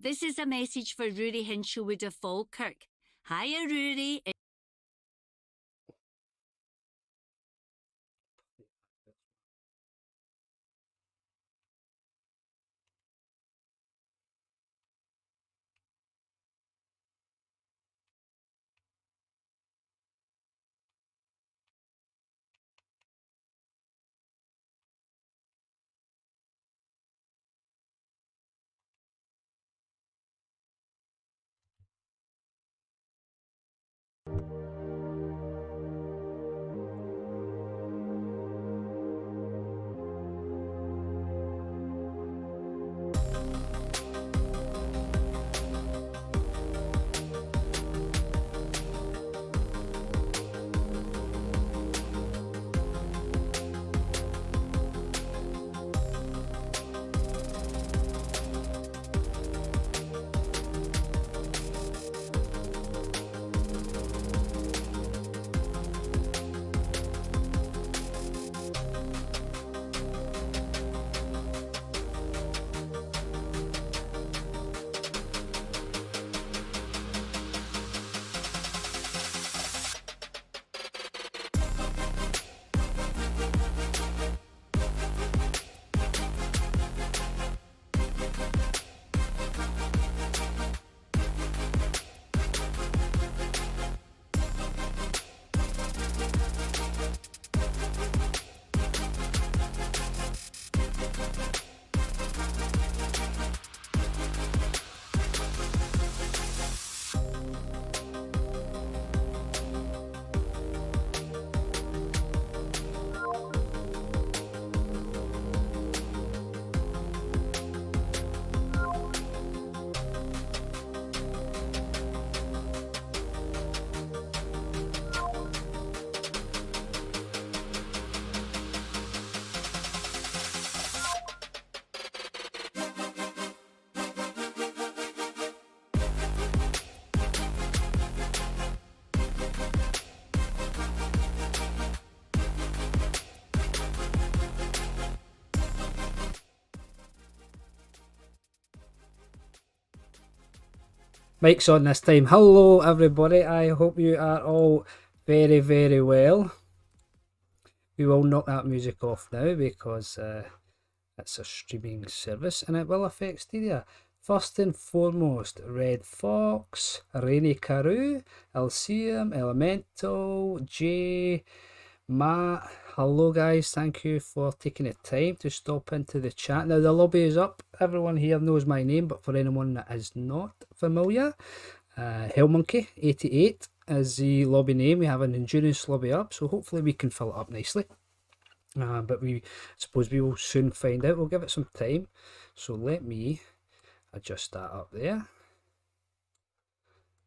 This is a message for Rory Hinshelwood of Falkirk. Hiya, Rory. Mic's on this time. Hello everybody, I hope you are all very, very well. We will knock that music off now because it's a streaming service and it will affect Stadia. First and foremost, Red Fox, Rainy Carew, Elysium, Elemental, Jay, Matt, hello guys, thank you for taking the time to stop into the chat. Now the lobby is up, everyone here knows my name, but for anyone that is not familiar, Hellmonkey88 is the lobby name. We have an endurance lobby up, so hopefully we can fill it up nicely. But we suppose we will soon find out. We'll give it some time. So let me adjust that up there.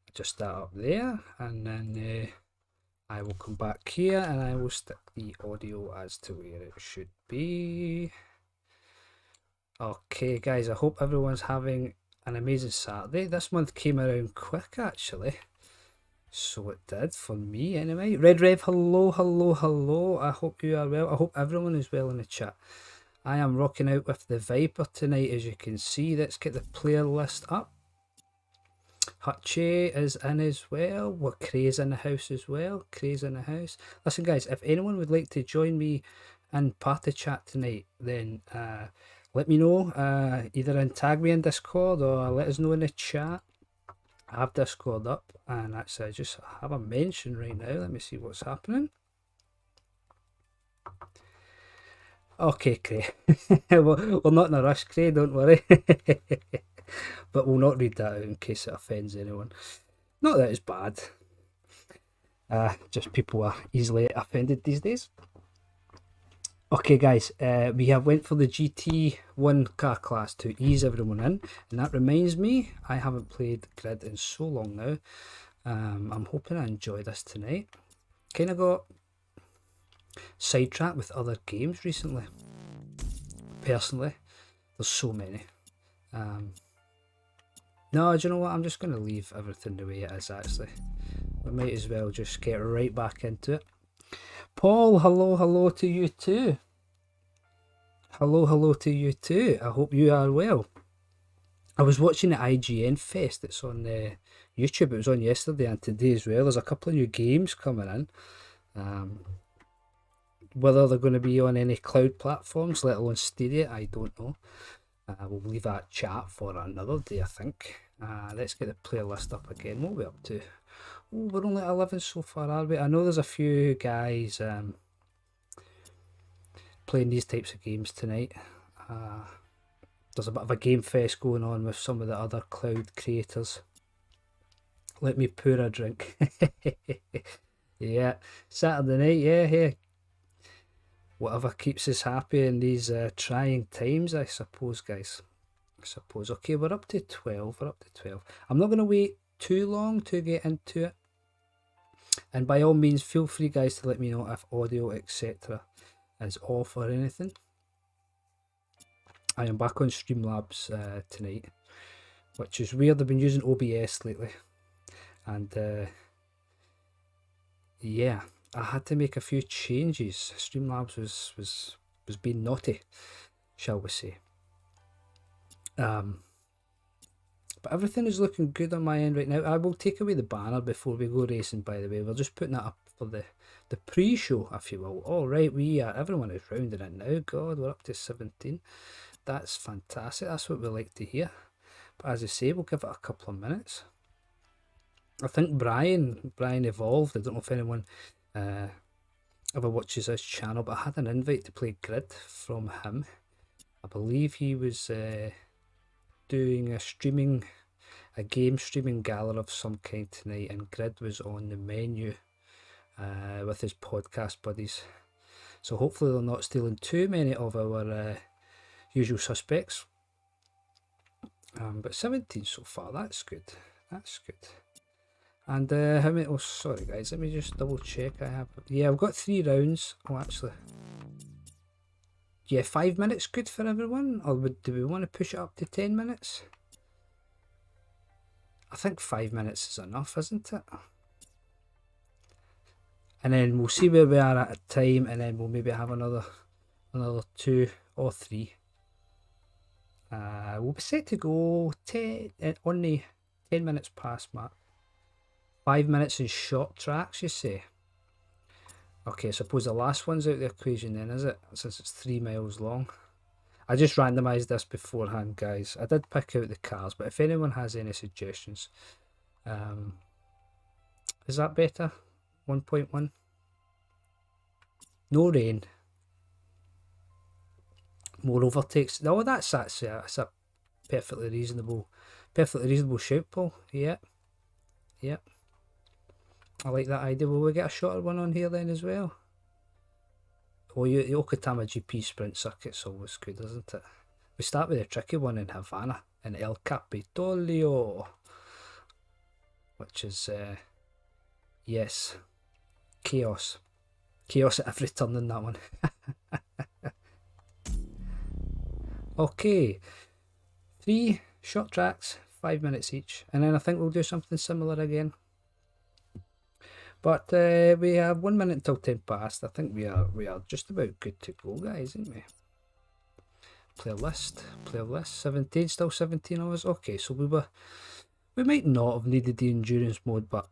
Adjust that up there, and then I will come back here and I will stick the audio as to where it should be. Okay guys, I hope everyone's having an amazing Saturday. This month came around quick actually. So it did for me anyway. Red Rev, hello, hello, hello. I hope you are well. I hope everyone is well in the chat. I am rocking out with the Viper tonight, as you can see. Let's get the player list up. Hutchie is in as well. Well, Cray's in the house as well. Cray's in the house. Listen guys, if anyone would like to join me in party chat tonight, then let me know. Either tag me in Discord or let us know in the chat. I have Discord up, and actually I just have a mention right now. Let me see what's happening. Okay, Cray. We're not in a rush, Cray, don't worry. But we'll not read that out in case it offends anyone. Not that it's bad. Just people are easily offended these days. Okay guys, we have went for the GT1 car class to ease everyone in, and that reminds me, I haven't played Grid in so long now. I'm hoping I enjoy this tonight. Kind of got sidetracked with other games recently. Personally, there's so many. No, do you know what, I'm just going to leave everything the way it is actually. We might as well just get right back into it. Paul, hello, hello to you too. Hello, hello to you too. I hope you are well. I was watching the IGN Fest. It's on YouTube. It was on yesterday and today as well. There's a couple of new games coming in. Whether they're going to be on any cloud platforms, let alone Stadia, I don't know. We'll leave that chat for another day, I think. Let's get the player list up again. What are we up to? Oh, we're only at 11 so far, are we? I know there's a few guys playing these types of games tonight. There's a bit of a game fest going on with some of the other cloud creators. Let me pour a drink. Yeah, Saturday night, yeah, hey. Whatever keeps us happy in these trying times, I suppose, guys. I suppose. Okay, we're up to 12. We're up to 12. I'm not going to wait too long to get into it. And by all means, feel free, guys, to let me know if audio, etc. is off or anything. I am back on Streamlabs tonight, which is weird. I've been using OBS lately. And, yeah, I had to make a few changes. Streamlabs was being naughty, shall we say. But everything is looking good on my end right now. I will take away the banner before we go racing, by the way. We're just putting that up for the pre-show, if you will. All right, everyone is rounding in now. God, we're up to 17. That's fantastic. That's what we like to hear. But as I say, we'll give it a couple of minutes. I think Brian Evolved, I don't know if anyone ever watches his channel, but I had an invite to play Grid from him. I believe he was doing a game streaming gala of some kind tonight, and Grid was on the menu with his podcast buddies. So hopefully they're not stealing too many of our usual suspects. But 17 so far, that's good. That's good. And how many? Oh, sorry guys, let me just double check. I've got 3 rounds. Oh, actually, yeah, 5 minutes good for everyone, or do we want to push it up to 10 minutes? I think 5 minutes is enough, isn't it? And then we'll see where we are at a time, and then we'll maybe have another 2 or 3. We'll be set to go on the 10 minutes past mark. 5 minutes in short tracks, you say? Okay, I suppose the last one's out of the equation then, is it? Since it's 3 miles long. I just randomised this beforehand, guys. I did pick out the cars, but if anyone has any suggestions, is that better? 1.1. No rain. More overtakes. No, that's actually a perfectly reasonable shout, Paul. Yeah. I like that idea. Will we get a shorter one on here then as well? Oh, the Okatama GP sprint circuit's always good, isn't it? We start with a tricky one in Havana, in El Capitolio, which is, yes, chaos. Chaos at every turn in that one. Okay, 3 short tracks, 5 minutes each, and then I think we'll do something similar again. But we have 1 minute until 10 past. I think we are just about good to go, guys, aren't we? Playlist, 17, still 17 hours. Okay, so we might not have needed the endurance mode, but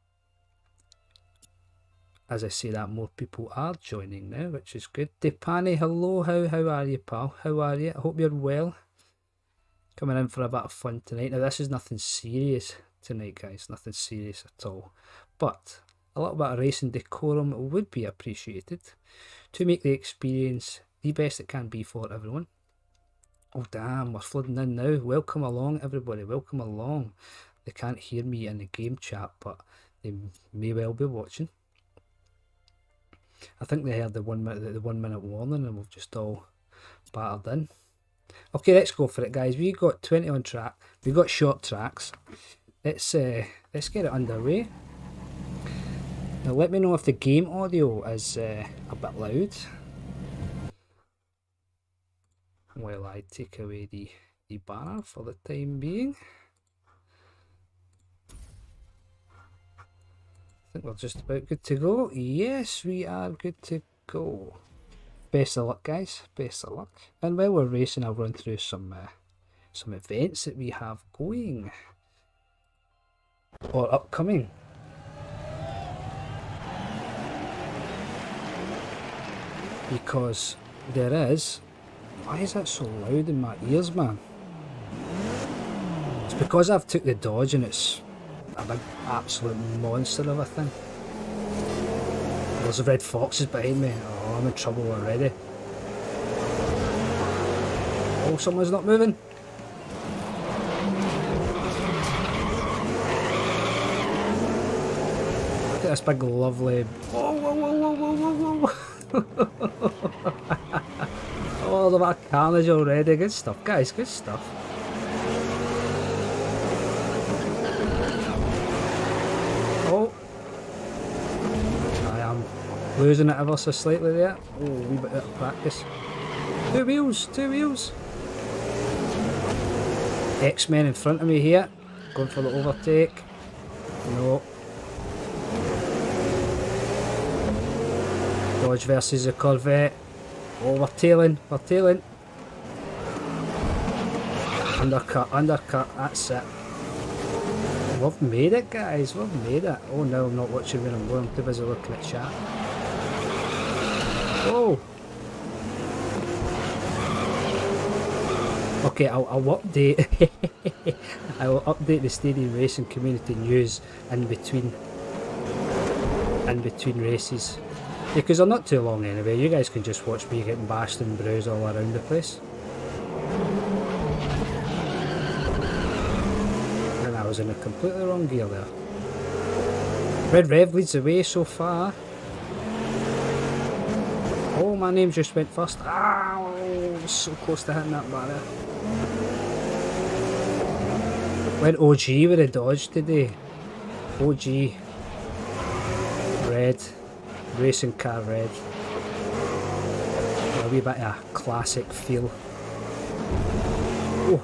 as I say that, more people are joining now, which is good. Depani, hello, how are you, pal? How are you? I hope you're well. Coming in for a bit of fun tonight. Now, this is nothing serious tonight, guys. Nothing serious at all. But a little bit of racing decorum would be appreciated to make the experience the best it can be for everyone. Oh, damn, we're flooding in now. Welcome along, everybody. Welcome along. They can't hear me in the game chat, but they may well be watching. I think they heard the 1 minute warning and we've just all battered in. Okay, let's go for it, guys. We got 20 on track. We got short tracks. Let's get it underway. Now let me know if the game audio is a bit loud while I take away the banner for the time being. I think we're just about good to go. Yes, we are good to go. Best of luck, guys. Best of luck. And while we're racing, I'll run through some events that we have going or upcoming. Because there is... Why is that so loud in my ears, man? It's because I've took the Dodge and it's a big absolute monster of a thing. There's red foxes behind me. Oh, I'm in trouble already. Oh, someone's not moving. Look at this big lovely... Whoa, whoa, whoa, whoa, whoa, whoa, whoa. Oh, there's a bit of carnage already. Good stuff, guys. Good stuff. Oh. I am losing it ever so slightly there. Oh, a wee bit out of practice. Two wheels. Two wheels. X-Men in front of me here. Going for the overtake. No. Dodge versus the Corvette. Oh, we're tailing. We're tailing. Undercut. Undercut. That's it. We've made it, guys. We've made it. Oh, no, I'm not watching where I'm going. I'm too busy looking at chat. Oh. Okay, I'll update. I will update the Stadian Racing Community news in between races. Because they're not too long anyway. You guys can just watch me getting bashed and bruised all around the place. And I was in a completely wrong gear there. Red Rev leads the way so far. Oh, my name just went first. Ow! So close to hitting that barrier. Went OG with a Dodge today. OG. Red. Racing car red. A wee bit of a classic feel. Oh.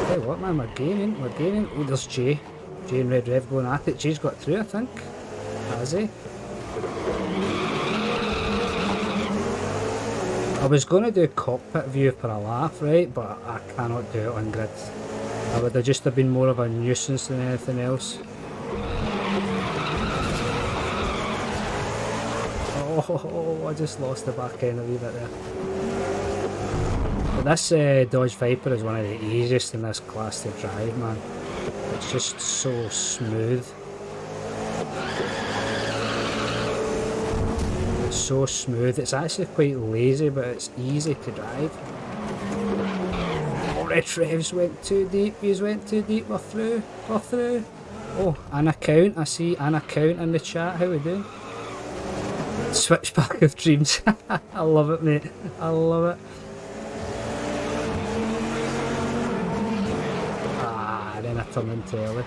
Hey, what, man? We're gaining. We're gaining. Oh, there's Jay. Jay and Red Rev going at it. Jay's got through, I think. Has he? I was going to do cockpit view for a laugh, right? But I cannot do it on grid. I would have just have been more of a nuisance than anything else. Oh, I just lost the back end a wee bit there. But this Dodge Viper is one of the easiest in this class to drive, man. It's just so smooth. It's so smooth. It's actually quite lazy, but it's easy to drive. Oh, Red Revs went too deep. He's went too deep. We're through. We're through. Oh, an account. I see an account in the chat. How we doing? Switchback of dreams. I love it, mate. I love it. Ah, then I turn into early.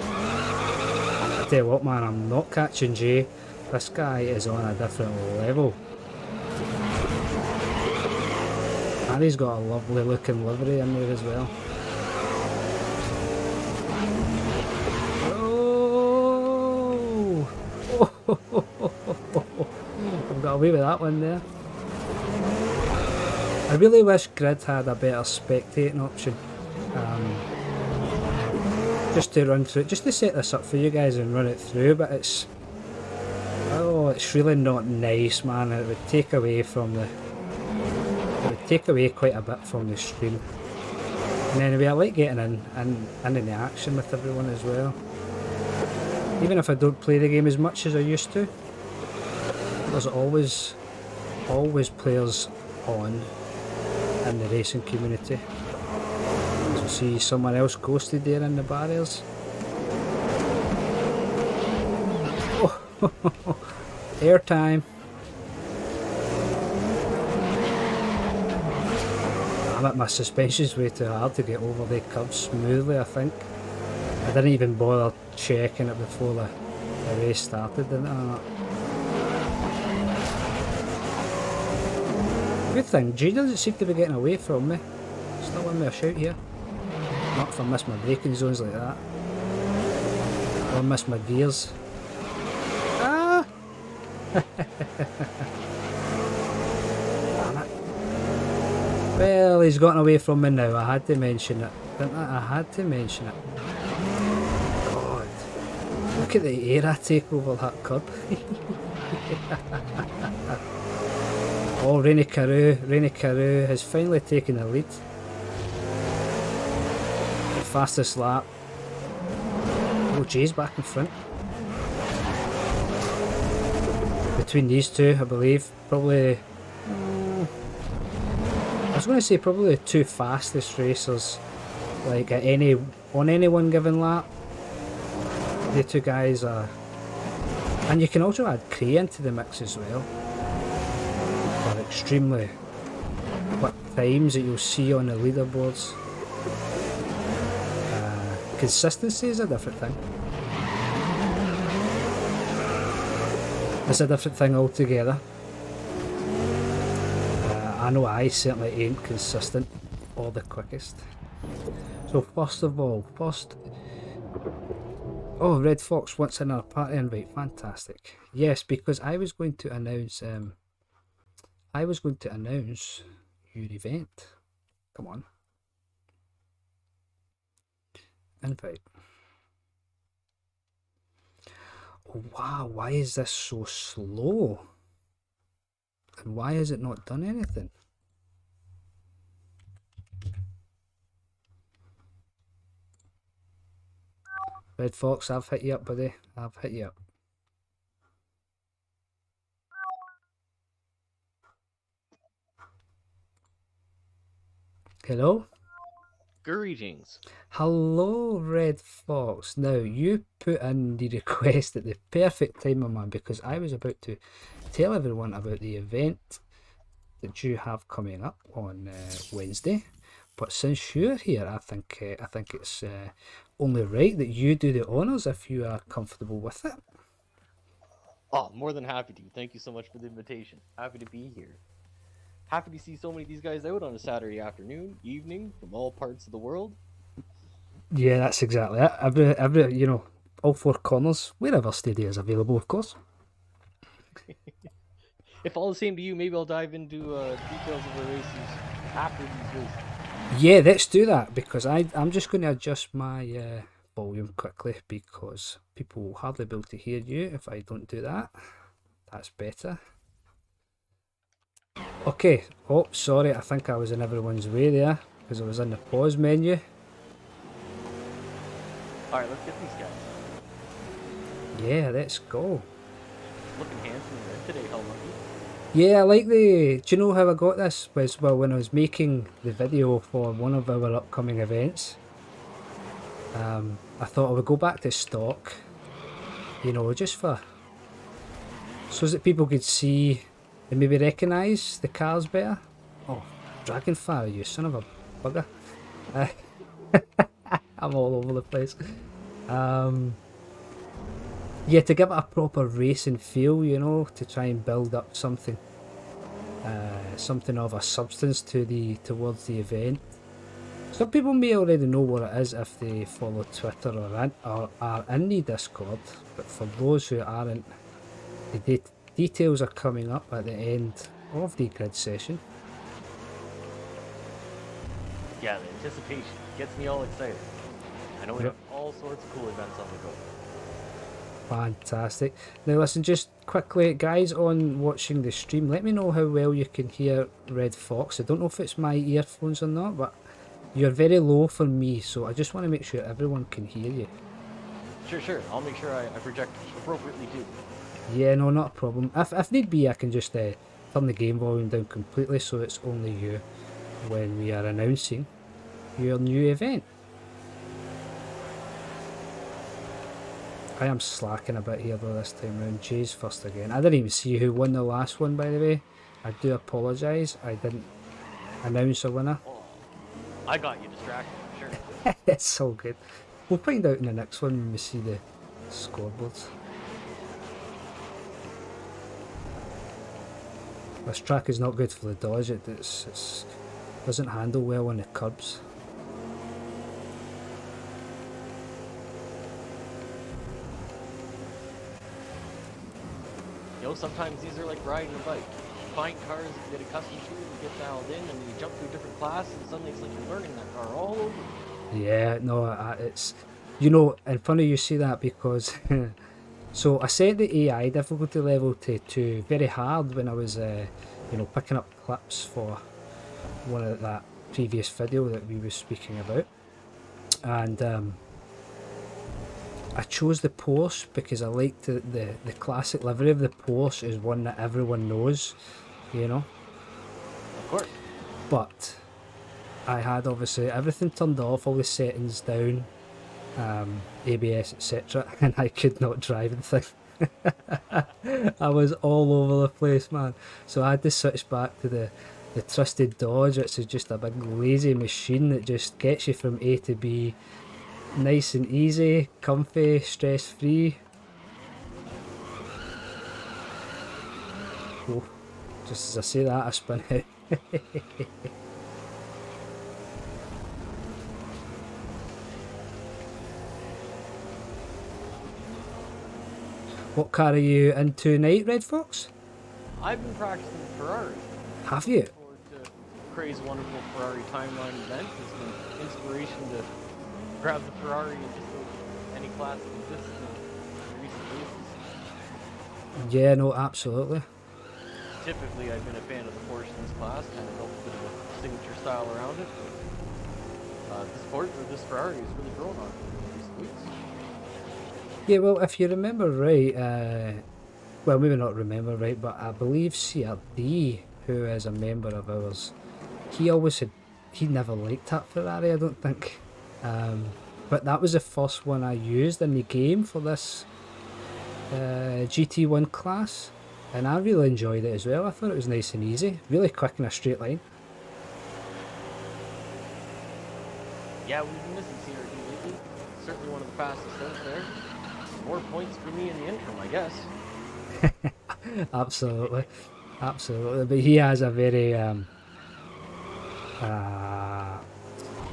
I tell you what, man, I'm not catching Jay. This guy is on a different level. And he's got a lovely looking livery in there as well. Oh! I've got away with that one there. I really wish Grid had a better spectating option. Just to run through, just to set this up for you guys and run it through, but it's really not nice, man. It would take away from the, quite a bit from the stream. And anyway, I like getting in the action with everyone as well. Even if I don't play the game as much as I used to, there's always players on in the racing community. As you see, someone else ghosted there in the barriers. Oh, airtime. My suspension's way too hard to get over the curve smoothly, I think. I didn't even bother checking it before the race started, didn't I? Good thing, G doesn't seem to be getting away from me. Still giving me a shout here. Not if I miss my braking zones like that. Or miss my gears. Ah! Damn it. Well, he's gotten away from me now. I had to mention it, didn't I? I had to mention it. God. Look at the air I take over that curb. Oh, Rainy Carew has finally taken the lead. The fastest lap. Oh, Jay's back in front. Between these two, I believe, probably. I was going to say probably the two fastest racers, like on any one given lap. The two guys are, and you can also add Cray into the mix as well. Extremely quick times that you'll see on the leaderboards. Consistency is a different thing. It's a different thing altogether. I know I certainly ain't consistent or the quickest. So first of all, oh, Red Fox wants another party invite. Fantastic. Yes, because I was going to announce your event. Come on. Invite. Oh, wow, why is this so slow? And why has it not done anything? Red Fox, I've hit you up, buddy. I've hit you up. Hello? Greetings. Hello, Red Fox. Now, you put in the request at the perfect time, my man, because I was about to tell everyone about the event that you have coming up on Wednesday. But since you're here, I think it's only right that you do the honours if you are comfortable with it. Oh, more than happy to. Thank you so much for the invitation. Happy to be here. Happy to see so many of these guys out on a Saturday afternoon, evening, from all parts of the world. Yeah, that's exactly it. Every you know, all four corners, wherever Stadia is available, of course. If all the same to you, maybe I'll dive into details of the races after these races. Yeah, let's do that, because I'm just going to adjust my volume quickly, because people will hardly be able to hear you if I don't do that. That's better. Okay, oh sorry, I think I was in everyone's way there, because I was in the pause menu. Alright, let's get these guys. Yeah, let's go. Looking handsome in red today, how lucky. Yeah, I like the... Do you know how I got this? Was, well, when I was making the video for one of our upcoming events, I thought I would go back to stock, you know, just for so that people could see and maybe recognise the cars better. Oh, Dragonfire, you son of a bugger. I'm all over the place. Yeah, to give it a proper racing feel, you know, to try and build up something, something of a substance towards the event. Some people may already know what it is if they follow Twitter or are in the Discord, but for those who aren't, the details are coming up at the end of the grid session. Yeah, the anticipation gets me all excited. I know we have all sorts of cool events on the go. Fantastic. Now listen, just quickly guys, on watching the stream, let me know how well you can hear Red Fox. I don't know if it's my earphones or not, but you're very low for me, so I just want to make sure everyone can hear you. Sure. I'll make sure I project appropriately too. Yeah, no, not a problem. If need be, I can just turn the game volume down completely so it's only you when we are announcing your new event. I am slacking a bit here though this time round. Jay's first again. I didn't even see who won the last one, by the way. I do apologise. I didn't announce a winner. Oh, I got you distracted, sure. It's all good. We'll find out in the next one when we see the scoreboards. This track is not good for the Dodge. It doesn't handle well on the curbs. You know, sometimes these are like riding a bike. You find cars that you get accustomed to, you get dialed in, and you jump to a different class, and suddenly it's like you're learning that car all over. Yeah, no, it's, you know, and funny you say that because, so I set the AI difficulty level to very hard when I was, you know, picking up clips for one of that previous video that we were speaking about, and I chose the Porsche because I liked the classic livery of the Porsche is one that everyone knows, you know. Of course. But I had obviously everything turned off, all the settings down, ABS, etc., and I could not drive the thing. I was all over the place, man. So I had to switch back to the trusted Dodge, which is just a big lazy machine that just gets you from A to B. Nice and easy, comfy, stress free. Oh, just as I say that, I spin out. What car are you into tonight, Red Fox? I've been practicing Ferrari. Have you? Looking forward to Craig's wonderful Ferrari timeline event. It's an inspiration to grab the Ferrari and just go any class that exists in recent races. Yeah, no, absolutely. Typically, I've been a fan of the Porsche in this class, kind of built a bit of a signature style around it. This Ferrari has really grown on in recent weeks. Yeah, well, if you remember right, well, maybe not remember right, but I believe CRD, who is a member of ours, he never liked that Ferrari, I don't think. But that was the first one I used in the game for this GT1 class, and I really enjoyed it as well. I thought it was nice and easy, really quick in a straight line. Yeah, we've been missing CRD lately. Certainly one of the fastest out there. More points for me in the interim, I guess. Absolutely, but he has a very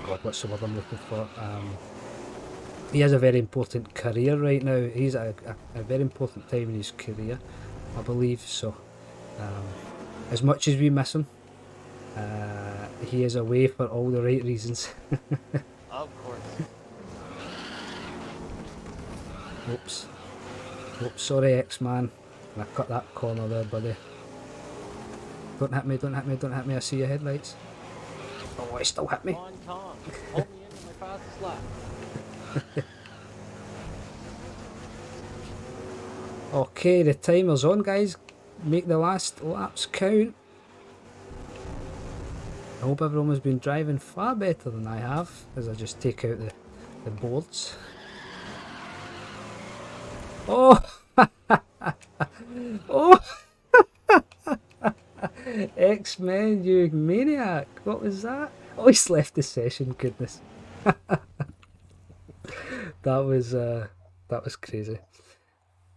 God, what's the word I'm looking for? He has a very important career right now. He's at a very important time in his career, I believe. So, as much as we miss him, he is away for all the right reasons. Of course. Oops, sorry, X-Man. I cut that corner there, buddy. Don't hit me, I see your headlights. Oh, he still hit me. Come on, Tom. Hold me in my fastest lap. Okay, the timer's on, guys. Make the last laps count. I hope everyone has been driving far better than I have, as I just take out the boards. Oh! Oh! X-Men, you maniac! What was that? Oh, he's left the session. Goodness, that was crazy.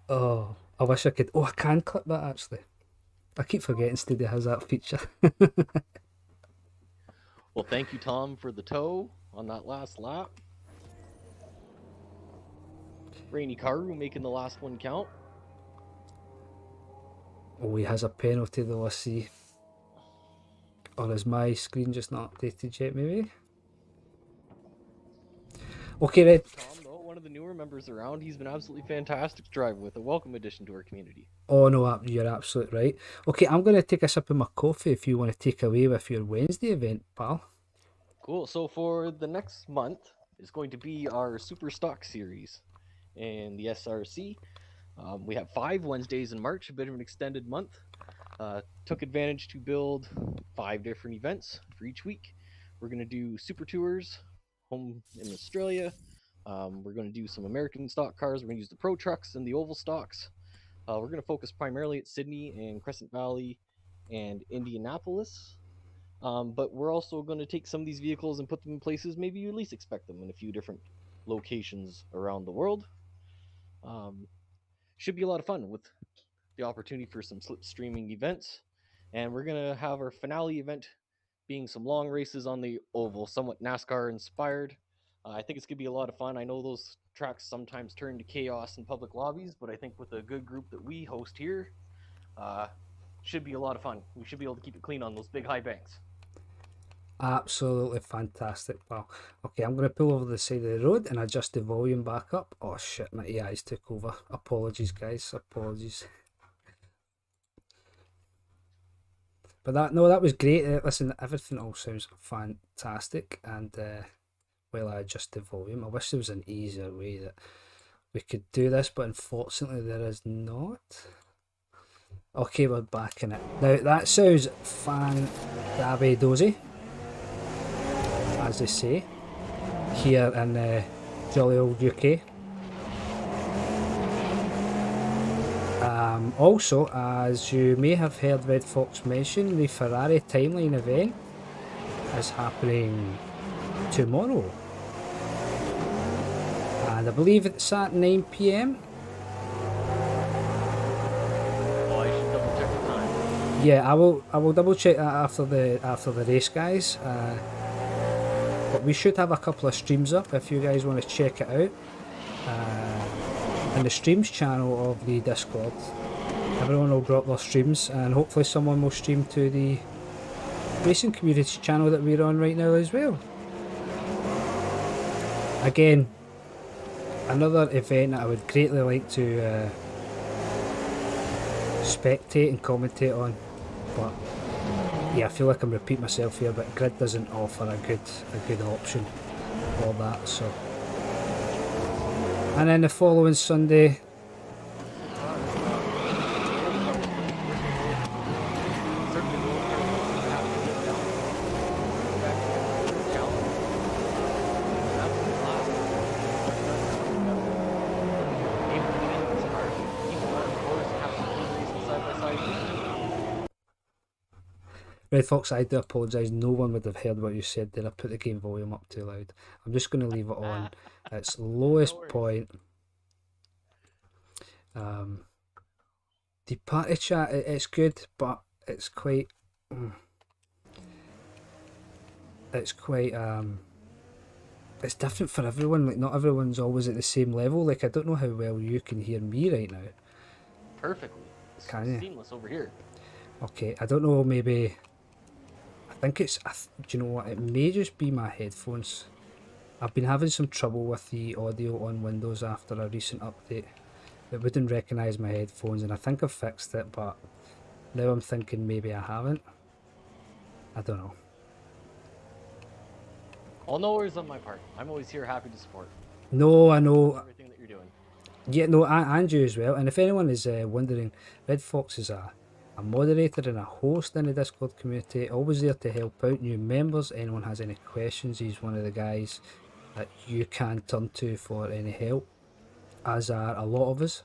Oh, I wish I could. Oh, I can clip that actually. I keep forgetting Stadia has that feature. Well, thank you, Tom, for the tow on that last lap. Rainy Karu making the last one count. Oh, he has a penalty though, I see. Or is my screen just not updated yet, maybe? Okay, Red. Tom, though, one of the newer members around, he's been absolutely fantastic to drive with. A welcome addition to our community. Oh no, you're absolutely right. Okay, I'm going to take a sip of my coffee if you want to take away with your Wednesday event, pal. Cool. So for the next month is going to be our Super Stock series in the SRC. We have 5 Wednesdays in March, a bit of an extended month. Took advantage to build 5 different events for each week. We're going to do Super Tours home in Australia. We're going to do some American stock cars. We're going to use the Pro Trucks and the Oval Stocks. We're going to focus primarily at Sydney and Crescent Valley and Indianapolis. But we're also going to take some of these vehicles and put them in places maybe you least expect them in a few different locations around the world. Should be a lot of fun with the opportunity for some slipstreaming events. And we're going to have our finale event being some long races on the oval, somewhat NASCAR inspired. I think it's going to be a lot of fun. I know those tracks sometimes turn to chaos in public lobbies, but I think with a good group that we host here, should be a lot of fun. We should be able to keep it clean on those big high banks. Absolutely fantastic, pal. Okay, I'm going to pull over the side of the road and adjust the volume back up. Oh shit, my AI's took over. Apologies, guys. Apologies. But that was great. Listen, everything all sounds fantastic. And while I adjust the volume, I wish there was an easier way that we could do this, but unfortunately there is not. Okay, we're back in it. Now, that sounds fan-dabby-dozy, as they say, here in jolly old UK. Also, as you may have heard Red Fox mention, the Ferrari Timeline event is happening tomorrow. And I believe it's at 9 PM. Oh, I should double check the time. Yeah, I will double check that after the race, guys. But we should have a couple of streams up if you guys want to check it out. In the streams channel of the Discord, everyone will drop their streams, and hopefully someone will stream to the racing community channel that we're on right now as well. Again, another event that I would greatly like to spectate and commentate on, but yeah, I feel like I'm repeating myself here, but Grid doesn't offer a good option for that. So, and then the following Sunday, Red Fox, I do apologise, no one would have heard what you said there. I put the game volume up too loud. I'm just going to leave it on its lowest point. The party chat, it's good, but it's quite... it's different for everyone. Like, not everyone's always at the same level. Like, I don't know how well you can hear me right now. Perfectly. Can you? Seamless over here. Okay, I don't know, maybe... I think it's... do you know what? It may just be my headphones. I've been having some trouble with the audio on Windows after a recent update. It wouldn't recognise my headphones, and I think I've fixed it, but now I'm thinking maybe I haven't. I don't know. All no worries on my part. I'm always here, happy to support No, I know. everything that you're doing. Yeah, no, and you as well. And if anyone is wondering, Red Fox is a moderator and a host in the Discord community, always there to help out new members. Anyone has any questions, he's one of the guys that you can turn to for any help, as are a lot of us.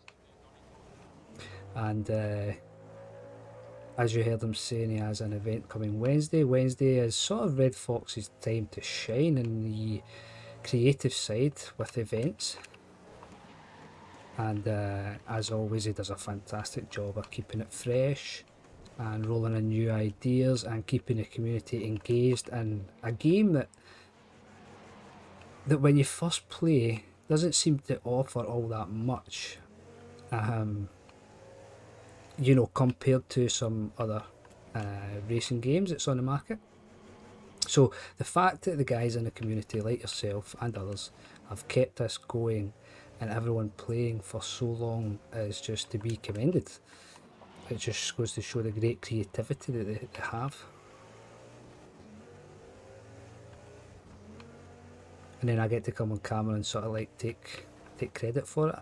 And as you heard him saying, he has an event coming Wednesday. Wednesday is sort of Red Fox's time to shine in the creative side with events. And as always, he does a fantastic job of keeping it fresh and rolling in new ideas and keeping the community engaged in a game that when you first play doesn't seem to offer all that much, you know, compared to some other racing games that's on the market. So the fact that the guys in the community like yourself and others have kept us going and everyone playing for so long is just to be commended. It just goes to show the great creativity that they have. And then I get to come on camera and sort of like take credit for it.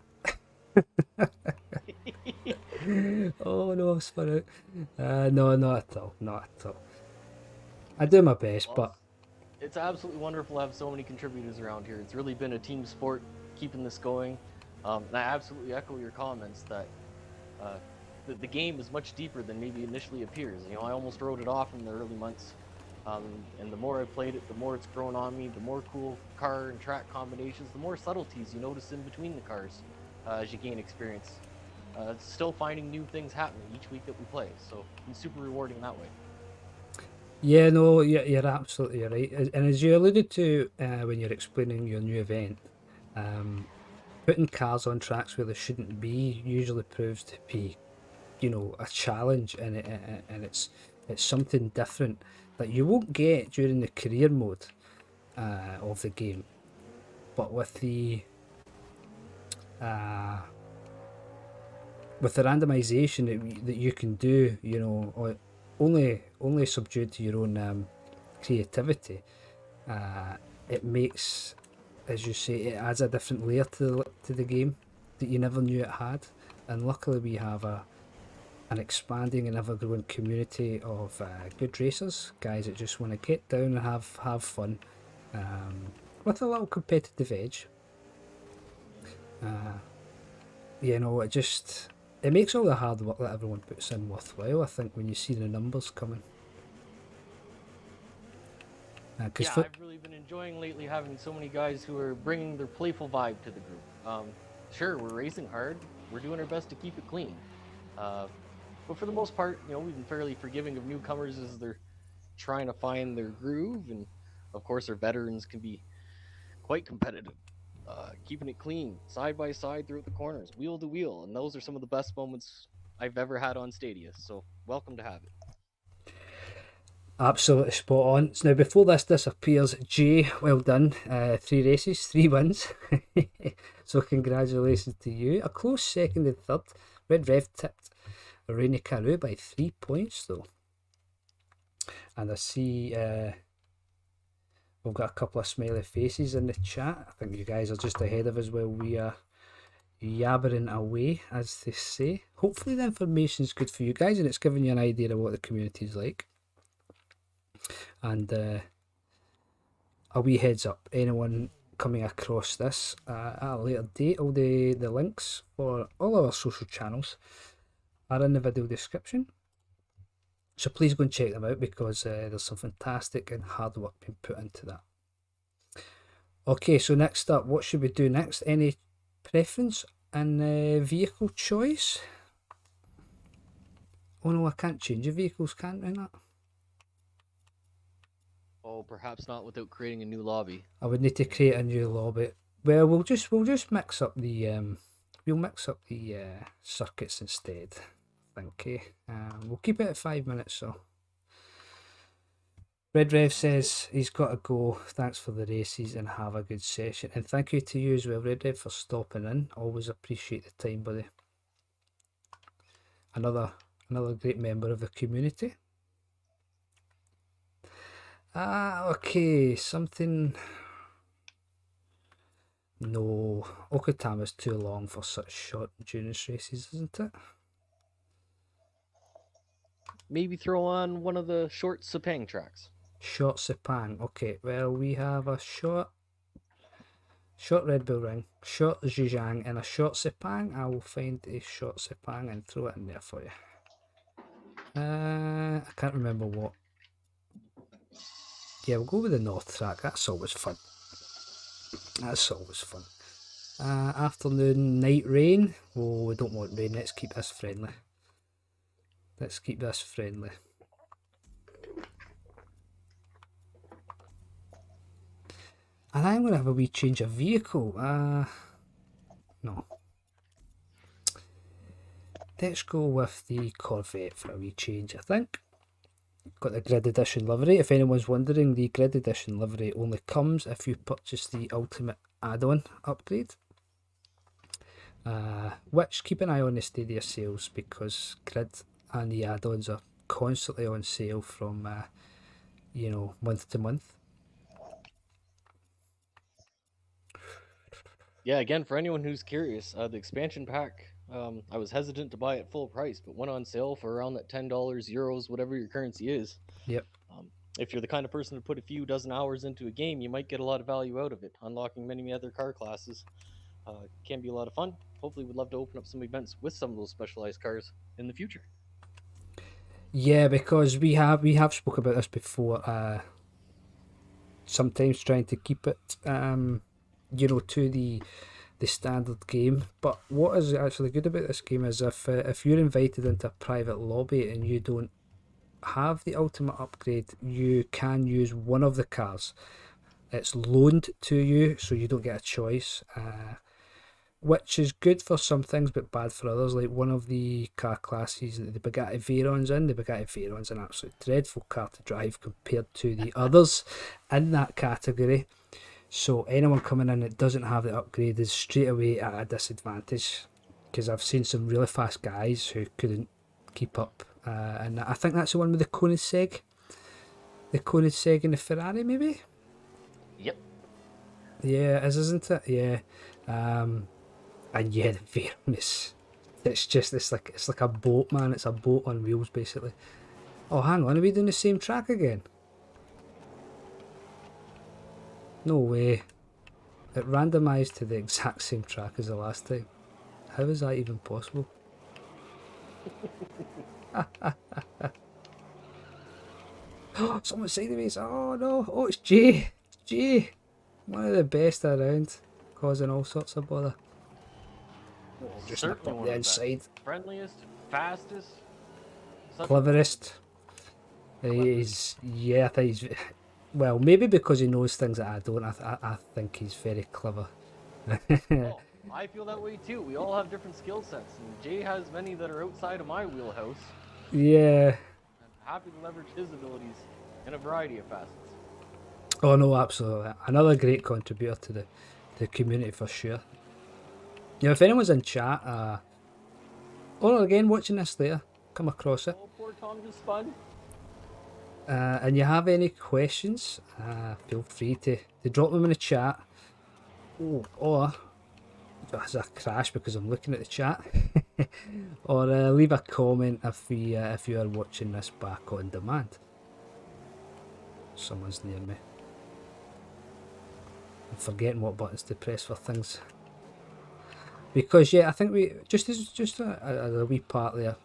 Oh no, I've spun out. No, not at all, not at all. I do my best, Well, but it's absolutely wonderful to have so many contributors around here. It's really been a team sport keeping this going. And I absolutely echo your comments that the game is much deeper than maybe initially appears. You know, I almost wrote it off in the early months. And the more I played it, the more it's grown on me, the more cool car and track combinations, the more subtleties you notice in between the cars as you gain experience. Still finding new things happening each week that we play, so it's super rewarding that way. yeah, no, you're absolutely right. And as you alluded to when you're explaining your new event, putting cars on tracks where they shouldn't be usually proves to be, you know, a challenge, and it's something different that you won't get during the career mode of the game. But with the randomization that you can do, you know, or only subdued to your own creativity, it makes, as you say, it adds a different layer to the game that you never knew it had. And luckily we have an expanding and ever growing community of good racers, guys that just want to get down and have fun, with a little competitive edge. You know, it makes all the hard work that everyone puts in worthwhile, I think, when you see the numbers coming. Yeah, I've really been enjoying lately having so many guys who are bringing their playful vibe to the group. Sure, we're racing hard, we're doing our best to keep it clean. But for the most part, you know, we've been fairly forgiving of newcomers as they're trying to find their groove, and of course, our veterans can be quite competitive. Keeping it clean, side by side throughout the corners, wheel to wheel, and those are some of the best moments I've ever had on Stadia. So welcome to have it. Absolutely spot on. So now, before this disappears, Jay, well done. 3 races, 3 wins. So congratulations to you. A close second and third. Red Rev tipped Rainy Carew by 3 points though. And I see we've got a couple of smiley faces in the chat. I think you guys are just ahead of us while we are yabbering away, as they say. Hopefully the information's good for you guys and it's giving you an idea of what the community's like. And a wee heads up, anyone coming across this at a later date, all the links for all our social channels are in the video description. So please go and check them out because there's some fantastic and hard work being put into that. Okay, so next up, what should we do next? Any preference in vehicle choice? Oh no, I can't change the vehicles, can't I? That? Oh, perhaps not without creating a new lobby. I would need to create a new lobby. Well, we'll just mix up the circuits instead. Okay, we'll keep it at 5 minutes. So Red Rev says he's got to go. Thanks for the races and have a good session. And thank you to you as well, Red Rev, for stopping in. Always appreciate the time, buddy. Another great member of the community. Okay, something. No, Okutama's too long for such short endurance races, isn't it? Maybe throw on one of the short Sepang tracks. Short Sepang. Okay, well, we have a short Short Red Bull Ring, short Zhejiang, and a short Sepang. I will find a short Sepang and throw it in there for you. I can't remember what. Yeah, we'll go with the North track. That's always fun. That's always fun. Afternoon, night rain. Oh, we don't want rain. Let's keep this friendly. Let's keep this friendly. And I'm going to have a wee change of vehicle. No. Let's go with the Corvette for a wee change, I think. Got the Grid Edition livery. If anyone's wondering, the Grid Edition livery only comes if you purchase the Ultimate add-on upgrade. Which, keep an eye on the Stadia sales, because Grid and the add-ons are constantly on sale from, month to month. Yeah, again, for anyone who's curious, the expansion pack, I was hesitant to buy it full price, but went on sale for around that $10, euros, whatever your currency is. Yep. If you're the kind of person to put a few dozen hours into a game, you might get a lot of value out of it, unlocking many other car classes. Can be a lot of fun. Hopefully, we'd love to open up some events with some of those specialized cars in the future. Yeah, because we have spoke about this before. Sometimes trying to keep it, to the standard game. But what is actually good about this game is if you're invited into a private lobby and you don't have the ultimate upgrade, you can use one of the cars. It's loaned to you, so you don't get a choice. Which is good for some things but bad for others. Like one of the car classes that the Bugatti Veyron's in, the Bugatti Veyron's an absolute dreadful car to drive compared to the others in that category. So anyone coming in that doesn't have the upgrade is straight away at a disadvantage, because I've seen some really fast guys who couldn't keep up. And I think that's the one with the Koenigsegg. The Koenigsegg and the Ferrari, maybe? Yep. Yeah, it is, isn't it? Yeah. And yeah, the Veyron it's like a boat, man. It's a boat on wheels, basically. Oh, hang on, are we doing the same track again? No way. It randomised to the exact same track as the last time. How is that even possible? Oh, someone's sideways. Oh no. Oh, it's Jay. Jay. One of the best around. Causing all sorts of bother. Oh, just nip Certainly up one the of the inside. best. Friendliest, fastest, Cleverest. He's, yeah, I think he's, well, maybe because he knows things that I don't. I think he's very clever. Oh, I feel that way too. We all have different skill sets, and Jay has many that are outside of my wheelhouse. Yeah. I'm happy to leverage his abilities in a variety of facets. Oh no, absolutely. Another great contributor to the community for sure. If anyone's in chat, or again watching this later, come across it, Oh, poor Tom just spun. and you have any questions, feel free to drop them in the chat. Oh, or there's a crash because I'm looking at the chat, or leave a comment if you are watching this back on demand. Someone's near me. I'm forgetting what buttons to press for things. Because yeah, I think we just a wee part there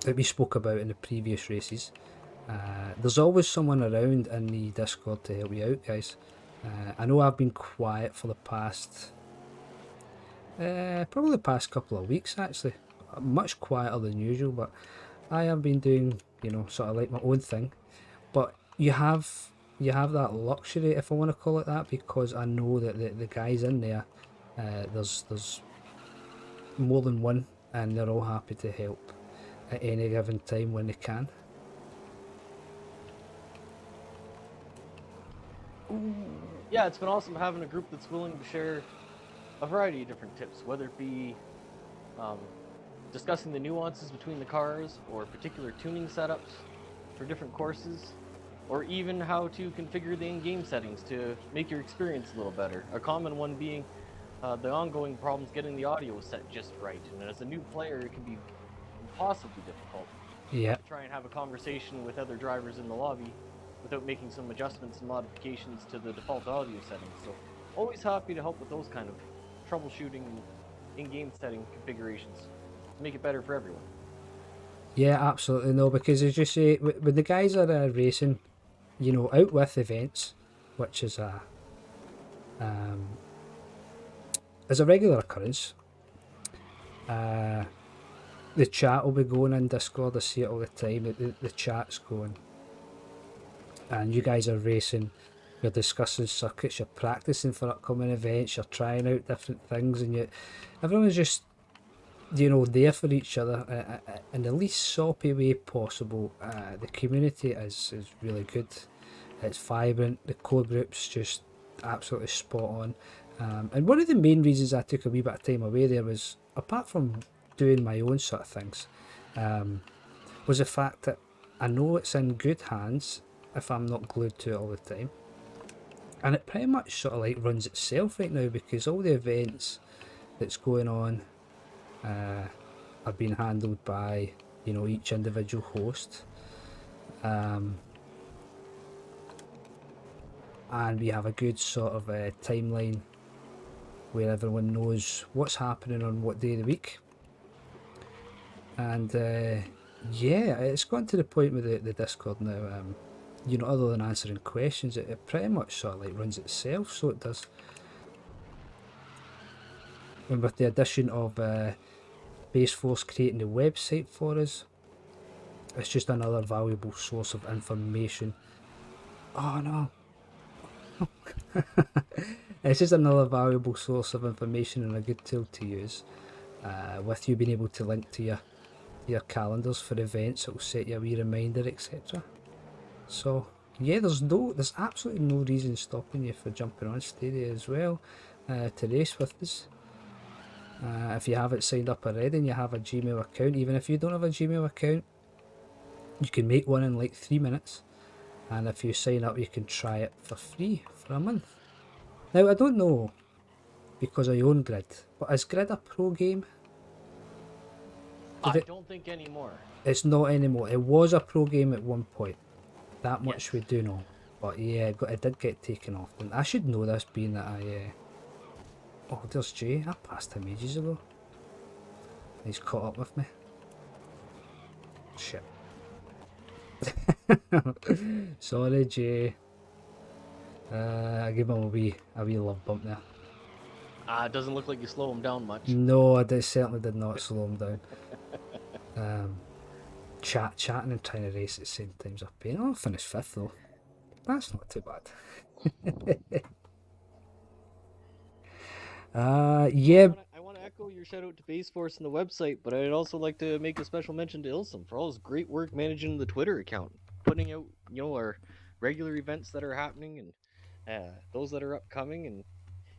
that we spoke about in the previous races. There's always someone around in the Discord to help you out, guys. I know I've been quiet for the past, probably the past couple of weeks actually, much quieter than usual. But I have been doing, sort of like my own thing. But you have that luxury, if I want to call it that, because I know that the guys in there. There's more than one, and they're all happy to help at any given time when they can. Yeah, it's been awesome having a group that's willing to share a variety of different tips, whether it be discussing the nuances between the cars or particular tuning setups for different courses, or even how to configure the in-game settings to make your experience a little better. A common one being the ongoing problems getting the audio set just right, and as a new player it can be impossibly difficult Yeah. to try and have a conversation with other drivers in the lobby without making some adjustments and modifications to the default audio settings. So always happy to help with those kind of troubleshooting and in-game setting configurations to make it better for everyone. Yeah, absolutely no, because as you say, when the guys are racing, you know, out with events, which is a regular occurrence. The chat will be going in Discord. I see it all the time. The chat's going, and you guys are racing. You're discussing circuits. You're practicing for upcoming events. You're trying out different things, and everyone's just, you know, there for each other in the least soppy way possible. The community is really good. It's vibrant. The core group's just absolutely spot on. And one of the main reasons I took a wee bit of time away there was, apart from doing my own sort of things, was the fact that I know it's in good hands if I'm not glued to it all the time. And it pretty much sort of like runs itself right now, because all the events that's going on are being handled by, you know, each individual host. And we have a good sort of timeline where everyone knows what's happening on what day of the week. And yeah, it's gotten to the point with the Discord now, you know, other than answering questions, it pretty much sort of like runs itself, so it does. And with the addition of Base Force creating the website for us, it's just another valuable source of information. Oh no. It's just another valuable source of information and a good tool to use, with you being able to link to your calendars for events. It will set you a wee reminder, etc. So yeah, there's absolutely no reason stopping you for jumping on Stadia as well to race with us. If you haven't signed up already and you have a Gmail account, even if you don't have a Gmail account, you can make one in like 3 minutes. And if you sign up, you can try it for free for a month. Now, I don't know, because I own Grid, but is Grid a pro game? I don't think anymore. It's not anymore. It was a pro game at one point. That much we do know. But yeah, it did get taken off. And I should know this, being that oh, there's Jay. I passed him ages ago. He's caught up with me. Shit. Sorry, Jay. I gave him a wee love bump there. It doesn't look like you slow him down much. No, I certainly did not slow him down. Chatting and trying to race at the same time's a pain. I'll finish 5th though. That's not too bad. Yeah. I want to echo your shout out to Base Force and the website, but I'd also like to make a special mention to Ilsum for all his great work managing the Twitter account, putting out, you know, our regular events that are happening and those that are upcoming, and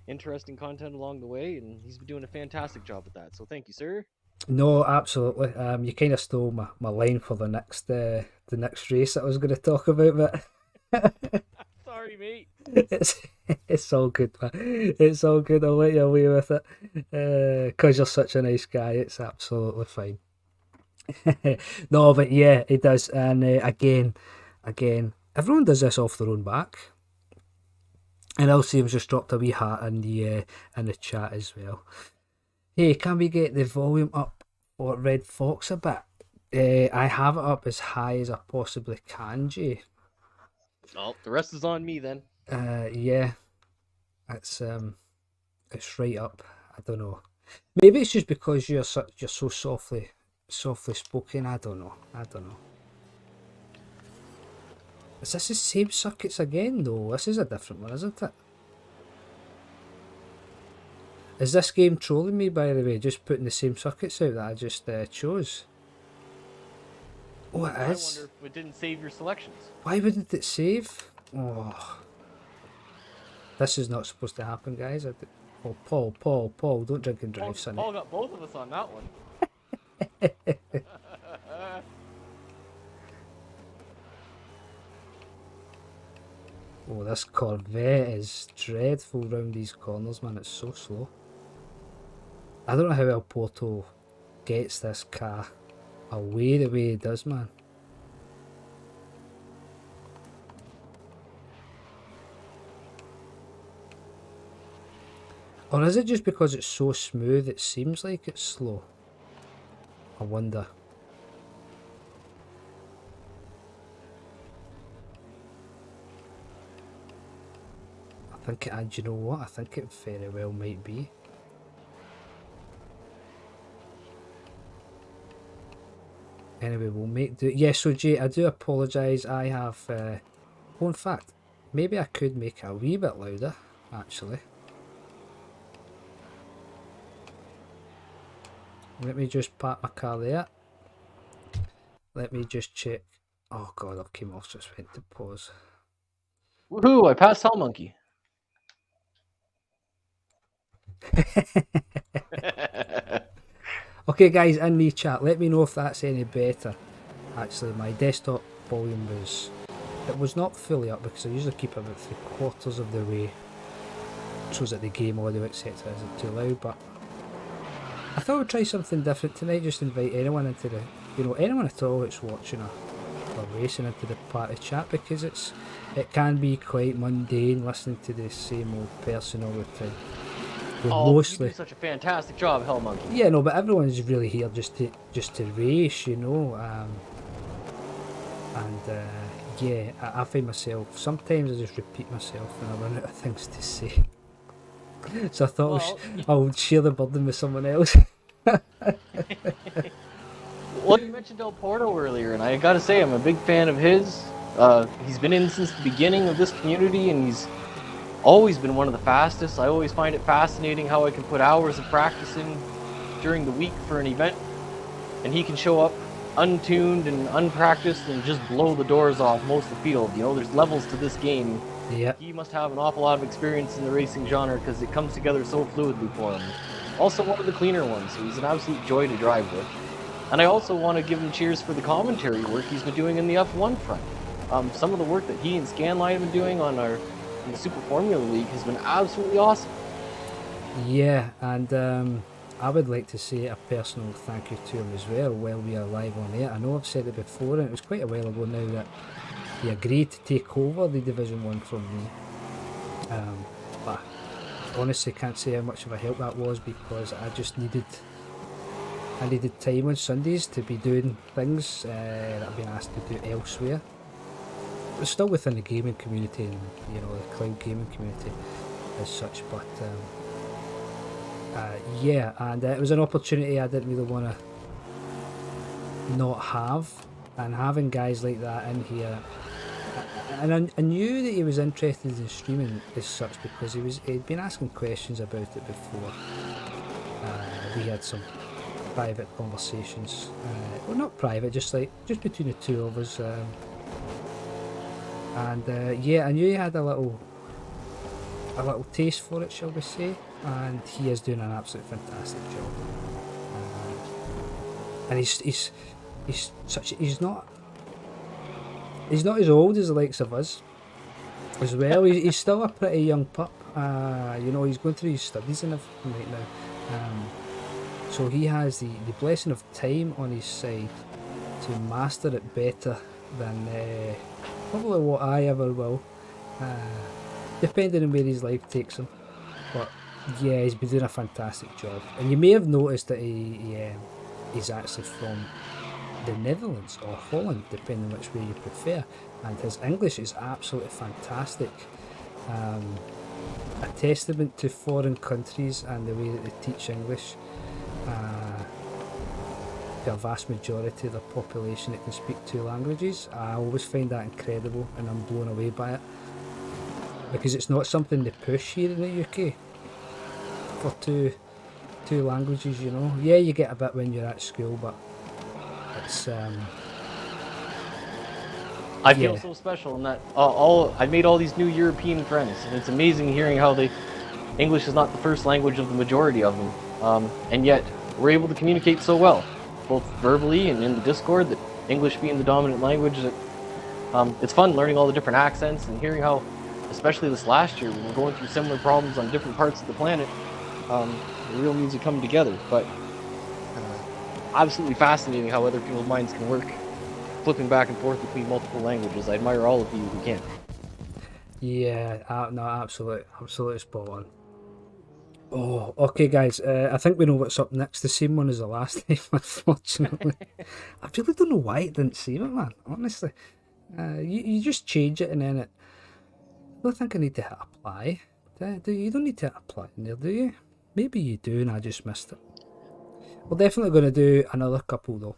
interesting content along the way, and he's been doing a fantastic job with that. So thank you, sir. No, absolutely. You kind of stole my line for the next race that I was going to talk about, but Sorry, mate. It's all good, man. It's all good. I'll let you away with it. 'Cause you're such a nice guy. It's absolutely fine. No, but yeah, it does. And again, everyone does this off their own back. And Elsium's just dropped a wee hat in the chat as well. Hey, can we get the volume up for Red Fox a bit? I have it up as high as I possibly can, Jay. Oh, the rest is on me then. Yeah, it's right up. I don't know. Maybe it's just because you're so softly spoken. I don't know. Is this the same circuits again though? This is a different one, isn't it? Is this game trolling me, by the way, just putting the same circuits out that I just chose? Oh, it is. I wonder if it didn't save your selections. Why wouldn't it save? Oh. This is not supposed to happen, guys. Oh, Paul, don't drink and drive, sonny. Paul got both of us on that one. Oh, this Corvette is dreadful round these corners, man. It's so slow. I don't know how El Porto gets this car away the way he does, man. Or is it just because it's so smooth it seems like it's slow? I wonder. I think it, do you know what? I think it very well might be. Anyway, we'll make do. Yeah, so Jay, I do apologise. I have... well, in fact, maybe I could make it a wee bit louder, actually. Let me just park my car there. Let me just check. Oh god, I've came off, just went to pause. Woohoo! I passed Hell Monkey. Okay guys, in the chat, let me know if that's any better. Actually, my desktop volume was... It was not fully up because I usually keep about 3/4 of the way. So that the game audio etc. isn't too loud, but... I thought I'd try something different tonight, just invite anyone into the... You know, anyone at all that's watching or racing into the party chat, because it can be quite mundane listening to the same old person all the time. Oh, mostly... you do such a fantastic job, Hell Monkey. Yeah, no, but everyone's really here just to race, you know. Yeah, I find myself, sometimes I just repeat myself and I run out of things to say. So I thought I'll share the burden with someone else. Well, you mentioned Del Porto earlier, and I gotta say, I'm a big fan of his. He's been in since the beginning of this community, and he's always been one of the fastest. I always find it fascinating how I can put hours of practice in during the week for an event, and he can show up untuned and unpracticed and just blow the doors off most of the field. You know, there's levels to this game. Yeah. He must have an awful lot of experience in the racing genre because it comes together so fluidly for him. Also one of the cleaner ones, so he's an absolute joy to drive with. And I also want to give him cheers for the commentary work he's been doing in the F1 front. Some of the work that he and Scanline have been doing on in the Super Formula League has been absolutely awesome. Yeah, and I would like to say a personal thank you to him as well while we are live on air. I know I've said it before, and it was quite a while ago now that he agreed to take over the Division 1 from me. But I honestly can't say how much of a help that was, because I just needed time on Sundays to be doing things that I've been asked to do elsewhere. But still within the gaming community and, you know, the cloud gaming community as such. But yeah, and it was an opportunity I didn't really want to not have, and having guys like that in here. And I knew that he was interested in streaming as such because he'd been asking questions about it before. We had some private conversations, well, not private, just between the two of us. Yeah, I knew he had a little taste for it, shall we say, and he is doing an absolutely fantastic job. And he's not as old as the likes of us as well. He's still a pretty young pup. You know, he's going through his studies and everything right now. So he has the blessing of time on his side to master it better than probably what I ever will, depending on where his life takes him. But yeah, he's been doing a fantastic job. And you may have noticed that he's actually from the Netherlands or Holland, depending on which way you prefer, and his English is absolutely fantastic. A testament to foreign countries and the way that they teach English. To a vast majority of the population that can speak two languages. I always find that incredible, and I'm blown away by it, because it's not something they push here in the UK for two languages, you know. Yeah, you get a bit when you're at school, but it's I feel so special in that I made all these new European friends, and it's amazing hearing how English is not the first language of the majority of them, and yet we're able to communicate so well, both verbally and in the Discord, that English being the dominant language. That it's fun learning all the different accents and hearing how, especially this last year, when we're going through similar problems on different parts of the planet, it really means to come together. But absolutely fascinating how other people's minds can work, flipping back and forth between multiple languages. I admire all of you who can. Yeah, no, absolutely spot on. Oh, okay, guys. I think we know what's up next. The same one as the last time, unfortunately. I really don't know why it didn't save it, man. Honestly, you just change it and then it. I don't think I need to hit apply. You don't need to hit apply in there, do you? Maybe you do, and I just missed it. We're definitely going to do another couple though.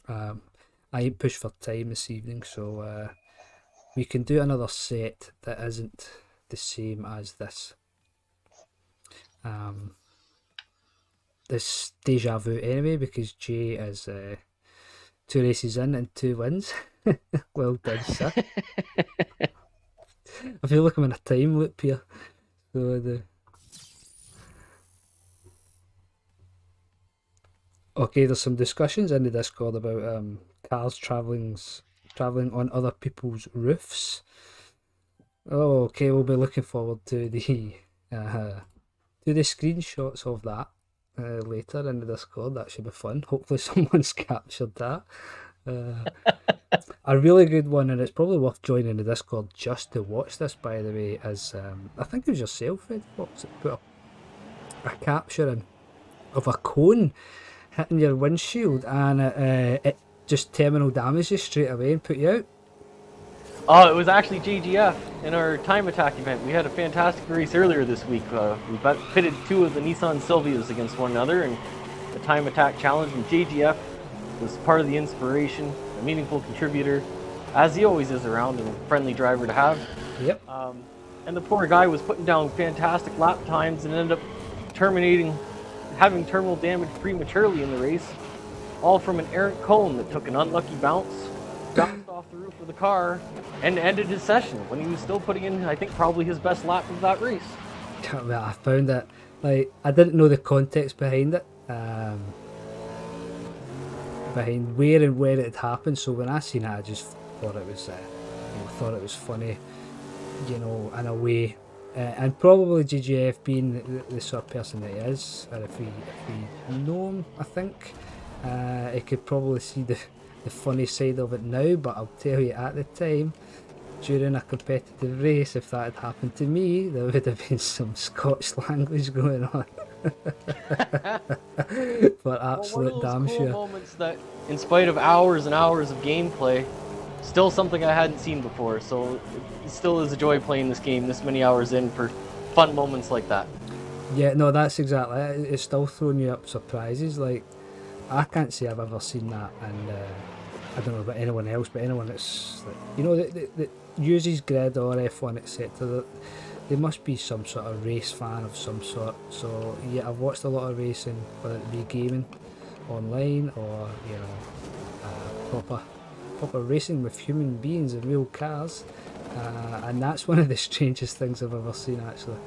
I ain't pushed for time this evening, so we can do another set that isn't the same as this. This deja vu anyway, because Jay is 2 races in and 2 wins. Well done, sir. I feel like I'm in a time loop here. So okay, there's some discussions in the Discord about cars travelling on other people's roofs. Oh, okay, we'll be looking forward to the screenshots of that later in the Discord. That should be fun. Hopefully someone's captured that. A really good one, and it's probably worth joining the Discord just to watch this, by the way, is I think it was yourself, Red Fox, that put a capture in of a cone hitting your windshield, and it just terminal damaged you straight away and put you out. Oh, it was actually JGF in our time attack event. We had a fantastic race earlier this week. We pitted 2 of the Nissan Silvias against one another in the time attack challenge, and JGF was part of the inspiration, a meaningful contributor, as he always is around, and a friendly driver to have. Yep. And the poor guy was putting down fantastic lap times and ended up having terminal damage prematurely in the race, all from an errant cone that took an unlucky bounce, bounced off the roof of the car, and ended his session when he was still putting in, I think, probably his best lap of that race. Well, I found it, like, I didn't know the context behind it, behind where and where it had happened. So when I seen it, I just thought it was, funny, in a way. And probably GGF being the sort of person that he is, or if we know him, I think, he could probably see the funny side of it now. But I'll tell you, at the time, during a competitive race, if that had happened to me, there would have been some Scotch language going on. For absolute damn sure. Moments that, in spite of hours and hours of gameplay, still something I hadn't seen before. So it still is a joy playing this game this many hours in for fun moments like that. Yeah, no, that's exactly it. It's still throwing you up surprises. Like, I can't say I've ever seen that, and I don't know about anyone else, but anyone that's that uses grid or F1 etc. They must be some sort of race fan of some sort. So yeah, I've watched a lot of racing, whether it be gaming online or proper racing with human beings and real cars, and that's one of the strangest things I've ever seen, actually.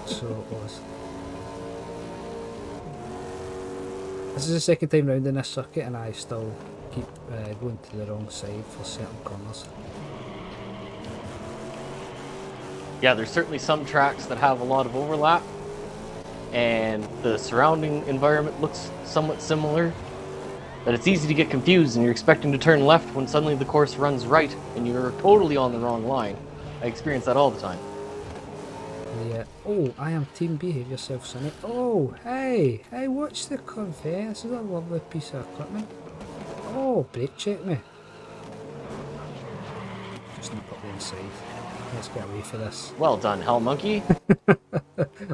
So it was. This is the second time round in this circuit, and I still keep going to the wrong side for certain corners. Yeah, there's certainly some tracks that have a lot of overlap, and the surrounding environment looks somewhat similar, that it's easy to get confused and you're expecting to turn left when suddenly the course runs right and you're totally on the wrong line. I experience that all the time. Yeah. Oh, I am Team Behave Yourself, Sonny. Oh, hey, watch the Corvette. This is a lovely piece of equipment. Oh, brake check me. Just not put the inside. Let's get away for this. Well done, Hell Monkey.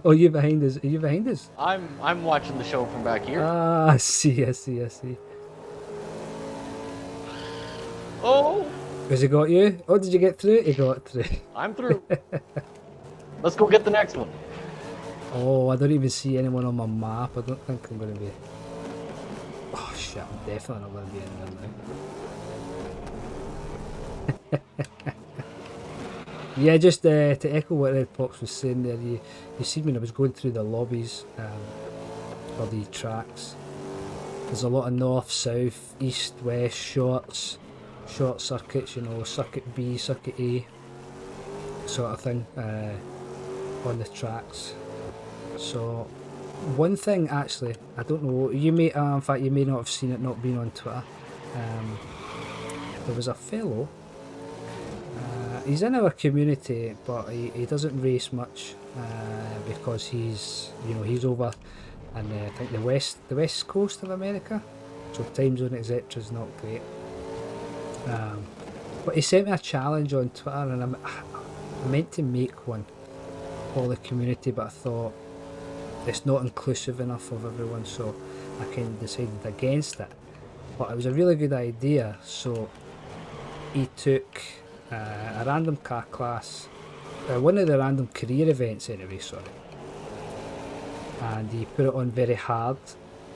Oh, you behind us? Are you behind us? I'm watching the show from back here. Ah, I see. Oh! Has he got you? Oh, did you get through? He got through. I'm through. Let's go get the next one. Oh, I don't even see anyone on my map. I don't think I'm going to be... Oh, shit. I'm definitely not going to be in there now. Yeah, just to echo what Red Fox was saying there, you see when I was going through the lobbies for the tracks, there's a lot of north, south, east, west, short circuits, circuit B, circuit A sort of thing on the tracks. So one thing actually, I don't know, you may in fact you may not have seen it, not being on Twitter, there was a fellow he's in our community, but he doesn't race much because he's over in I think the west coast of America, so time zone etc is not great. But he sent me a challenge on Twitter, and I meant to make one for the community, but I thought it's not inclusive enough of everyone, so I kind of decided against it. But it was a really good idea, so he took a random car class, one of the random career events anyway, and he put it on very hard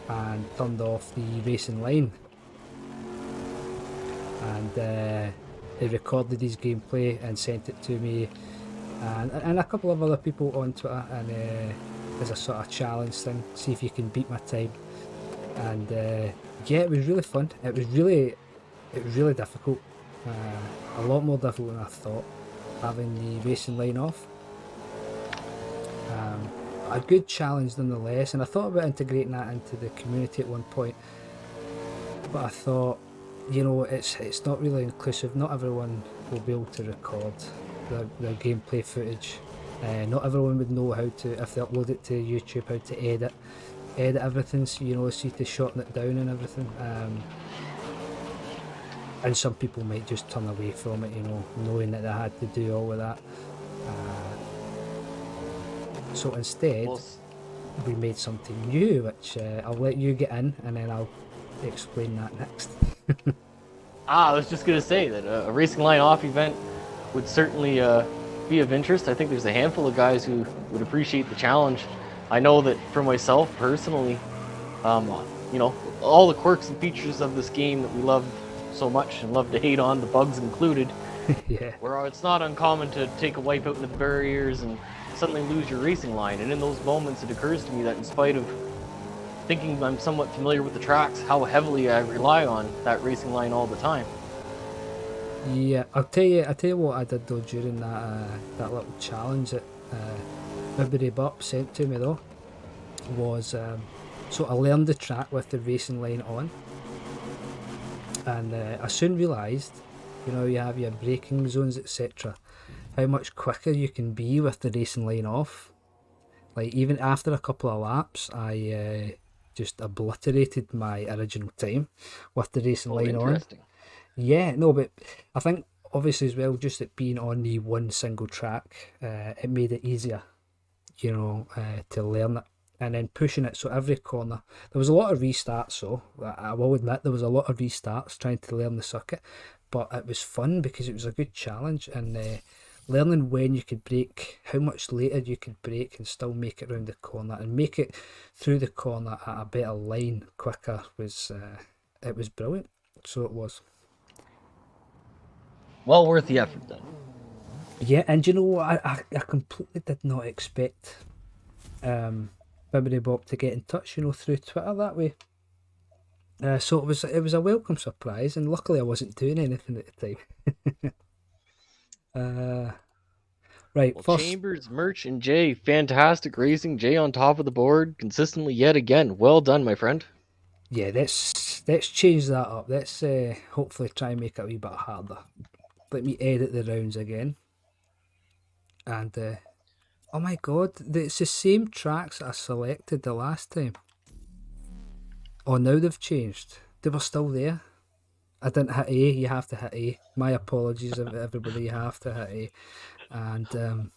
and turned off the racing line. And he recorded his gameplay and sent it to me and a couple of other people on Twitter, and as a sort of challenge thing, see if you can beat my time. And yeah, it was really fun. It was really difficult, a lot more difficult than I thought, having the racing line off. A good challenge nonetheless, and I thought about integrating that into the community at one point, but I thought, it's not really inclusive. Not everyone will be able to record their gameplay footage. Not everyone would know how to, if they upload it to YouTube, how to edit everything, so see to shorten it down and everything. And some people might just turn away from it, knowing that they had to do all of that. So instead, we made something new, which I'll let you get in, and then I'll explain that next. I was just going to say that a racing line off event would certainly be of interest. I think there's a handful of guys who would appreciate the challenge. I know that for myself personally, all the quirks and features of this game that we love so much and love to hate on, the bugs included, yeah. Where it's not uncommon to take a wipe out into the barriers and suddenly lose your racing line. And in those moments, it occurs to me that in spite of thinking I'm somewhat familiar with the tracks, how heavily I rely on that racing line all the time. Yeah, I'll tell you what I did though during that little challenge that Bibbidi Bop sent to me though, was so I learned the track with the racing line on, and I soon realised, you have your braking zones etc, how much quicker you can be with the racing line off. Like even after a couple of laps, I just obliterated my original time with the racing line on. Yeah, no, but I think obviously as well, just it being on the one single track, it made it easier, to learn it. And then pushing it, so every corner, there was a lot of restarts, so I will admit there was a lot of restarts trying to learn the circuit, but it was fun because it was a good challenge, and learning when you could brake, how much later you could brake and still make it around the corner and make it through the corner at a better line quicker was brilliant. So it was. Well worth the effort then. Yeah, and you know what? I completely did not expect Bibbidi Bob to get in touch, through Twitter that way. So it was a welcome surprise, and luckily I wasn't doing anything at the time. Right, well, first Chambers, Merch, and Jay, fantastic racing. Jay on top of the board consistently yet again. Well done, my friend. Yeah, let's change that up. Let's hopefully try and make it a wee bit harder. Let me edit the rounds again. And oh my god, it's the same tracks I selected the last time. Oh, now they've changed. They were still there. I didn't hit A. You have to hit A. My apologies, everybody. You have to hit A. And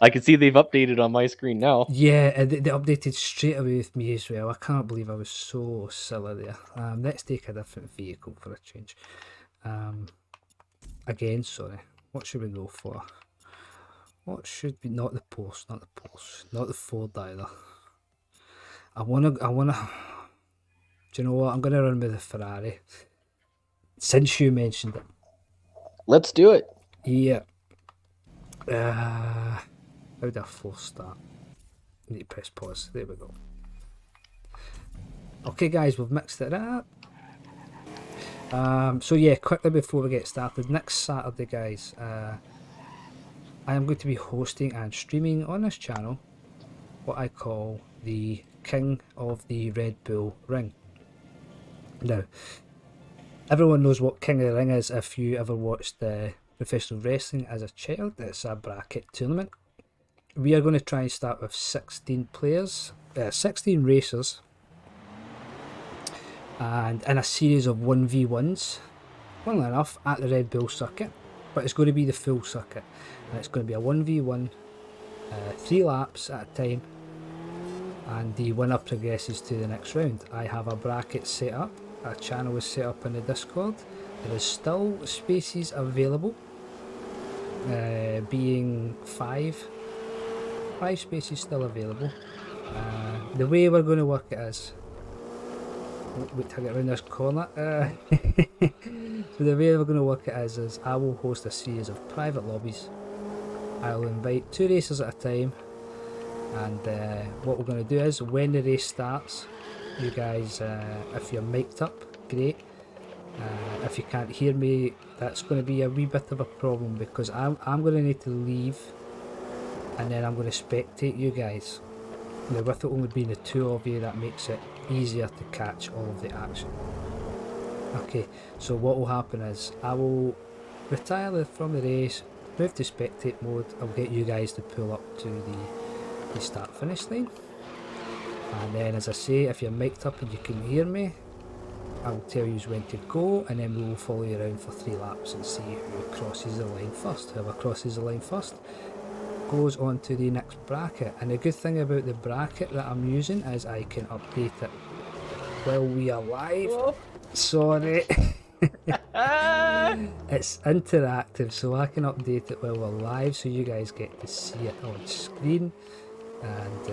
I can see they've updated on my screen now. yeah, they updated straight away with me as well. I can't believe I was so silly there. Let's take a different vehicle for a change. Again, sorry. What should we go for? What should be not the Porsche, not the Ford either. I wanna. Do you know what? I'm gonna run with the Ferrari. Since you mentioned it. Let's do it. Yeah. How do I force start? I need to press pause. There we go. Okay, guys, we've mixed it up. So yeah, quickly before we get started, next Saturday, guys, I am going to be hosting and streaming on this channel what I call the King of the Red Bull Ring. Now, everyone knows what King of the Ring is if you ever watched the professional wrestling as a child. It's a bracket tournament. We are going to try and start with 16 players, 16 racers, and in a series of 1v1s, funnily enough, at the Red Bull circuit, but it's going to be the full circuit, and it's going to be a 1v1, 3 laps at a time, and the winner progresses to the next round. I have a bracket set up, a channel is set up in the Discord. There is still spaces available, being 5 spaces still available. The way we're going to work it is, wait till I get around this corner. So the way we're going to work it is I will host a series of private lobbies. I'll invite 2 racers at a time, and what we're going to do is, when the race starts, you guys, if you're mic'd up, great. If you can't hear me, that's going to be a wee bit of a problem, because I'm going to need to leave, and then I'm going to spectate you guys. Now, with it only being the 2 of you, that makes it easier to catch all of the action. Okay, so what will happen is, I will retire from the race, move to spectate mode. I'll get you guys to pull up to the start finish line, and then, as I say, if you're mic'd up and you can hear me, I'll tell you when to go, and then we will follow you around for 3 laps and see who crosses the line first. Whoever crosses the line first goes on to the next bracket. And the good thing about the bracket that I'm using is I can update it while we are live. Whoa. Sorry. It's interactive, so I can update it while we're live, so you guys get to see it on screen. And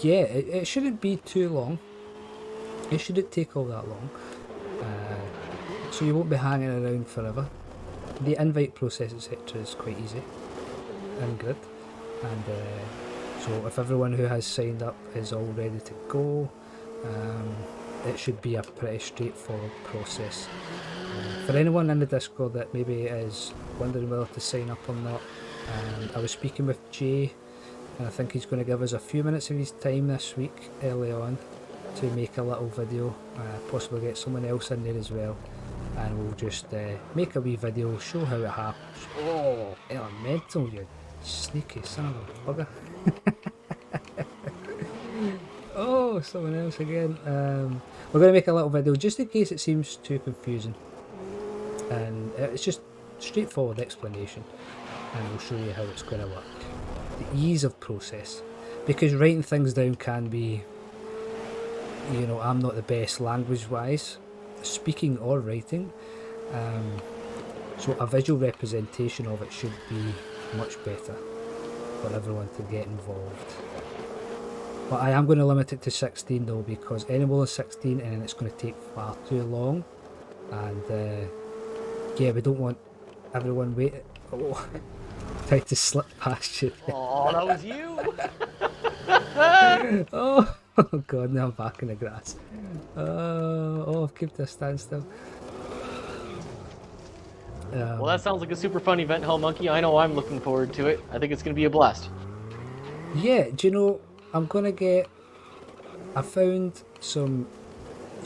yeah, it shouldn't be too long. It shouldn't take all that long, so you won't be hanging around forever. The invite process, etc., is quite easy and good, and so if everyone who has signed up is all ready to go, it should be a pretty straightforward process. For anyone in the Discord that maybe is wondering whether to sign up or not, I was speaking with Jay, and I think he's going to give us a few minutes of his time this week early on to make a little video, possibly get someone else in there as well, and we'll just make a wee video, show how it happens. Oh, elemental, you sneaky son of a bugger. Oh, someone else again. We're going to make a little video just in case it seems too confusing, and it's just straightforward explanation, and we'll show you how it's going to work. The ease of process, because writing things down can be, you know, I'm not the best language wise, speaking or writing, so a visual representation of it should be much better for everyone to get involved. But I am going to limit it to 16 though, because any more than 16 and then it's going to take far too long, and yeah, we don't want everyone waiting. Oh, tried to slip past you. Oh, that was you! Oh god, now I'm back in the grass. Oh, I've kept a standstill. Well, that sounds like a super fun event, Hell Monkey. I know I'm looking forward to it. I think it's going to be a blast. Yeah, do you know, I found some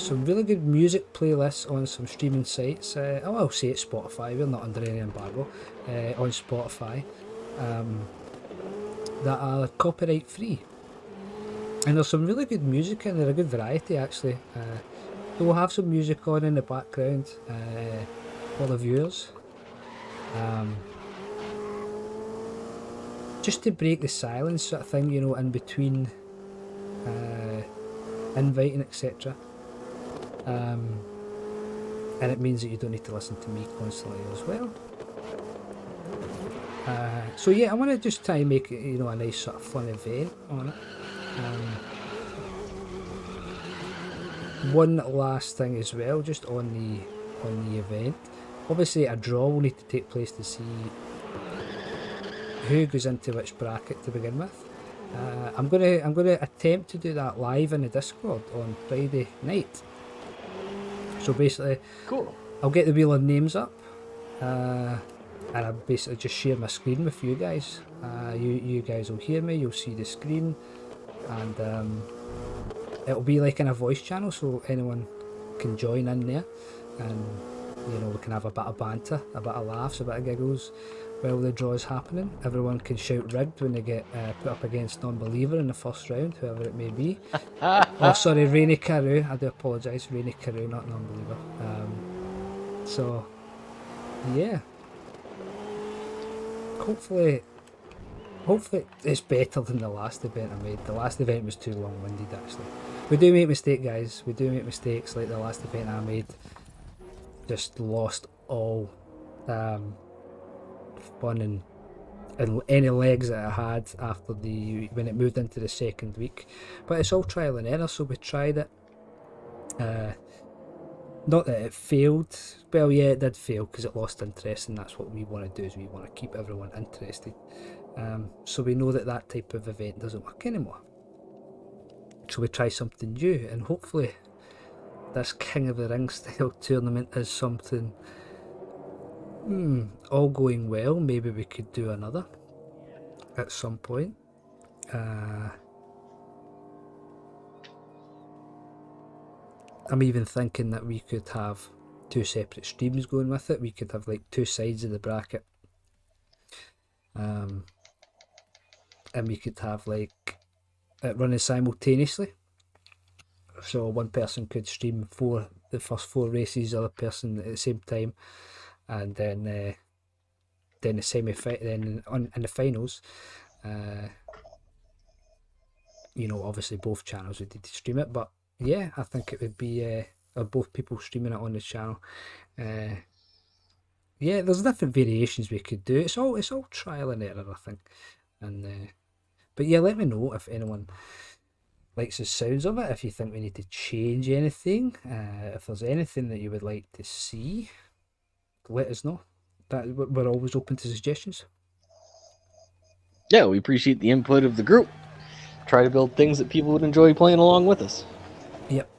really good music playlists on some streaming sites. I'll say it's Spotify, we're not under any embargo, on Spotify, that are copyright free. And there's some really good music in there, a good variety actually. We'll have some music on in the background for the viewers. Just to break the silence sort of thing, you know, in between inviting, etc. And it means that you don't need to listen to me constantly as well. So yeah, I want to just try and make it, you know, a nice sort of fun event on it. One last thing as well, just on the event. Obviously, a draw will need to take place to see who goes into which bracket to begin with. I'm gonna attempt to do that live in the Discord on Friday night. So basically, Cool. I'll get the wheel of names up, and I basically just share my screen with you guys. You guys will hear me, you'll see the screen, and it'll be like in a voice channel, so anyone can join in there, and you know, we can have a bit of banter, a bit of laughs, a bit of giggles while the draw is happening. Everyone can shout rigged when they get put up against non-believer in the first round, whoever it may be. Oh, sorry, Rainy Carew. I do apologise, Rainy Carew, not non-believer. So, yeah. Hopefully it's better than the last event I made. The last event was too long-winded, actually. We do make mistakes, guys. We do make mistakes. Like the last event I made, just lost all fun and any legs that I had after when it moved into the second week. But it's all trial and error, so we tried it. Not that it failed. Well, yeah, it did fail because it lost interest, and that's what we want to do, is we want to keep everyone interested. So we know that type of event doesn't work anymore. So we try something new, and hopefully this King of the Ring style tournament is something all going well. Maybe we could do another at some point. I'm even thinking that we could have 2 separate streams going with it. We could have like 2 sides of the bracket, and we could have like it running simultaneously. So one person could stream the first 4 races, the other person at the same time, and then the in the finals, you know, obviously both channels would need to stream it. But yeah, I think it would be both people streaming it on the channel. Yeah, there's different variations we could do. It's all trial and error, I think. And but yeah, let me know if anyone likes the sounds of it, if you think we need to change anything, if there's anything that you would like to see, let us know. That we're always open to suggestions. Yeah, we appreciate the input of the group. Try to build things that people would enjoy playing along with us. Yep.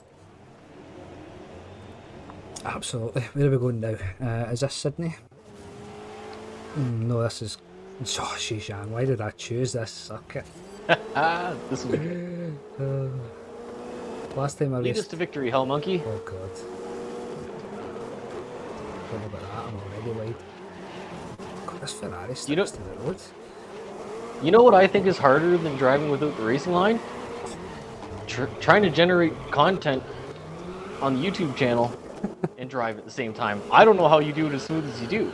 Absolutely. Where are we going now? Is this Sydney? No, this is Xishan. Why did I choose this circuit? This will be good. Last time I Lead raced... us to victory, Hell Monkey. Oh god. Don't know about that, I'm already wide. God, this Ferrari sticks to the road. You know what I think is harder than driving without the racing line? Trying to generate content on the YouTube channel and drive at the same time. I don't know how you do it as smooth as you do.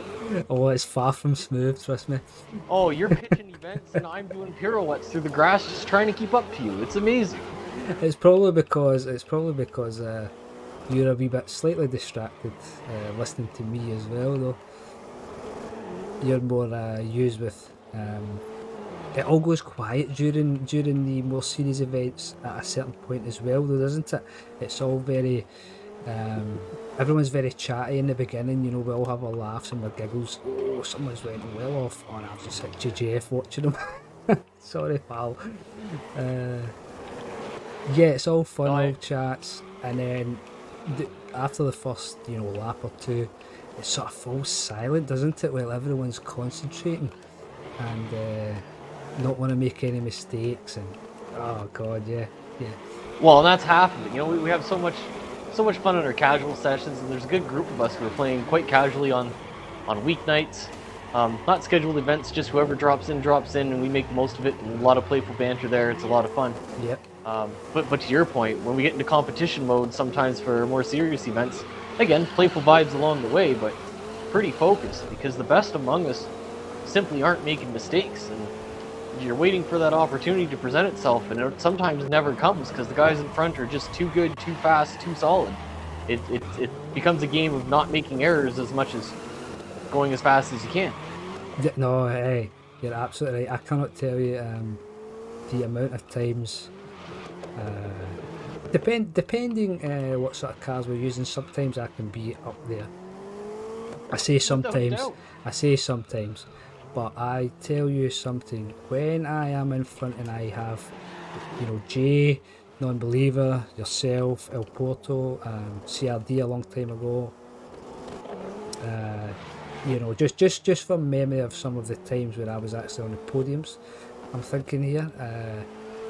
Oh, it's far from smooth, trust me. Oh, you're pitching events and I'm doing pirouettes through the grass just trying to keep up to you. It's amazing. It's probably because you're a wee bit slightly distracted listening to me as well, though. You're more used with... it all goes quiet during the more serious events at a certain point as well, though, doesn't it? It's all very... everyone's very chatty in the beginning, you know, we all have our laughs and our giggles. Oh, someone's went well off. Oh, no, I've just hit JJF watching them. Sorry, pal. Yeah, it's all fun, all chats, and then after the first, you know, lap or two, it sort of falls silent, doesn't it, while everyone's concentrating and not want to make any mistakes, and oh god, yeah. Well, and that's half of it. You know, we have so much fun in our casual sessions, and there's a good group of us who are playing quite casually on weeknights. Not scheduled events, just whoever drops in, and we make the most of it, and a lot of playful banter there. It's a lot of fun. Yep. But to your point, when we get into competition mode, sometimes for more serious events, again, playful vibes along the way, but pretty focused, because the best among us simply aren't making mistakes, and you're waiting for that opportunity to present itself, and it sometimes never comes because the guys in front are just too good, too fast, too solid. It becomes a game of not making errors as much as going as fast as you can. No, hey, you're absolutely right. I cannot tell you the amount of times, depending what sort of cars we're using, sometimes I can be up there. I say sometimes, but I tell you something, when I am in front and I have, you know, Jay, Non-Believer, yourself, El Porto, CRD a long time ago, you know, just from memory of some of the times when I was actually on the podiums, I'm thinking here,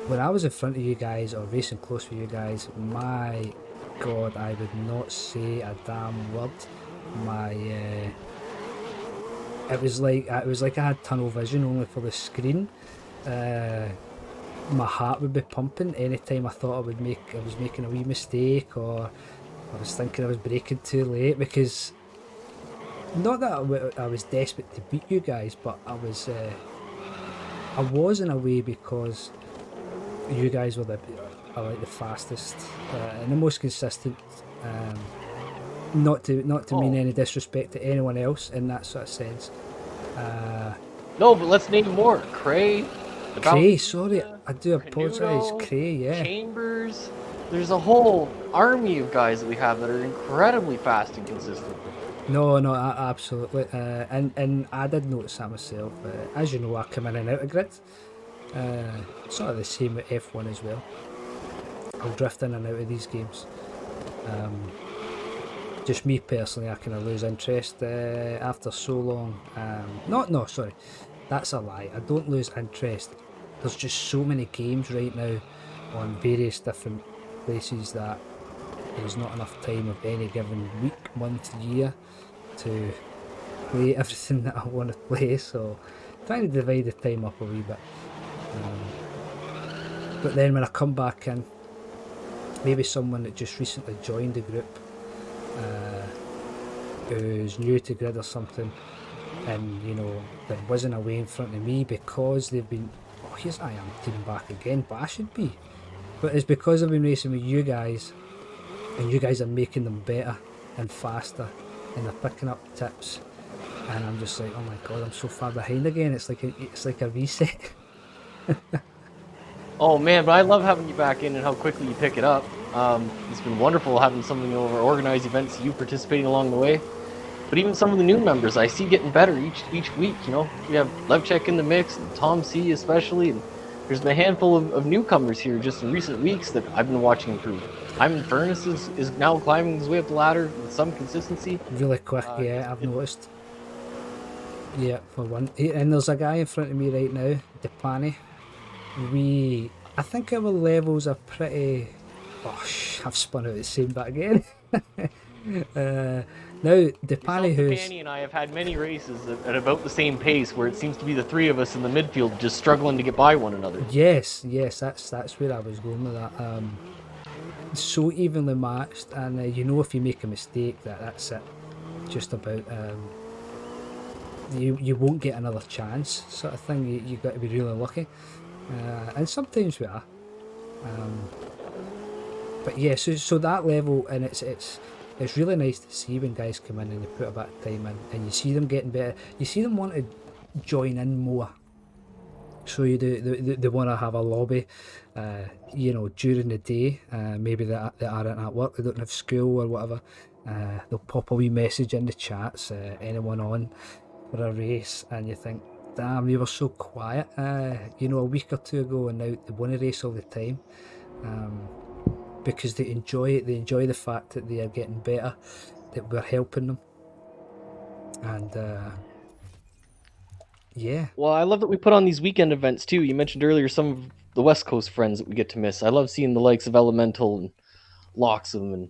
when I was in front of you guys or racing close with you guys, my god, I would not say a damn word my it was like I had tunnel vision only for the screen. My heart would be pumping anytime I thought I was making a wee mistake, or I was thinking I was braking too late, because not that I was desperate to beat you guys, but I was in a way, because you guys were like the fastest and the most consistent. Not to mean any disrespect to anyone else in that sort of sense. No, but let's name more. Cray. Cray, sorry, I do apologise. Cray, yeah. Chambers. There's a whole army of guys that we have that are incredibly fast and consistent. No, absolutely. And I did notice that myself. As you know, I come in and out of grid. Sort of the same with F1 as well. I'll drift in and out of these games. Just me personally, I kind of lose interest after so long. Sorry, that's a lie. I don't lose interest. There's just so many games right now on various different places that there's not enough time of any given week, month, year to play everything that I want to play. So trying to divide the time up a wee bit. But then when I come back in, maybe someone that just recently joined the group, who's new to grid or something, and that wasn't away in front of me because they've been, here's I am teaming back again, but I should be. But it's because I've been racing with you guys, and you guys are making them better and faster, and they're picking up tips, and I'm just like, oh my god, I'm so far behind again. It's like a reset. Oh man, but I love having you back in and how quickly you pick it up. It's been wonderful having something over organized events, you participating along the way. But even some of the new members I see getting better each week. We have Levchek in the mix, and Tom C especially, and there's been a handful of newcomers here just in recent weeks that I've been watching improve. Hyman Furness is now climbing his way up the ladder with some consistency. Really quick, yeah, I've noticed. Yeah, for one. And there's a guy in front of me right now, Depani. I think our levels are pretty... I've spun out the same bit again. Now, Depani, who's... Depani and I have had many races at about the same pace, where it seems to be the three of us in the midfield just struggling to get by one another. Yes, that's where I was going with that. So evenly matched, and if you make a mistake, that's it. Just about... you won't get another chance, sort of thing. You've got to be really lucky. And sometimes we are. But yeah, so that level, and it's really nice to see when guys come in and they put a bit of time in, and you see them getting better. You see them want to join in more. So they want to have a lobby, during the day. Maybe they aren't at work, they don't have school or whatever. They'll pop a wee message in the chats, anyone on for a race, and you think, damn, they were so quiet, a week or two ago, and now they want to race all the time. Because they enjoy it. They enjoy the fact that they are getting better, that we're helping them, and yeah. Well, I love that we put on these weekend events too. You mentioned earlier some of the West Coast friends that we get to miss. I love seeing the likes of Elemental and Loxham and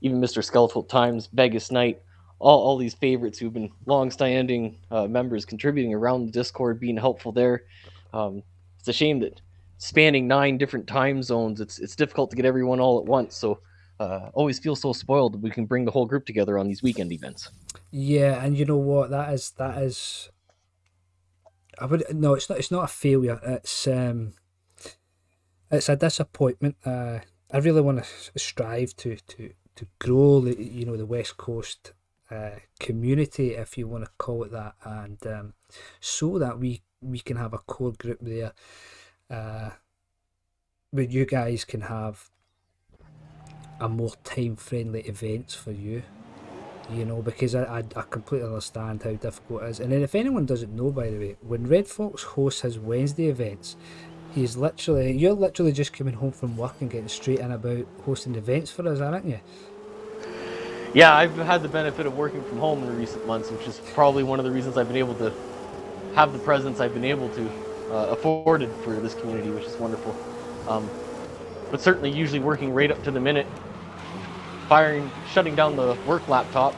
even Mr. Skeletal Times, Vegas Knight, all these favorites who've been long-standing members contributing around the Discord, being helpful there. It's a shame that spanning 9 different time zones, it's difficult to get everyone all at once. So always feel so spoiled that we can bring the whole group together on these weekend events. Yeah, and you know what? That is. It's not a failure. It's a disappointment. I really want to strive to grow the West Coast community, if you want to call it that, and so that we can have a core group there, where you guys can have a more time-friendly events for you. Because I completely understand how difficult it is. And then if anyone doesn't know, by the way, when Red Fox hosts his Wednesday events, you're literally just coming home from work and getting straight in about hosting events for us, aren't you? Yeah, I've had the benefit of working from home in recent months, which is probably one of the reasons I've been able to have the presence I've been able to afforded for this community, which is wonderful. But certainly usually working right up to the minute shutting down the work laptop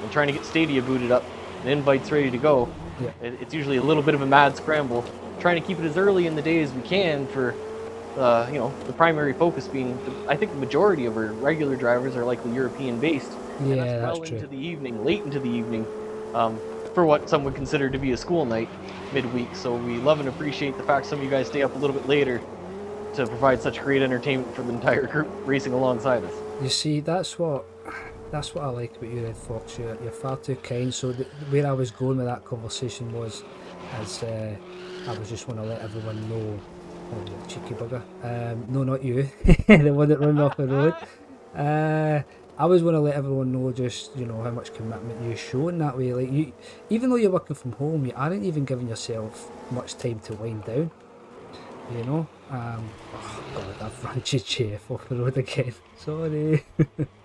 and trying to get Stadia booted up and invites ready to go. Yeah. It's usually a little bit of a mad scramble, trying to keep it as early in the day as we can for, the primary focus being, I think the majority of our regular drivers are likely European based. Yeah, and that's well that's true. into the evening, late into the evening, for what some would consider to be a school night midweek. So we love and appreciate the fact some of you guys stay up a little bit later to provide such great entertainment for the entire group racing alongside us. You see, that's what I like about you, Red Fox. You're far too kind. So where I was going with that conversation was, as I was just want to let everyone know. Oh, you cheeky bugger. No, not you. The one that ran off the road. I was want to let everyone know just, how much commitment you show in that way. Like, you, even though you're working from home, you aren't even giving yourself much time to wind down. Oh God, I've run GGF off the road again. Sorry.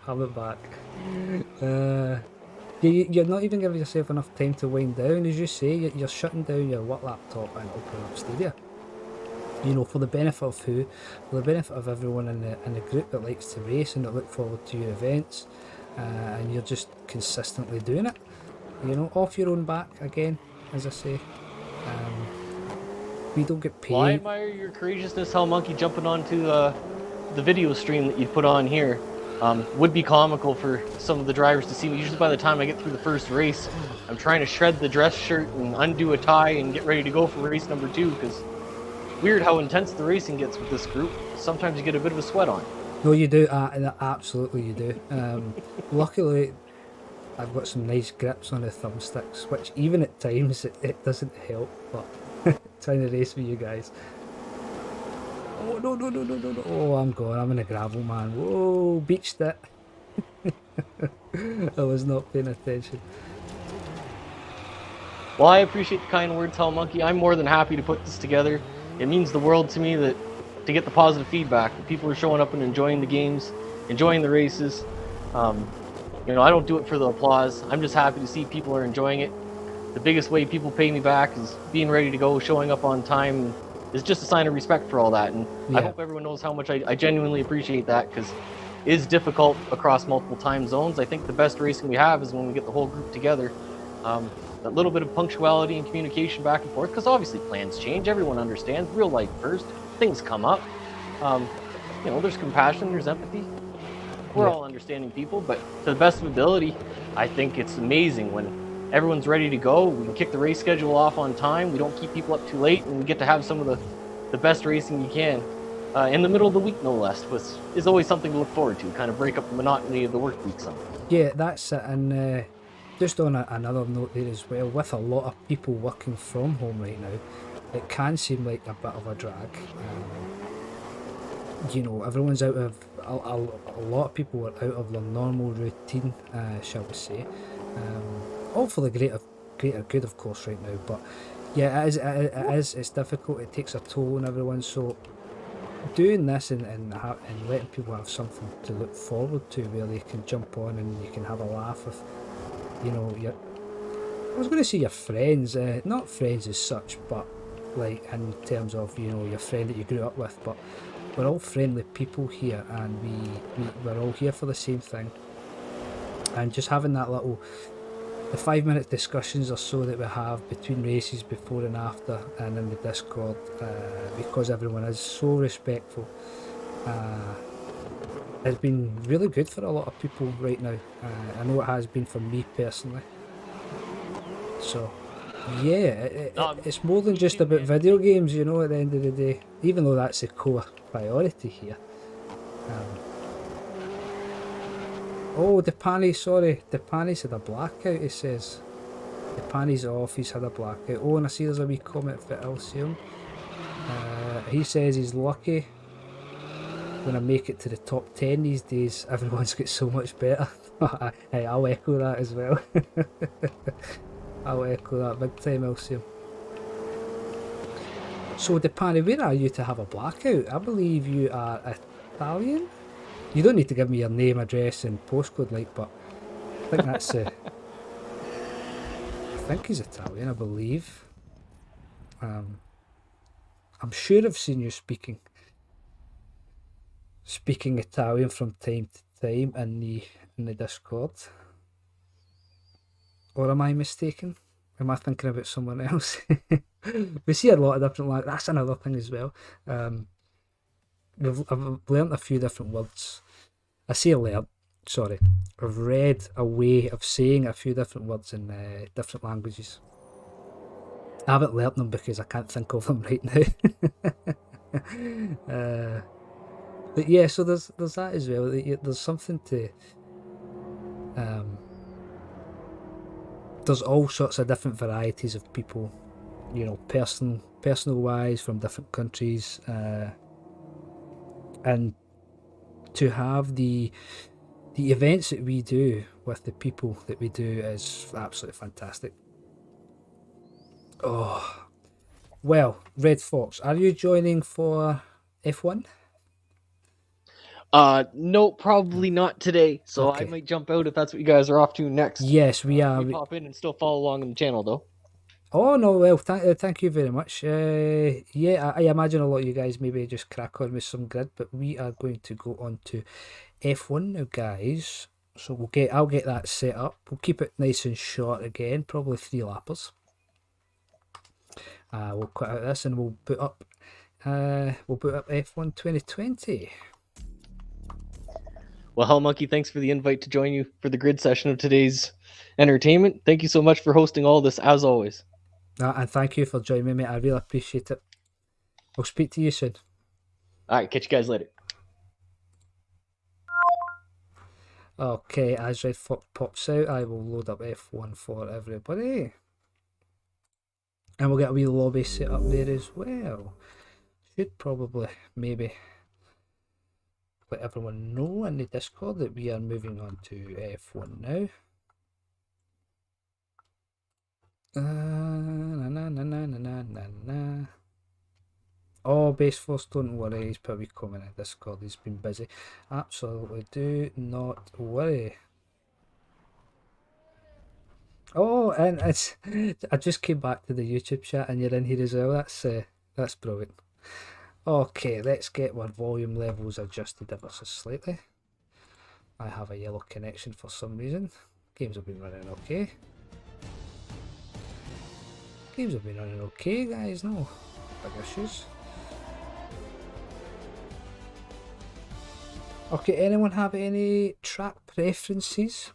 Have it back. You're not even giving yourself enough time to wind down. As you say, you're shutting down your work laptop and opening up Stadia. For the benefit of who? For the benefit of everyone in the group that likes to race and that look forward to your events, and you're just consistently doing it. Off your own back again, as I say. We don't get paid. Well, I admire your courageousness, Hell Monkey, jumping onto the video stream that you put on here. Would be comical for some of the drivers to see. Usually by the time I get through the first race, I'm trying to shred the dress shirt and undo a tie and get ready to go for race number 2, because weird how intense the racing gets with this group. Sometimes you get a bit of a sweat on. No, you do. Absolutely, you do. Luckily, I've got some nice grips on the thumbsticks, which even at times it doesn't help. But trying to race with you guys. Oh no! Oh, I'm gone. I'm in a gravel, man. Whoa, beached it. I was not paying attention. Well, I appreciate the kind words, Hell Monkey. I'm more than happy to put this together. It means the world to me to get the positive feedback. That people are showing up and enjoying the games, enjoying the races. I don't do it for the applause. I'm just happy to see people are enjoying it. The biggest way people pay me back is being ready to go, showing up on time. Is just a sign of respect for all that. And yeah. I hope everyone knows how much I genuinely appreciate that, because it is difficult across multiple time zones. I think the best racing we have is when we get the whole group together. That little bit of punctuality and communication back and forth, because obviously plans change. Everyone understands. Real life first. Things come up. There's compassion, there's empathy. We're all understanding people, but to the best of ability, I think it's amazing when everyone's ready to go. We can kick the race schedule off on time. We don't keep people up too late, and we get to have some of the best racing you can. In the middle of the week, no less, which is always something to look forward to, kind of break up the monotony of the work week some. Yeah, that's it. And just on another note there as well, with a lot of people working from home right now, it can seem like a bit of a drag. Everyone's out of, a lot of people are out of their normal routine, shall we say. All for the greater good, of course, right now. But yeah, it's difficult. It takes a toll on everyone. So doing this and letting people have something to look forward to, where they can jump on and you can have a laugh with, I was going to say your friends, not friends as such, but like in terms of your friend that you grew up with. But we're all friendly people here, and we're all here for the same thing. And just having that the 5-minute discussions or so that we have between races, before and after, and in the Discord, because everyone is so respectful, has been really good for a lot of people right now. I know it has been for me personally. So yeah, it's more than just about video games, at the end of the day, even though that's the core priority here. Oh, Depani's had a blackout, he says. Depani's off, he's had a blackout. Oh, and I see there's a wee comment for Elsium. He says he's lucky when I make it to the top 10 these days. Everyone's got so much better. Hey, I'll echo that as well. I'll echo that big time, Elsium. So, Depani, where are you to have a blackout? I believe you are Italian? You don't need to give me your name, address and postcode, but I think that's I think he's Italian, I believe. I'm sure I've seen you speaking Italian from time to time in the Discord. Or am I mistaken? Am I thinking about someone else? We see a lot of different languages. That's another thing as well. I've learnt a few different words. I say learnt, sorry. I've read a way of saying a few different words in different languages. I haven't learnt them because I can't think of them right now. But yeah, so there's that as well. There's something to... there's all sorts of different varieties of people, you know, personal wise, from different countries, and to have the events that we do with the people that we do is absolutely fantastic. Oh, well, Red Fox, are you joining for F1? No, probably not today. So Okay. I might jump out if that's what you guys are off to next. Yes, we are. You pop in and still follow along on the channel, though. Oh no, well, thank you very much. Yeah, I imagine a lot of you guys maybe just crack on with some grid, but we are going to go on to F1 now, guys. So I'll get that set up. We'll keep it nice and short again, probably 3 lappers. We'll cut out this and we'll put up F1 2020. Well, Hell Monkey, thanks for the invite to join you for the grid session of today's entertainment. Thank you so much for hosting all this, as always. And thank you for joining me, mate. I really appreciate it. I'll speak to you soon. All right, catch you guys later. Okay, as Red Fox pops out, I will load up F1 for everybody. And we'll get a wee lobby set up there as well. Should probably, maybe, let everyone know in the Discord that we are moving on to F1 now. Oh, Base Force, don't worry, he's probably coming in Discord, he's been busy. Absolutely, do not worry. Oh, and I just came back to the YouTube chat and you're in here as well. That's brilliant. Okay, let's get our volume levels adjusted ever so slightly. I have a yellow connection for some reason. Games have been running okay. Games have been running okay, guys. No big issues. Okay, anyone have any track preferences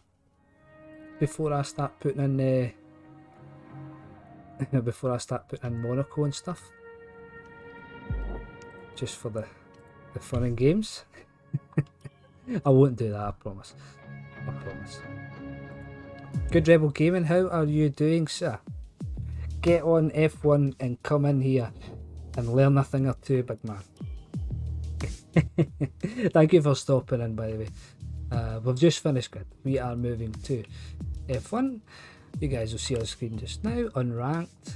before I start putting in Monaco and stuff? Just for the fun and games. I won't do that, I promise. I promise. Good Rebel Gaming, how are you doing, sir? Get on F1 and come in here and learn a thing or two, big man. Thank you for stopping in, by the way. We've just finished grid. We are moving to F1. You guys will see on the screen just now, unranked.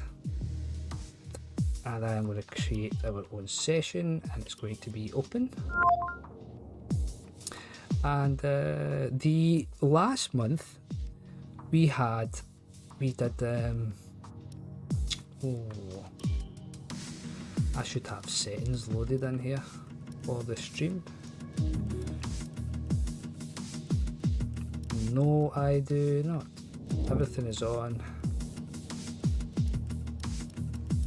And I am going to create our own session and it's going to be open. And the last month we did I should have settings loaded in here for the stream. No, I do not. Everything is on.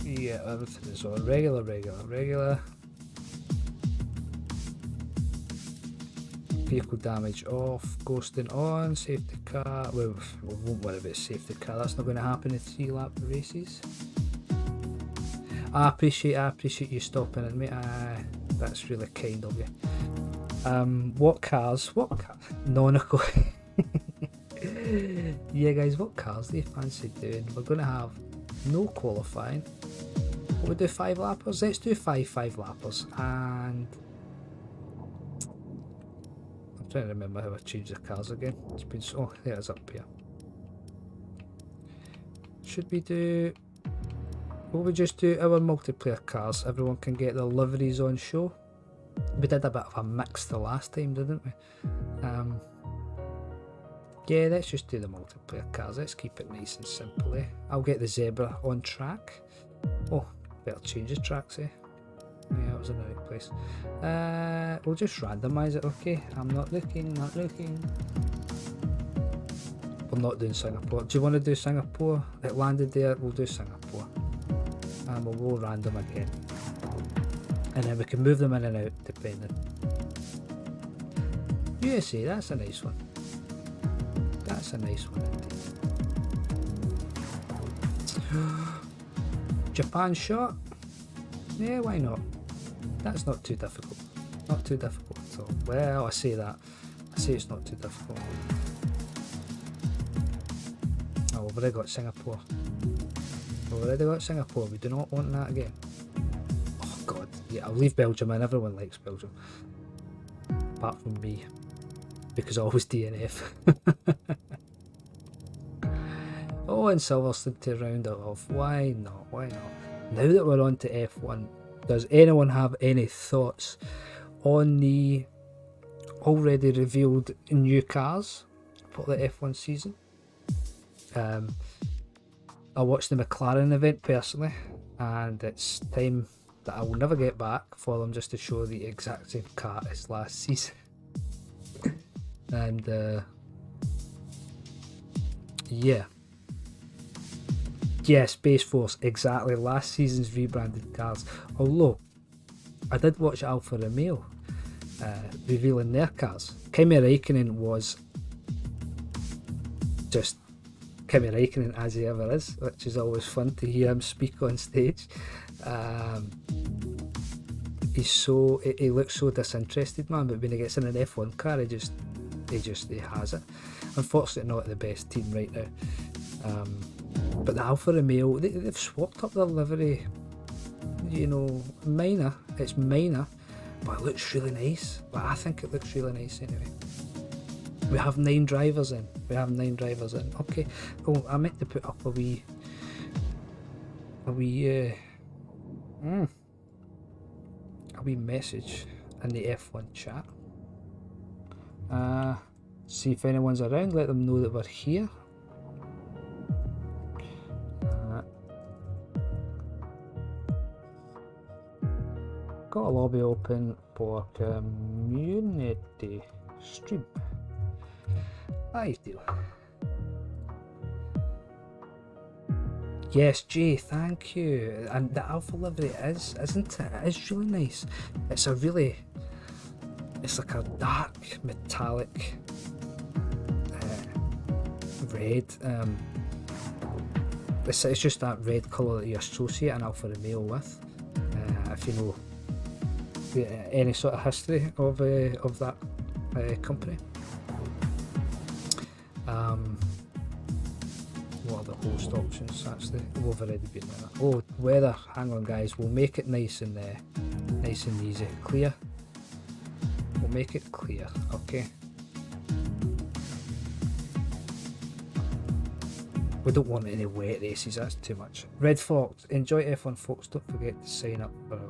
Yeah, everything is on. Regular. Vehicle damage off. Ghosting on. Safety car. Well, we won't worry about safety car. That's not going to happen in 3-lap races. I appreciate you stopping in, mate. That's really kind of you. What cars? Monaco. Yeah, guys, what cars do you fancy doing? We're going to have no qualifying. We'll do 5 lappers. Let's do 5 lappers. And I'm trying to remember how I changed the cars again. It's been so. There it is up here. Should we do? Will we just do our multiplayer cars? Everyone can get their liveries on show. We did a bit of a mix the last time, didn't we? Yeah, let's just do the multiplayer cars. Let's keep it nice and simple. I'll get the zebra on track. Oh, better change the tracks, Yeah, it was in the right place. We'll just randomise it, okay? I'm not looking. We're not doing Singapore. Do you want to do Singapore? It landed there, we'll do Singapore. And we'll go random again. And then we can move them in and out depending. USA, that's a nice one. That's a nice one indeed. Japan shot? Yeah, why not? That's not too difficult. Not too difficult at all. Well, I say that. I say it's not too difficult. Oh, we've already got Singapore. We've already got Singapore. We do not want that again. Oh god. Yeah, I'll leave Belgium in. Everyone likes Belgium. Apart from me. Because I always DNF. Oh, and Silverstone to round it off. Why not? Why not? Now that we're on to F1, does anyone have any thoughts on the already revealed new cars for the F1 season? I watched the McLaren event personally, and it's time that I will never get back for them just to show the exact same car as last season. And yeah. Yes, Space Force, exactly. Last season's rebranded cars. Although, I did watch Alfa Romeo revealing their cars. Kimi Räikkönen was just Kimi Räikkönen as he ever is, which is always fun to hear him speak on stage. He looks so disinterested, man, but when he gets in an F1 car, he has it. Unfortunately, not the best team right now. But the Alfa Romeo, they've swapped up their livery. You know, minor. It's minor, but it looks really nice. But I think it looks really nice anyway. We have 9 drivers in. Okay. Oh, I meant to put up a wee message in the F1 chat. See if anyone's around. Let them know that we're here. Got a lobby open for community stream. Nice deal. Yes, Jay, thank you. And the Alpha livery isn't it? It is really nice. It's like a dark metallic red. It's just that red colour that you associate an Alfa Romeo with. If you know any sort of history of that company. What are the host options? We've already been there. Oh, weather. Hang on, guys. We'll make it nice and easy. Clear. We'll make it clear. Okay. We don't want any wet races. That's too much. Red Fox. Enjoy F1, folks. Don't forget to sign up for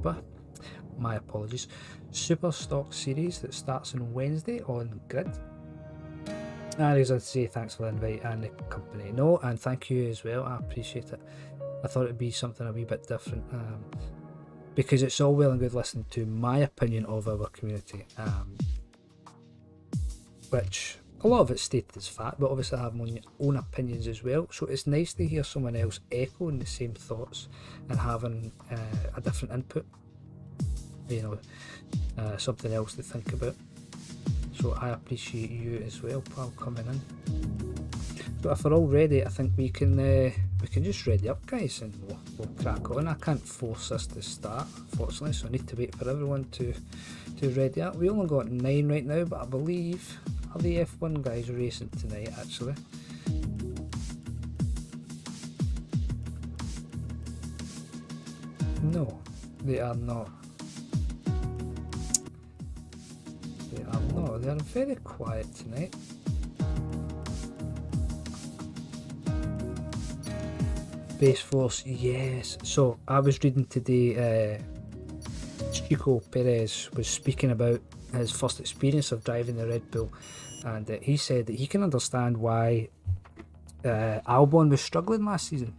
our my apologies. Super Stock series that starts on Wednesday on Grid. And as I say, thanks for the invite and the company. No, and thank you as well. I appreciate it. I thought it'd be something a wee bit different because it's all well and good listening to my opinion of our community, which a lot of it's stated as fact, but obviously I have my own opinions as well. So it's nice to hear someone else echoing the same thoughts and having a different input. You know, something else to think about. So I appreciate you as well, pal, coming in. But if we're all ready, I think we can just ready up, guys, and we'll crack on. I can't force us to start, unfortunately, so I need to wait for everyone to ready up. We only got 9 right now, but I believe are the F1 guys racing tonight, actually. No, they are not. They're very quiet tonight. Base Force, yes. So I was reading today, Chico Perez was speaking about his first experience of driving the Red Bull, and he said that he can understand why Albon was struggling last season.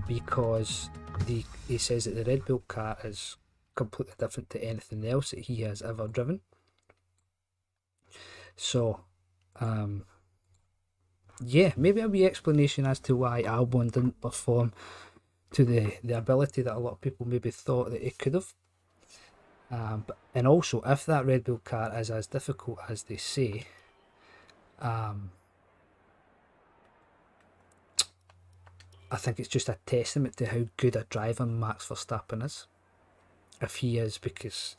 because he says that the Red Bull car is completely different to anything else that he has ever driven. So, yeah, maybe a wee explanation as to why Albon didn't perform to the ability that a lot of people maybe thought that it could have. And also, if that Red Bull car is as difficult as they say, I think it's just a testament to how good a driver Max Verstappen is. If he is, because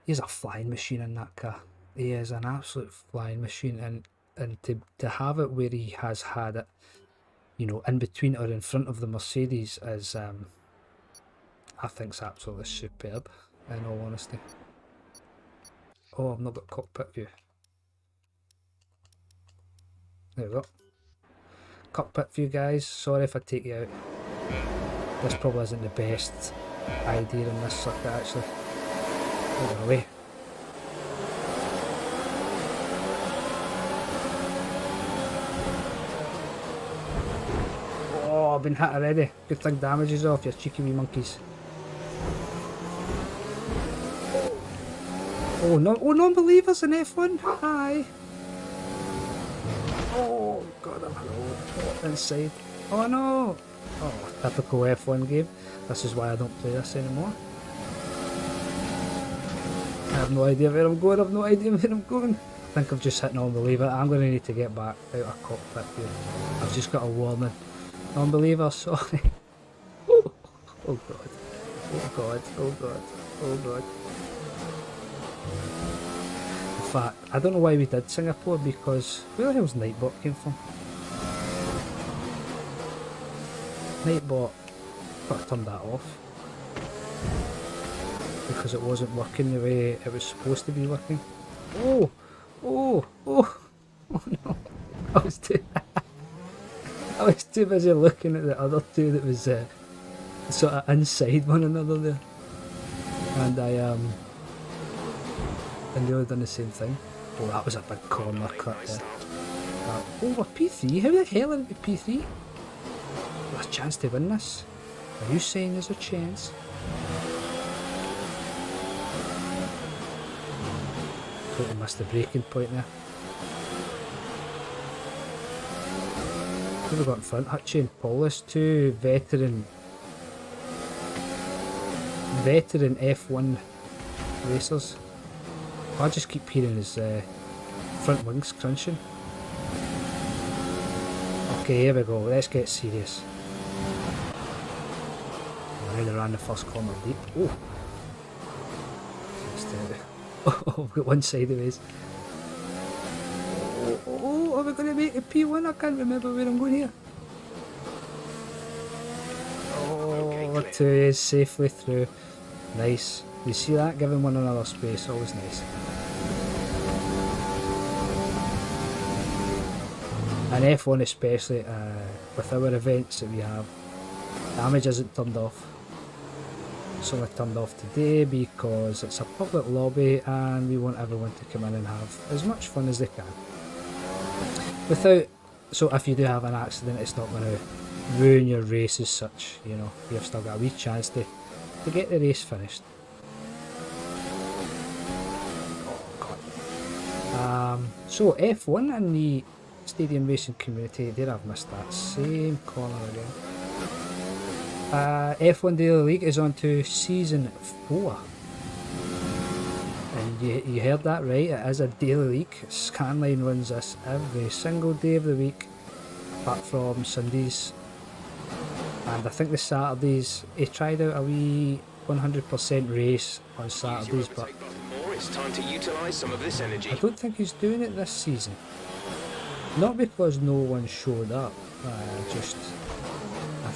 he's a flying machine in that car. He is an absolute flying machine, and to have it where he has had it, you know, in between or in front of the Mercedes is, I think it's absolutely superb, in all honesty. Oh, I've not got cockpit view. There we go. Cockpit view, guys. Sorry if I take you out. This probably isn't the best idea in this circuit, actually. Get away. Oh, I've been hit already. Good thing damage is off, you cheeky wee monkeys. Oh, no! Oh, non-believers in F1. Hi. Oh god, I'm inside. Oh no! Oh, typical F1 game. This is why I don't play this anymore. I have no idea where I'm going. I've no idea where I'm going. I think I've just hit non-believer. I'm going to need to get back out of cockpit here. I've just got a warning. Non-believer, sorry. Oh god. Oh god. Oh god. Oh god. In fact, I don't know why we did Singapore, because where the hell's Nightbot came from? Nightbot, got to turn that off because it wasn't working the way it was supposed to be working. Oh, oh, oh, oh no! I was too busy looking at the other two that was sort of inside one another there, and I nearly done the same thing. Oh, that was a big corner cut there. Oh, we're P3. How the hell are we P3? There's a chance to win this. Are you saying there's a chance? Totally missed the braking point there. Who have we got in front? Hutchie and Paulus, two veteran F1 racers. I just keep hearing his front wings crunching. Okay, here we go. Let's get serious. I really ran the first corner deep. Oh! Oh, I've got one sideways. Oh, are we going to make a P1? I can't remember where I'm going here. Oh, two is safely through. Nice. You see that? Giving one another space, always nice. And F1 especially, with our events that we have, damage isn't turned off. It's only turned off today because it's a public lobby and we want everyone to come in and have as much fun as they can. So if you do have an accident, it's not going to ruin your race as such, you know. You've still got a wee chance to get the race finished. So F1 in the Stadian Racing Community, there I've missed that same corner again. F1 Daily League is on to Season 4. And you heard that right, it is a daily league. Scanline runs this every single day of the week, apart from Sundays. And I think the Saturdays, he tried out a wee 100% race on Saturdays, but it's time to utilize some of this energy. I don't think he's doing it this season. Not because no one showed up, just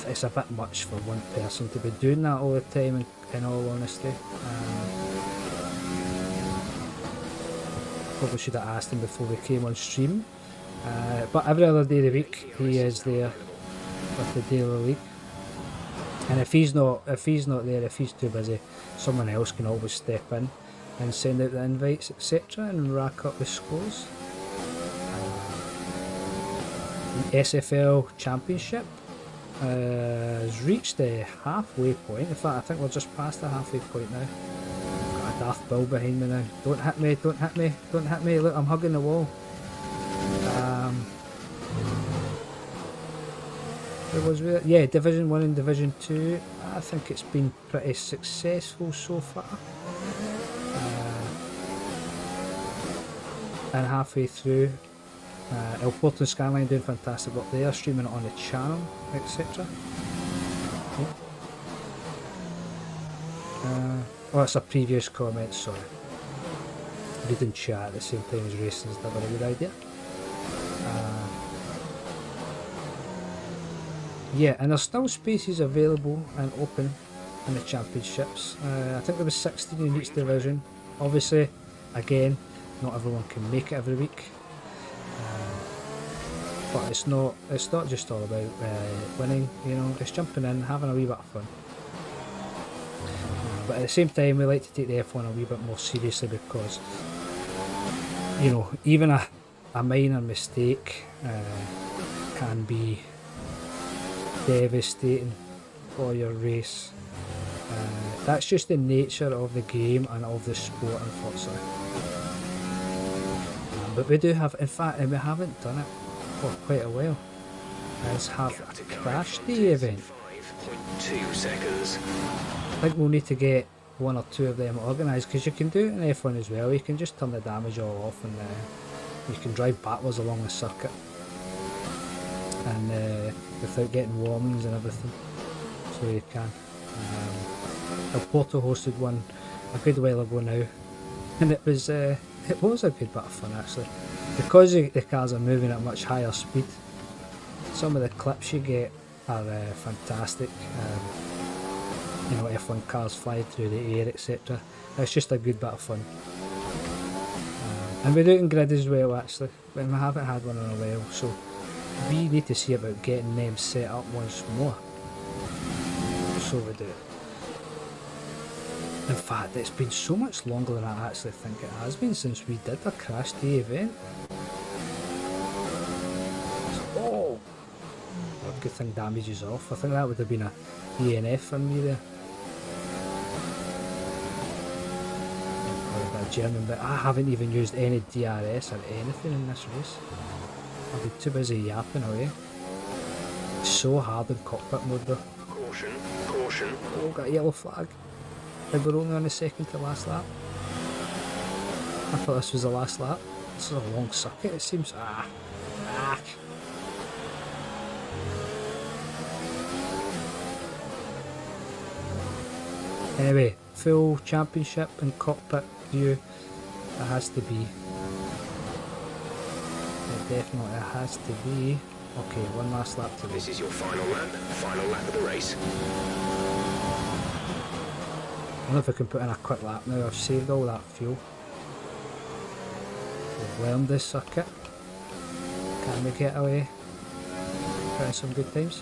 it's a bit much for one person to be doing that all the time, in all honesty. Probably should have asked him before we came on stream. But every other day of the week he is there with the daily league. And if he's not there, if he's too busy, someone else can always step in and send out the invites, etc., and rack up the scores. The SFL Championship has reached the halfway point. In fact, I think we're just past the halfway point now. Got a Darth Bull behind me now. Don't hit me, don't hit me, don't hit me. Look, I'm hugging the wall. Where was we? Yeah, Division 1 and Division 2. I think it's been pretty successful so far. And halfway through. El Porto and Skyline doing fantastic work there, streaming it on the channel, etc. Oh, that's a previous comment, sorry. Reading chat at the same time as racing is never a good idea. Yeah, and there's still spaces available and open in the championships. I think there was 16 in each division. Obviously, again, not everyone can make it every week. But it's not just all about winning, you know, it's jumping in, having a wee bit of fun. But at the same time, we like to take the F1 a wee bit more seriously because, you know, even a minor mistake can be devastating for your race. That's just the nature of the game and of the sport, unfortunately. But we do have, in fact, and we haven't done it for quite a while, is have crashed the event. 5.2 seconds. I think we'll need to get one or two of them organised, because you can do it in F1 as well. You can just turn the damage all off and you can drive backwards along the circuit and without getting warnings and everything, so you can. El Porto hosted one a good while ago now, and it was a good bit of fun actually, because the cars are moving at much higher speed. Some of the clips you get are fantastic. You know, F1 cars flying through the air, etc. It's just a good bit of fun. And we do it in grid as well actually, but we haven't had one in a while, so we need to see about getting them set up once more. So we do. In fact, it's been so much longer than I actually think it has been since we did a crash day event. Oh! Good thing damage is off. I think that would have been a DNF for me there. Probably a bit of German, but I haven't even used any DRS or anything in this race. I've been too busy yapping away. It's so hard in cockpit mode though. Caution, caution. Oh, got a yellow flag. And we're only on the second to last lap. I thought this was the last lap. This is a long circuit, it seems. Anyway, full championship and cockpit view. It has to be. It definitely has to be. Okay, one last lap to go. This is your final lap of the race. I don't know if I can put in a quick lap now. I've saved all that fuel. We've learned this circuit. Can we get away? Put in some good times?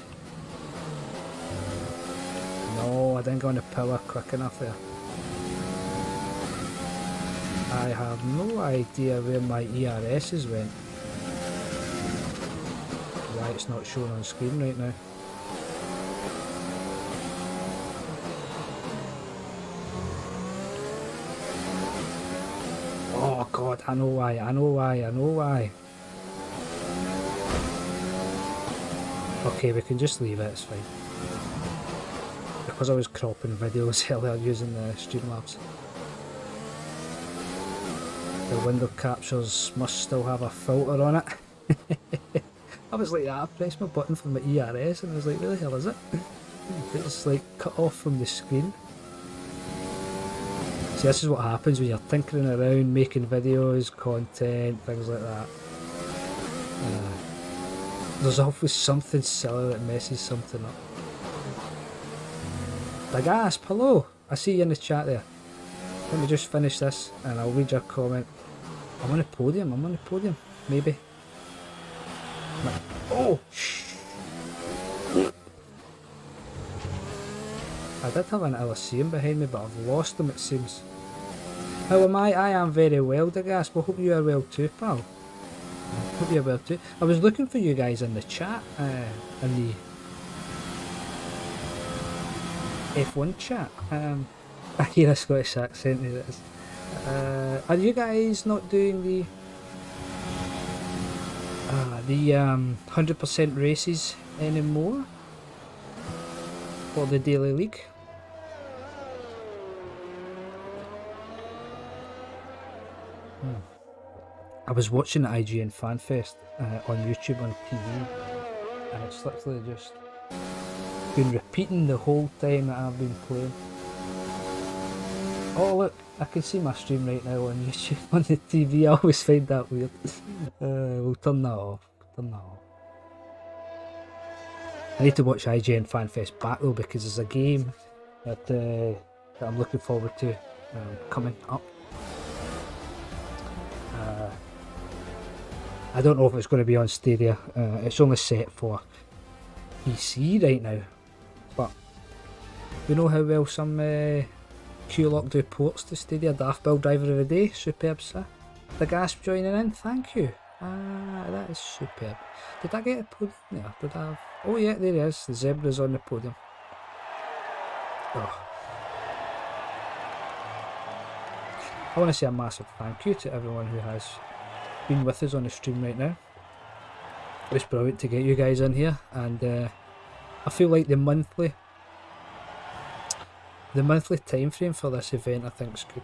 No, I didn't go on the power quick enough there. I have no idea where my ERSs went. Why it's not shown on screen right now. Oh god, I know why. Okay, we can just leave it, it's fine. Because I was cropping videos earlier using the Streamlabs. The window captures must still have a filter on it. I was like that, I pressed my button for my ERS and I was like, where the hell is it? It's like cut off from the screen. See, this is what happens when you're tinkering around, making videos, content, things like that. There's always something silly that messes something up. Big Asp, hello! I see you in the chat there. Let me just finish this and I'll read your comment. I'm on the podium, maybe. Oh! I did have an Elysium behind me, but I've lost them it seems. How am I? I am very well, Big Asp. I hope you are well too, pal. Hope you're well too. I was looking for you guys in the chat, in F1 chat. I hear a Scottish accent. It is. Are you guys not doing the 100% races anymore for the daily league? I was watching the IGN Fan Fest on YouTube on TV, and it's literally just been repeating the whole time that I've been playing. Oh look, I can see my stream right now on YouTube on the TV. I always find that weird. We'll turn that off. I need to watch IGN Fan Fest back though, because there's a game that I'm looking forward to coming up. I don't know if it's going to be on Stadia. It's only set for PC right now, but you know how well some Q-Lock do ports to Stadia. Daft Build Driver of the Day, superb sir. The Gasp joining in, thank you. That is superb. Did I get a podium there? Did I have... Oh yeah, there he is. The Zebra's on the podium. Oh. I want to say a massive thank you to everyone who has been with us on the stream right now. It's brilliant to get you guys in here, and I feel like the monthly time frame for this event I think is good.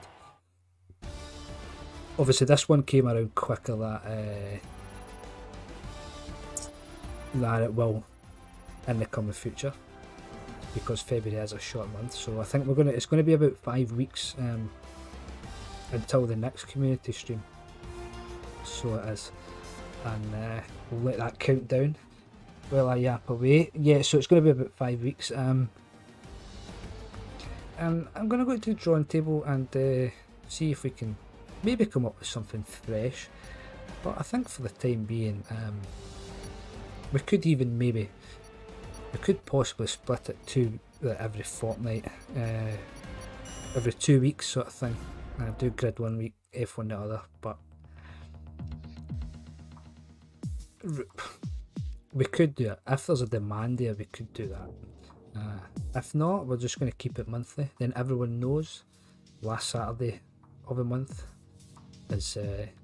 Obviously this one came around quicker than it will in the coming future, because February is a short month, so I think it's going to be about 5 weeks until the next community stream. So it is, and we'll let that count down while I yap away. Yeah, so it's going to be about 5 weeks. And I'm going to go to the drawing table and see if we can maybe come up with something fresh. But I think for the time being, we could possibly split it to every fortnight, every 2 weeks sort of thing. Do grid 1 week, F1 the other, but we could do it. If there's a demand there, we could do that. If not, we're just going to keep it monthly. Then everyone knows last Saturday of a month is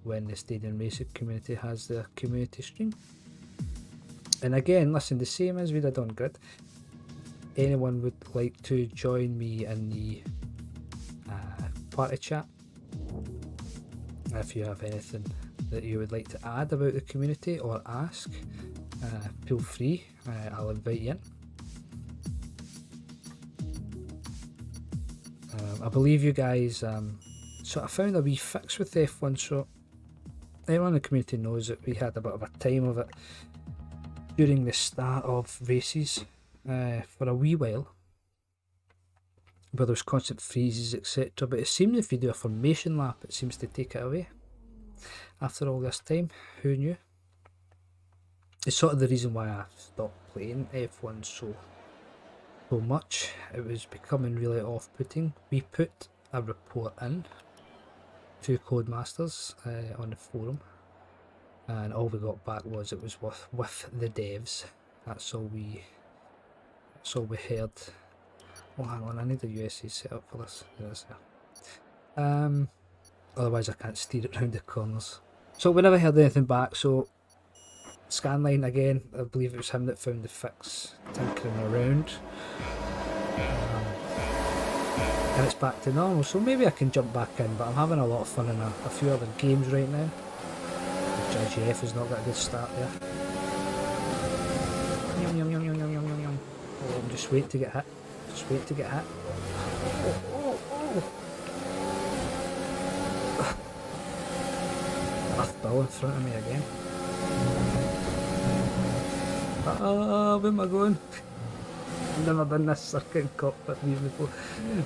when the Stadian Racing Community has their community stream. And again, listen, the same as we did on grid. Anyone would like to join me in the party chat? If you have anything that you would like to add about the community or ask, feel free. I'll invite you in. I believe you guys so I found a wee fix with F1, so everyone in the community knows that we had a bit of a time of it during the start of races for a wee while, where there was constant freezes, etc. But it seems if you do a formation lap, it seems to take it away. After all this time, who knew? It's sort of the reason why I stopped playing F1 so much. It was becoming really off-putting. We put a report in to Codemasters on the forum, and all we got back was it was with the devs. That's all we heard. Oh, hang on, I need a USB set up for this. There it is there. Otherwise I can't steer it round the corners. So we never heard anything back, so Scanline again, I believe it was him that found the fix, tinkering around. And it's back to normal, so maybe I can jump back in, but I'm having a lot of fun in a few other games right now. JGF has not got a good start there. Yum, yum, yum, yum, yum, yum, yum. Oh, I'm just waiting to get hit. Just wait to get hit. Oh. Earth Bill in front of me again. Where am I going? I've never done this circuit cockpit me before. I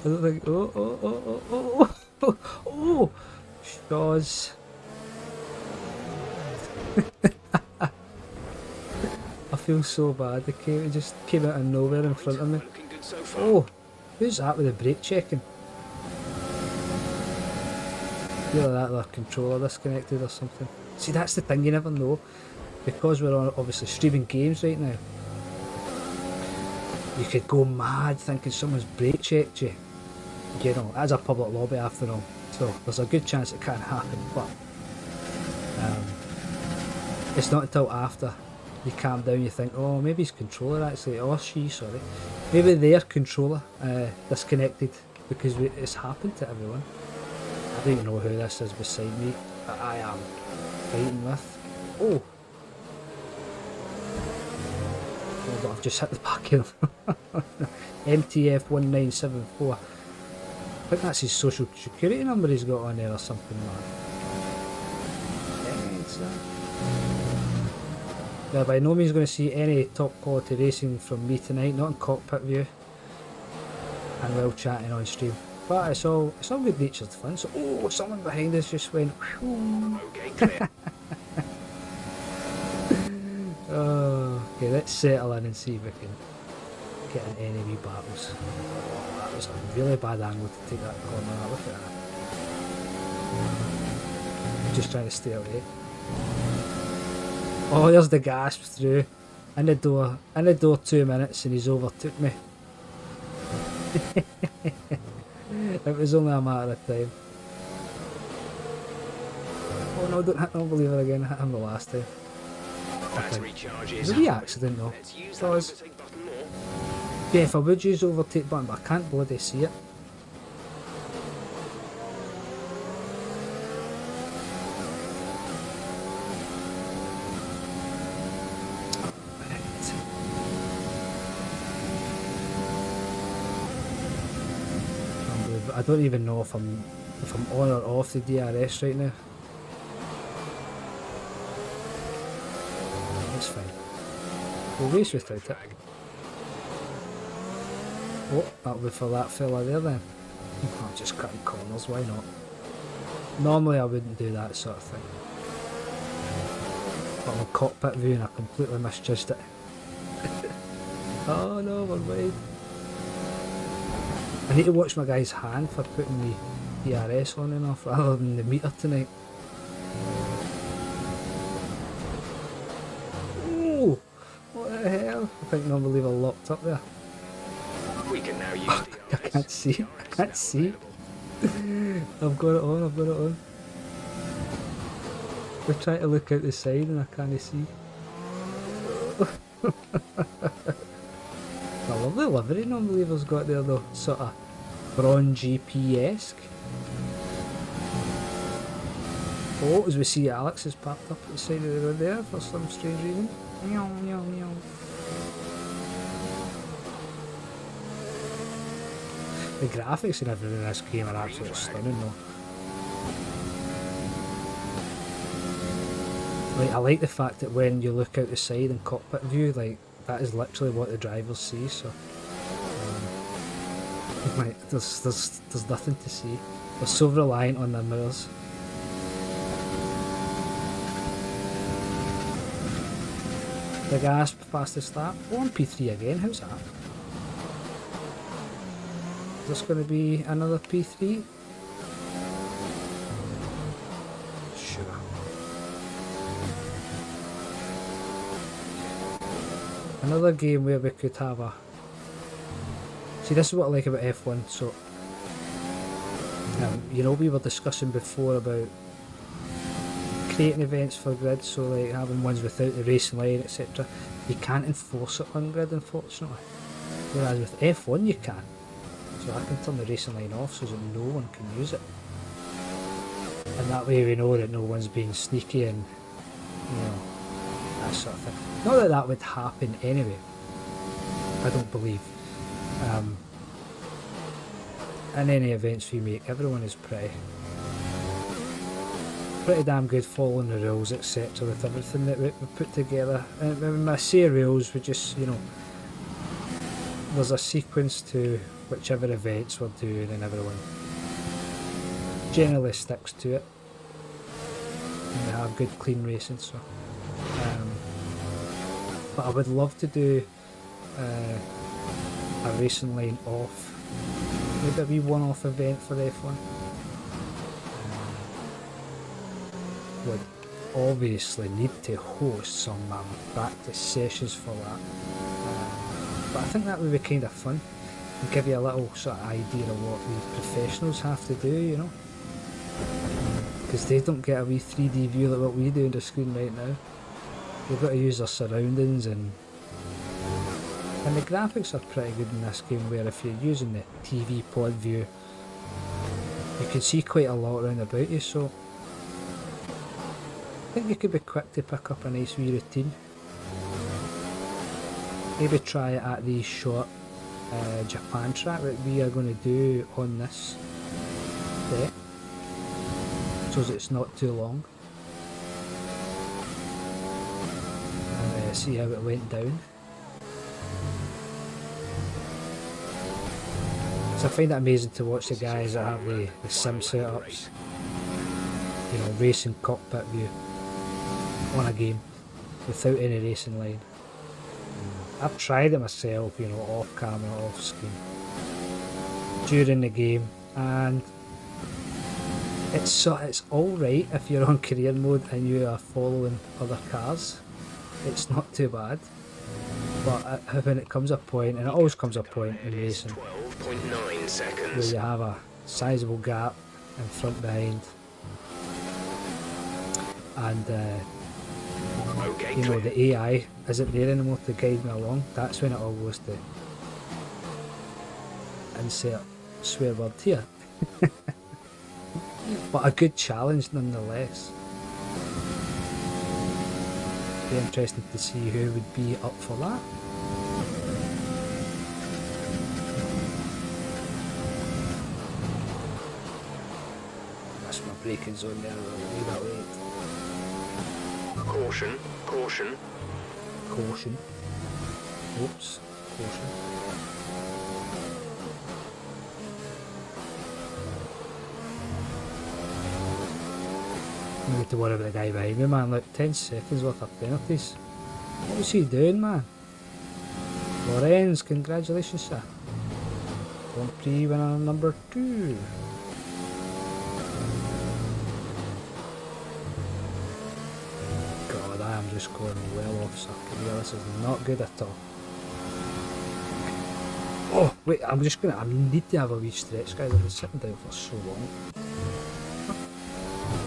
don't think. Oh! Shaws. I feel so bad. It just came out of nowhere in front of me. Oh, who's that with the brake checking? Either that or their controller disconnected or something. See, that's the thing, you never know. Because we're on obviously streaming games right now. you could go mad thinking someone's brake checked you. You know, as a public lobby after all, so there's a good chance it can happen, but it's not until after you calm down you think, oh, maybe his controller actually, or she, sorry, maybe their controller disconnected, because it's happened to everyone. I don't even know who this is beside me that I am fighting with. Oh! Oh, but I've just hit the back of him. MTF 1974. I think that's his social security number he's got on there or something, man. Yeah, by no means going to see any top quality racing from me tonight, not in cockpit view and while chatting on stream. But it's all good natured fun. So, oh, someone behind us just went. Whew. Okay, clear. Oh, okay, let's settle in and see if we can get in any wee battles. Oh, that was a really bad angle to take that corner. Look at that. I'm just trying to stay away. Oh, there's the gasp through. In the door 2 minutes and he's overtook me. It was only a matter of time. Oh no, don't hit the unbeliever again, hit him the last time. Battery charge It is was a wee up. accident though. Let's use So that I was- overtake button more. Yeah, if I would use the overtake button, but I can't bloody see it. Unbelievable. I don't even know if I'm on or off the DRS right now. It's fine. We'll race without it. Oh, that'll be for that fella there then. I'm just cutting corners, why not? Normally I wouldn't do that sort of thing. But I'm in cockpit view and I completely misjudged it. Oh no, we're wide. I need to watch my guy's hand for putting the DRS on and off rather than the meter tonight. Oh, what the hell? I think non-believer locked up there. We can now use I can't see. I can't see. I've got it on. We're trying to look out the side and I can't see. A lovely livery non-believer's got there though, sort of Braun GP-esque. Oh, as we see Alex has popped up at the side of the road there for some strange reason. Meow, meow, meow. The graphics and everything in this game are absolutely stunning though. Like, I like the fact that when you look out the side in cockpit view, like, that is literally what the drivers see, so like, there's nothing to see. They're so reliant on their mirrors. The gasp fastest lap. Oh, on P3 again, how's that? Is this going to be another P3? Sure. Another game where we could have a... See, this is what I like about F1, so... you know, we were discussing before about creating events for grid, so like having ones without the racing line, etc. You can't enforce it on grid, unfortunately. Whereas with F1 you can. So I can turn the racing line off so that no one can use it. And that way we know that no one's being sneaky and, you know, that sort of thing. Not that that would happen anyway, I don't believe. In any events we make, everyone is pretty damn good following the rules, etc. with everything that we put together. And when I say rules, we just, you know, there's a sequence to whichever events we're doing and everyone generally sticks to it. And we have good clean racing, so. But I would love to do a racing line off, maybe a wee one-off event for F1. Would obviously need to host some practice sessions for that. But I think that would be kind of fun and give you a little sort of idea of what the professionals have to do, you know, because they don't get a wee 3D view like what we do on the screen right now. They've got to use their surroundings, and the graphics are pretty good in this game, where if you're using the TV pod view you can see quite a lot around about you, so I think you could be quick to pick up a nice wee routine. Maybe try it at the short Japan track that we are going to do on this deck, so that it's not too long, and see how it went down. So I find it amazing to watch the guys that have the sim setups, you know, racing cockpit view on a game without any racing line. I've tried it myself, you know, off camera, off screen, during the game, and it's alright if you're on career mode and you are following other cars. It's not too bad, but when it comes a point, and it always comes a point in racing, 12.9 seconds. where you have a sizable gap in front behind, and Okay, you know, clear. the AI isn't there anymore to guide me along. That's when it all goes to insert swear word here. But a good challenge nonetheless. Be interested to see who would be up for that. That's my braking zone there, I'll leave that late. Caution, caution. Caution. Oops, caution. I need to worry about the guy behind me, man. Like 10 seconds worth of penalties. What was he doing, man? Lorenz, congratulations, sir. Grand Prix winner number 2. God, I am just going well off circuit here. This is not good at all. Oh, wait, I need to have a wee stretch, guys. I've been sitting down for so long.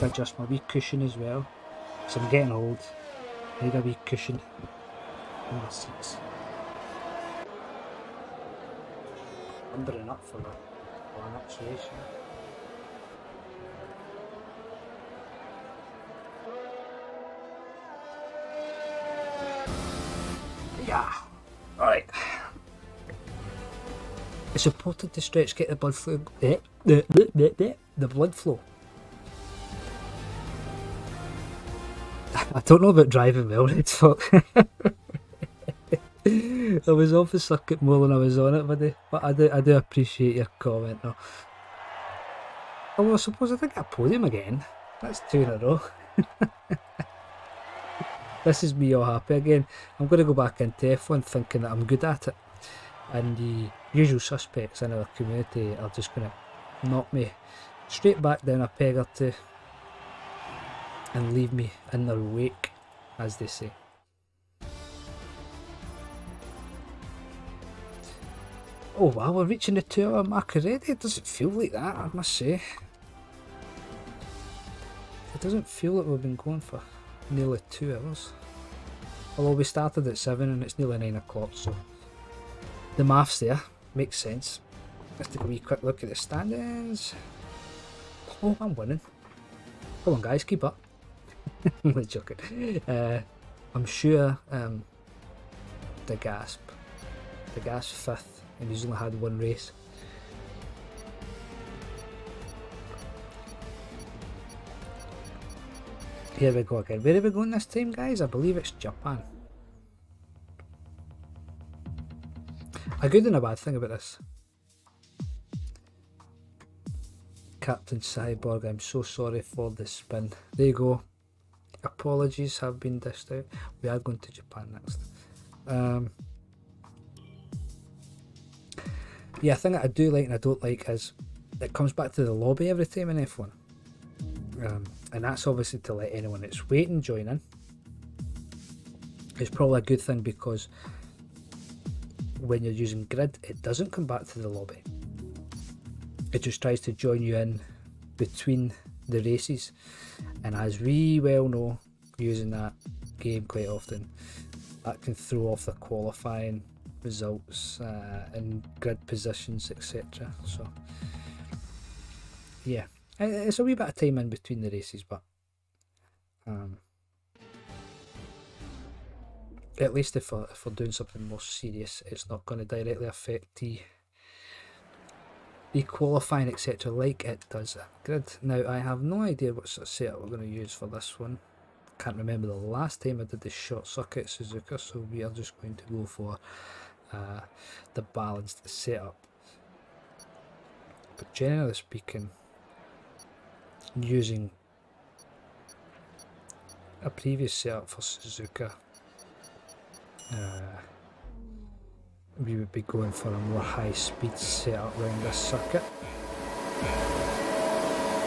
I adjust my wee cushion as well, so I'm getting old. I need a wee cushion in the seats. Numbering up for an observation. Yeah, alright. It's important to stretch, get the blood flow. The blood flow. I don't know about driving well, Red Fox. I was off the circuit more than I was on it, buddy. But I do appreciate your comment though. Although I suppose I think I podium again. That's 2 in a row. This is me all happy again. I'm going to go back into F1 thinking that I'm good at it. And the usual suspects in our community are just going to knock me straight back down a peg or two and leave me in their wake, as they say. Oh wow, we're reaching the 2-hour mark already. It doesn't feel like that, I must say. It doesn't feel like we've been going for nearly 2 hours. Although we started at 7 and it's nearly 9 o'clock, so the maths there makes sense. Let's take a wee quick look at the standings. Oh, I'm winning. Come on guys, keep up. I'm only joking. I'm sure the Gasp 5th, and he's only had 1 race. Here we go again. Where are we going this time, guys? I believe it's Japan. A good and a bad thing about this. Captain Cyborg, I'm so sorry for the spin. There you go. Apologies have been dished out. We are going to Japan next. Yeah, a thing that I do like and I don't like is it comes back to the lobby every time in F1. And that's obviously to let anyone that's waiting join in. It's probably a good thing because when you're using grid, it doesn't come back to the lobby. It just tries to join you in between the races, and as we well know, using that game quite often, that can throw off the qualifying results and grid positions, etc. So yeah, it's a wee bit of time in between the races, but at least if we're doing something more serious, it's not going to directly affect the qualifying, etc., like it does at grid. Now, I have no idea what sort of setup we're going to use for this one. Can't remember the last time I did the short circuit Suzuka, so we are just going to go for the balanced setup. But generally speaking, using a previous setup for Suzuka, we would be going for a more high speed setup around this circuit.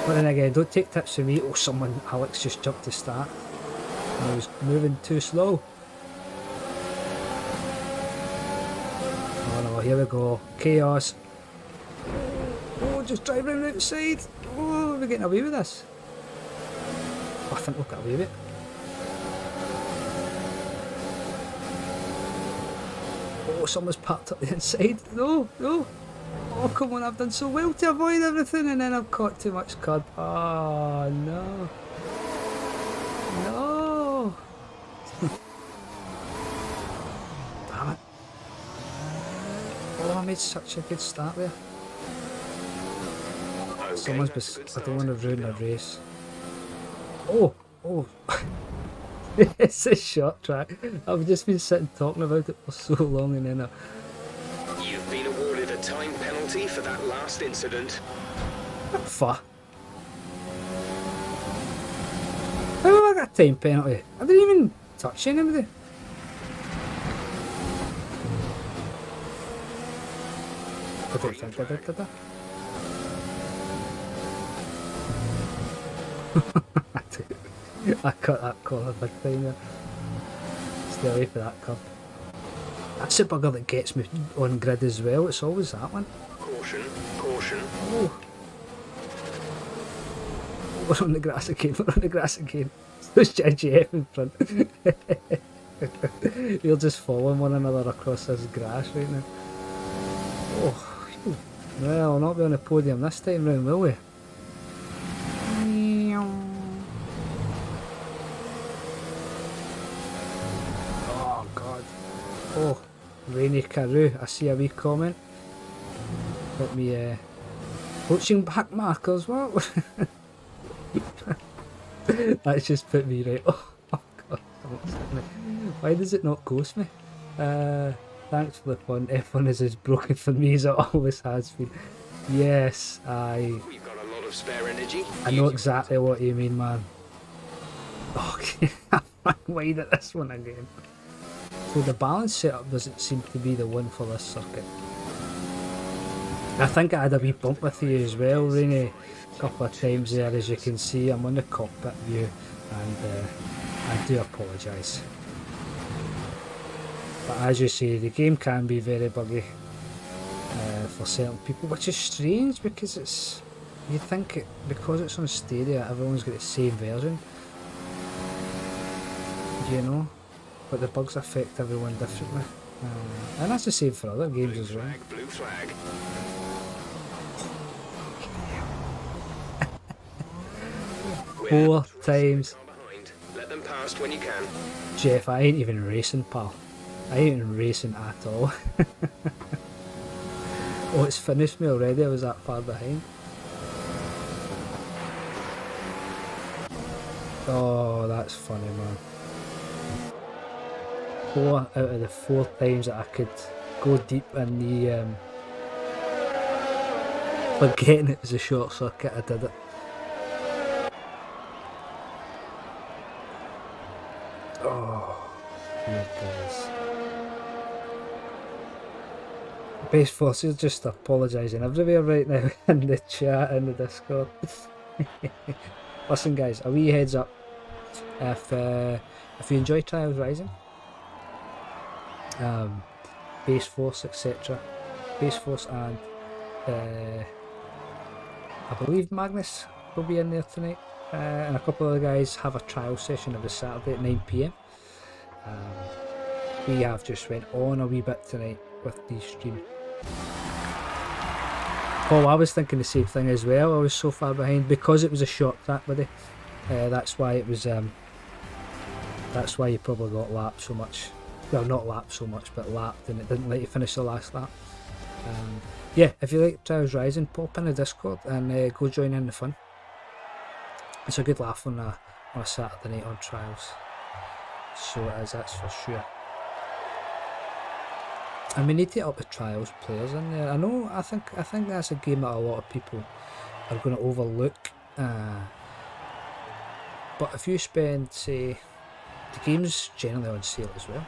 But then again, don't take tips from me. Oh, Alex just jumped to start. I was moving too slow. Oh no, here we go. Chaos. Oh, just drive around outside. Oh, we're getting away with this. Oh, I think we'll get away with it. Oh, someone's parked up the inside. No, no. Oh, come on, I've done so well to avoid everything, and then I've caught too much curb. Oh, no. No. Damn it. Oh, I made such a good start there. Okay, Someone's that's a good I don't want to start. ruin a race. Oh, oh. It's a short track. I've just been sitting talking about it for so long, and then You've been awarded a time penalty for that last incident. fuck. How have I got a time penalty? I didn't even touch anybody. I don't think I did I? I cut that corner big time there. Stay away from that curb. That's the bugger that gets me on grid as well. It's always that one. Caution, caution. Oh. We're on the grass again. We're on the grass again. There's JGF in front. We're just following one another across this grass right now. Oh, phew. Well, we'll not be on the podium this time round, will we? Oh God. Oh, Rainy Karoo. I see a wee comment. Let me coaching back markers, what? That's just put me right. Oh God, why does it not ghost me? Thanks for the fun. F1 is as broken for me as it always has been. Yes, We've got a lot of spare energy. I know exactly what you mean, man. Okay, I'm wide at this one again. So the balance setup doesn't seem to be the one for this circuit. I think I had a wee bump with you as well, Rainy, a couple of times there. As you can see, I'm on the cockpit view, and I do apologise. But as you say, the game can be very buggy for certain people, which is strange because it's, you think it, because it's on Stadia, everyone's got the same version, you know, but the bugs affect everyone differently, and that's the same for other games as well. Blue flag. 4 times. Let them past when you can. Jeff, I ain't even racing, pal. I ain't even racing at all. Oh, it's finished me already. I was that far behind. Oh, that's funny, man. 4 out of the 4 times that I could go deep in the forgetting it was a short circuit, I did it. Oh, here guys. Base Forces just apologising everywhere right now in the chat and the Discord. Listen guys, a wee heads up. If you enjoy Trials Rising, Base Force, etc. Base Force and I believe Magnus will be in there tonight, and a couple of the guys have a trial session every Saturday at 9 PM. We have just went on a wee bit tonight with the stream. Oh, I was thinking the same thing as well. I was so far behind because it was a short track, buddy. That's why it was. That's why you probably got lapped so much. Well, not lapped so much, but lapped, and it didn't let you finish the last lap. Yeah, if you like Trials Rising, pop in the Discord and go join in the fun. It's a good laugh on a Saturday night on Trials. So it is, that's for sure. And we need to up the Trials players in there. I think that's a game that a lot of people are going to overlook. But if you spend, say, the game's generally on sale as well.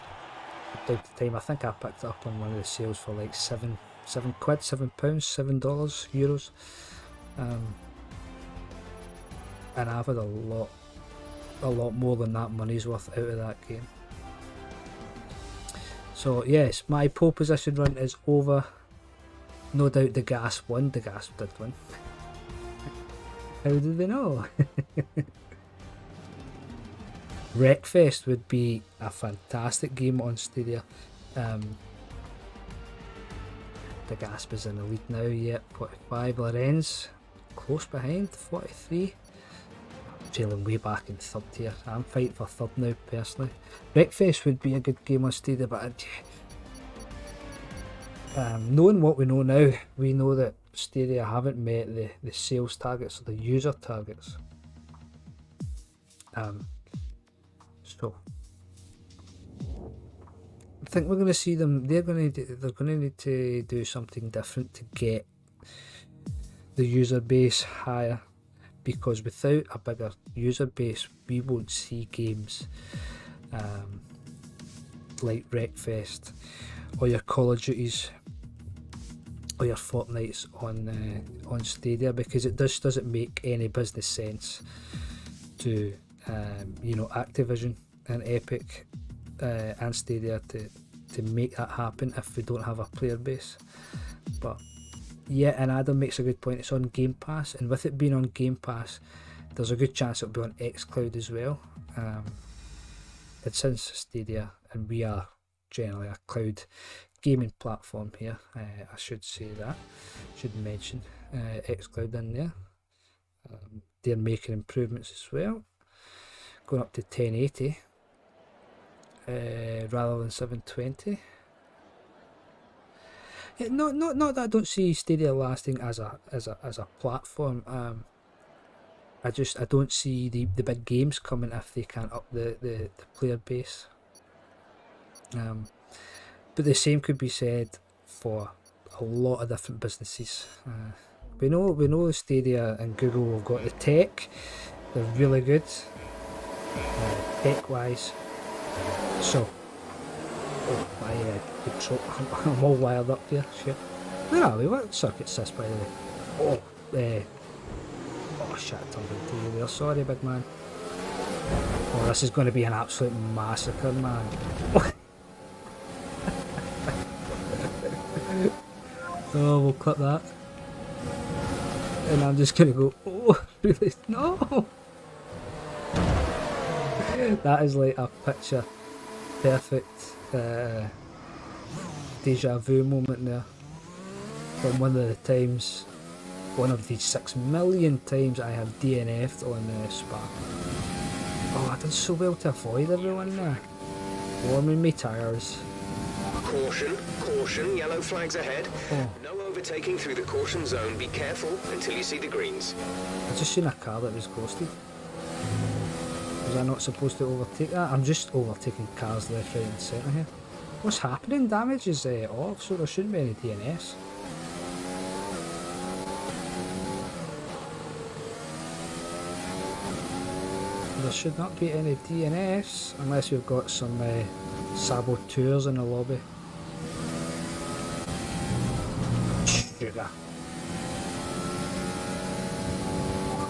At the time, I think I picked it up on one of the sales for like £7, £7, $7, euros. And I've had a lot more than that money's worth out of that game. So yes, my pole position run is over. No doubt the gas won. The gas did win. How did they know? Wreckfest would be a fantastic game on Stadia. The Gasp is in the lead now, yet 45. Lorenz close behind, 43. Trailing way back in third here. I'm fighting for third now, personally. Wreckfest would be a good game on Stadia, but knowing what we know now, we know that Stadia haven't met the sales targets or the user targets. So I think we're going to see them. They're going to need to do something different to get the user base higher, because without a bigger user base, we won't see games like Wreckfest or your Call of Duties or your Fortnites on Stadia, because it just doesn't make any business sense to Activision and Epic and Stadia to make that happen if we don't have a player base. But yeah, and Adam makes a good point. It's on Game Pass, and with it being on Game Pass, there's a good chance it'll be on xCloud as well. It's since Stadia, and we are generally a cloud gaming platform here. I should say that. Should mention xCloud in there. They're making improvements as well, going up to 1080 rather than 720. Not that I don't see Stadia lasting as a platform. I don't see the big games coming if they can't up the player base. But the same could be said for a lot of different businesses. We know Stadia and Google have got the tech. They're really good tech wise. So I'm all wired up here. Shit. Where are we? What circuit's this, by the way? Oh shit, I turned into you there. Sorry, big man. Oh, this is going to be an absolute massacre, man. Oh, we'll clip that. And I'm just going to go, oh, really? No! That is like a picture perfect deja vu moment there. From one of the 6 million times I have DNF'd on Spa. Oh, I did so well to avoid everyone there. Warming me tyres. Caution, yellow flags ahead. Oh. No overtaking through the caution zone. Be careful until you see the greens. I just seen a car that was ghosted. Was I not supposed to overtake that? I'm just overtaking cars left, right and centre here. What's happening? Damage is off, so there shouldn't be any DNS. There should not be any DNS unless we've got some saboteurs in the lobby. Sugar.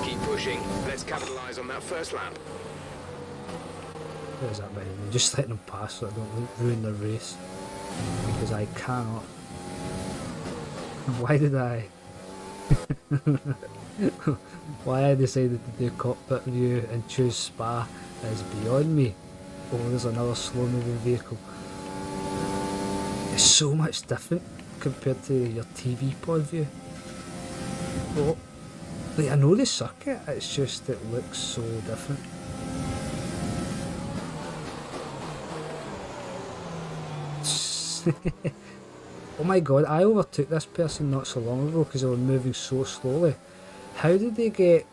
Keep pushing. Let's capitalise on that first lap. Where's that behind me? Just letting them pass so I don't ruin the race. because I cannot. Why did I? Why I decided to do cockpit view and choose Spa is beyond me. Oh, there's another slow moving vehicle. It's so much different compared to your TV pod view. Oh, like I know the circuit, it's just it looks so different. Oh my god, I overtook this person not so long ago because they were moving so slowly. How did they get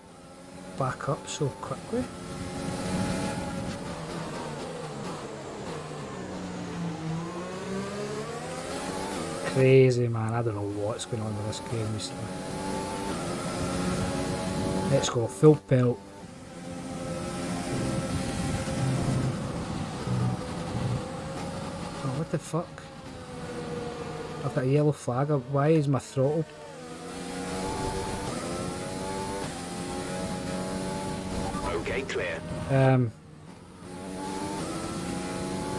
back up so quickly? Crazy, man. I don't know what's going on with this game recently. Let's go, full pelt. Oh, what the fuck? I've got a yellow flag up. Why is my throttle? Okay, clear.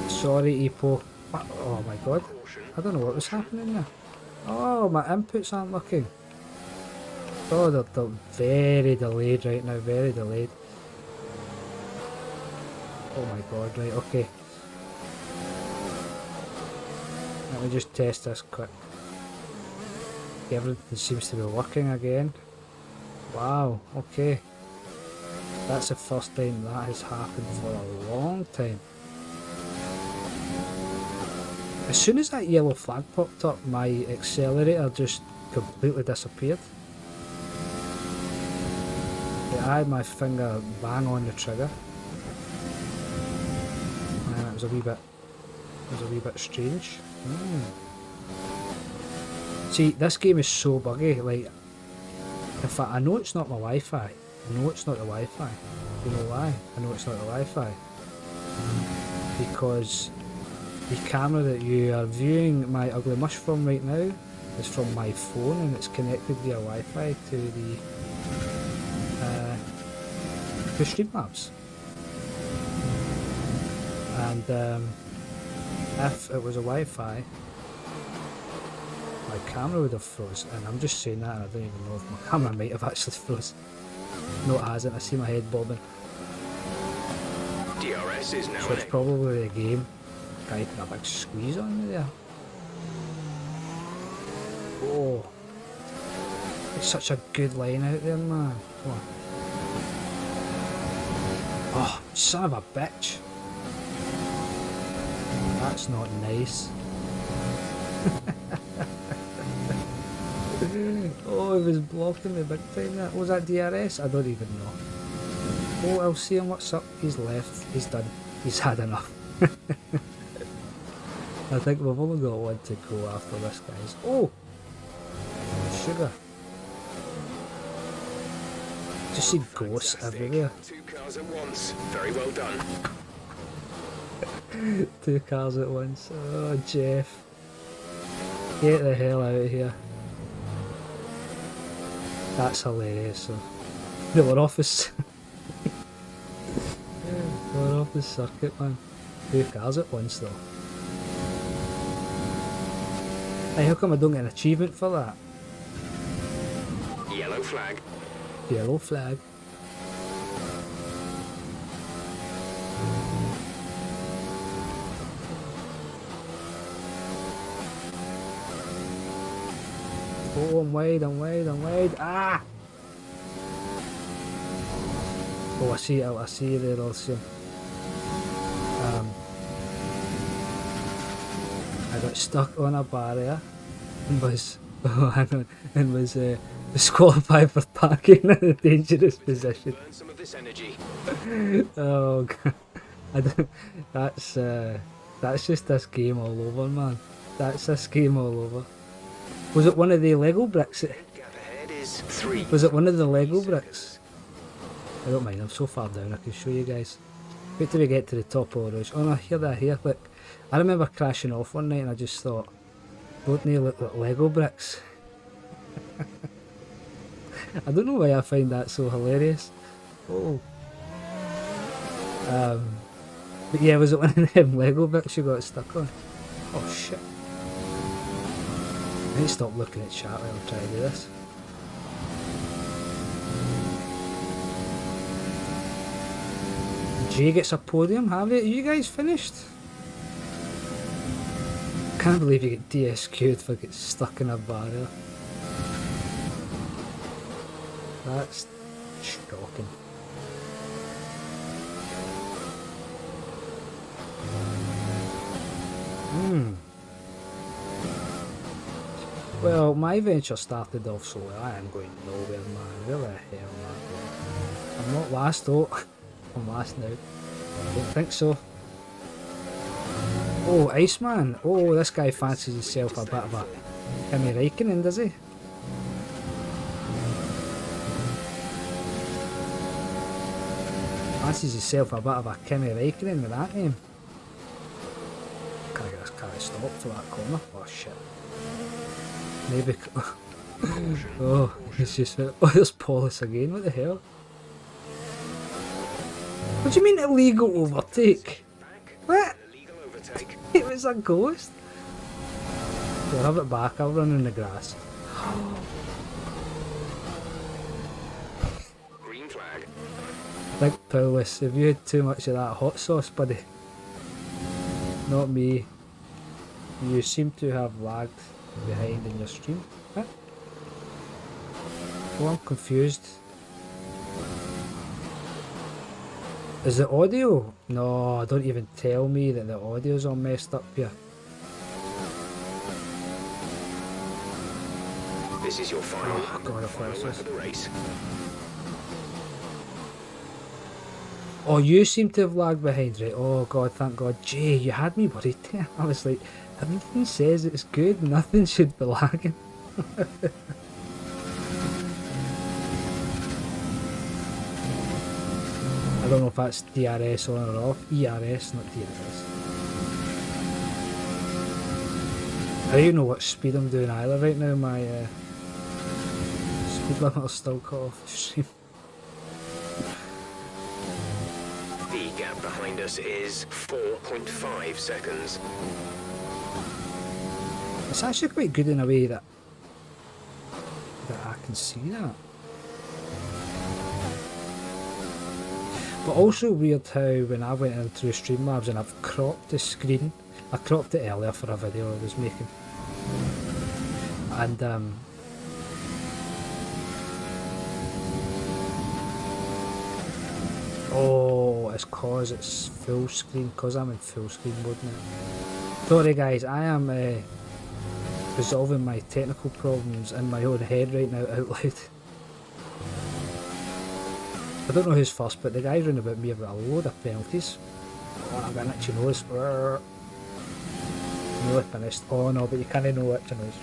Sorry, Epo. Oh my god. I don't know what was happening there. Oh, my inputs aren't working. Oh, they're very delayed right now, very delayed. Oh my god, right, okay. Let me just test this quick. Everything seems to be working again. Wow, okay. That's the first time that has happened for a long time. As soon as that yellow flag popped up, my accelerator just completely disappeared. I had my finger bang on the trigger. And it was a wee bit strange. See, this game is so buggy, like, in fact, I know it's not my Wi-Fi. I know it's not the Wi-Fi. You know why? I know it's not the Wi-Fi. Because the camera that you are viewing my ugly mush from right now is from my phone and it's connected via Wi-Fi to the Streamlabs. And if it was a Wi-Fi, my camera would have froze, and I'm just saying that and I don't even know if my camera might have actually froze. No, it hasn't. I see my head bobbing. DRS is now So it's probably the game. Guy put a big squeeze on me there. Oh, it's such a good line out there, man. Come on. Oh, son of a bitch. That's not nice. Oh, he was blocking me big time there. Was that DRS? I don't even know. Oh, I'll see him. What's up? He's left. He's done. He's had enough. I think we've only got one to go after this, guys. Oh! Sugar. Just see ghosts everywhere. 2 cars at once. Very well done. 2 cars at once. Oh, Jeff. Get the hell out of here. That's hilarious. So, they were off this. They were off the circuit, man. 2 cars at once, though. Hey, how come I don't get an achievement for that? Yellow flag. Yellow flag. Oh, I'm wide, I'm wide, I'm wide. Ah! Oh, I see you there, also. I got stuck on a barrier and was, disqualified for parking in a dangerous position. Burn some of this energy. Oh god, that's just this game all over, man. That's this game all over. Was it one of the Lego bricks? Gap ahead is 3. Was it one of the Lego bricks? I don't mind, I'm so far down I can show you guys. Wait till we get to the top of the ridge. Oh no, hear that here, look. I remember crashing off one night and I just thought, don't they look like Lego bricks? I don't know why I find that so hilarious. Oh. But yeah, was it one of them Lego bricks you got stuck on? Oh shit. I need to stop looking at chat while I'm trying to do this. Jay gets a podium, have you? Are you guys finished? I can't believe you get DSQ'd for getting stuck in a barrier. That's shocking. Well, my venture started off so well. I am going nowhere, man. Where the hell am I going? I'm not last though. I'm last now. Don't think so. Oh, Iceman. Oh, this guy fancies himself a bit of a Kimi Räikkönen, does he? Fancies himself a bit of a Kimi Räikkönen with that name. Can't get this car to stop for that corner. Oh shit. Maybe. Oh, he's just. Oh, there's Paulus again. What the hell? What do you mean illegal overtake? What? It was a ghost. I'll have it back. I'll run in the grass. Green flag. Big Paulus, have you had too much of that hot sauce, buddy? Not me. You seem to have lagged behind in your stream. What? Oh, I'm confused. Is the audio? No, don't even tell me that the audio's all messed up here. This is your final Oh, God, final lap of the race. Oh, you seem to have lagged behind, right? Oh God, thank God. Jay, you had me worried there. I was like, everything says it's good, nothing should be lagging. I don't know if that's DRS on or off. ERS, not DRS. I don't even know what speed I'm doing either right now. My speed limiter's still cut off the stream. The gap behind us is 4.5 seconds. It's actually quite good in a way that I can see that. But also weird how when I went in through Streamlabs and I've cropped the screen, I cropped it earlier for a video I was making, and oh, it's cause it's full screen, cause I'm in full screen mode now. Sorry guys, I am resolving my technical problems in my own head right now out loud. I don't know who's first, but the guy's round about me about a load of penalties. Oh, I've got an itchy nose. Nearly finished. Oh no, but you can't know itchy nose.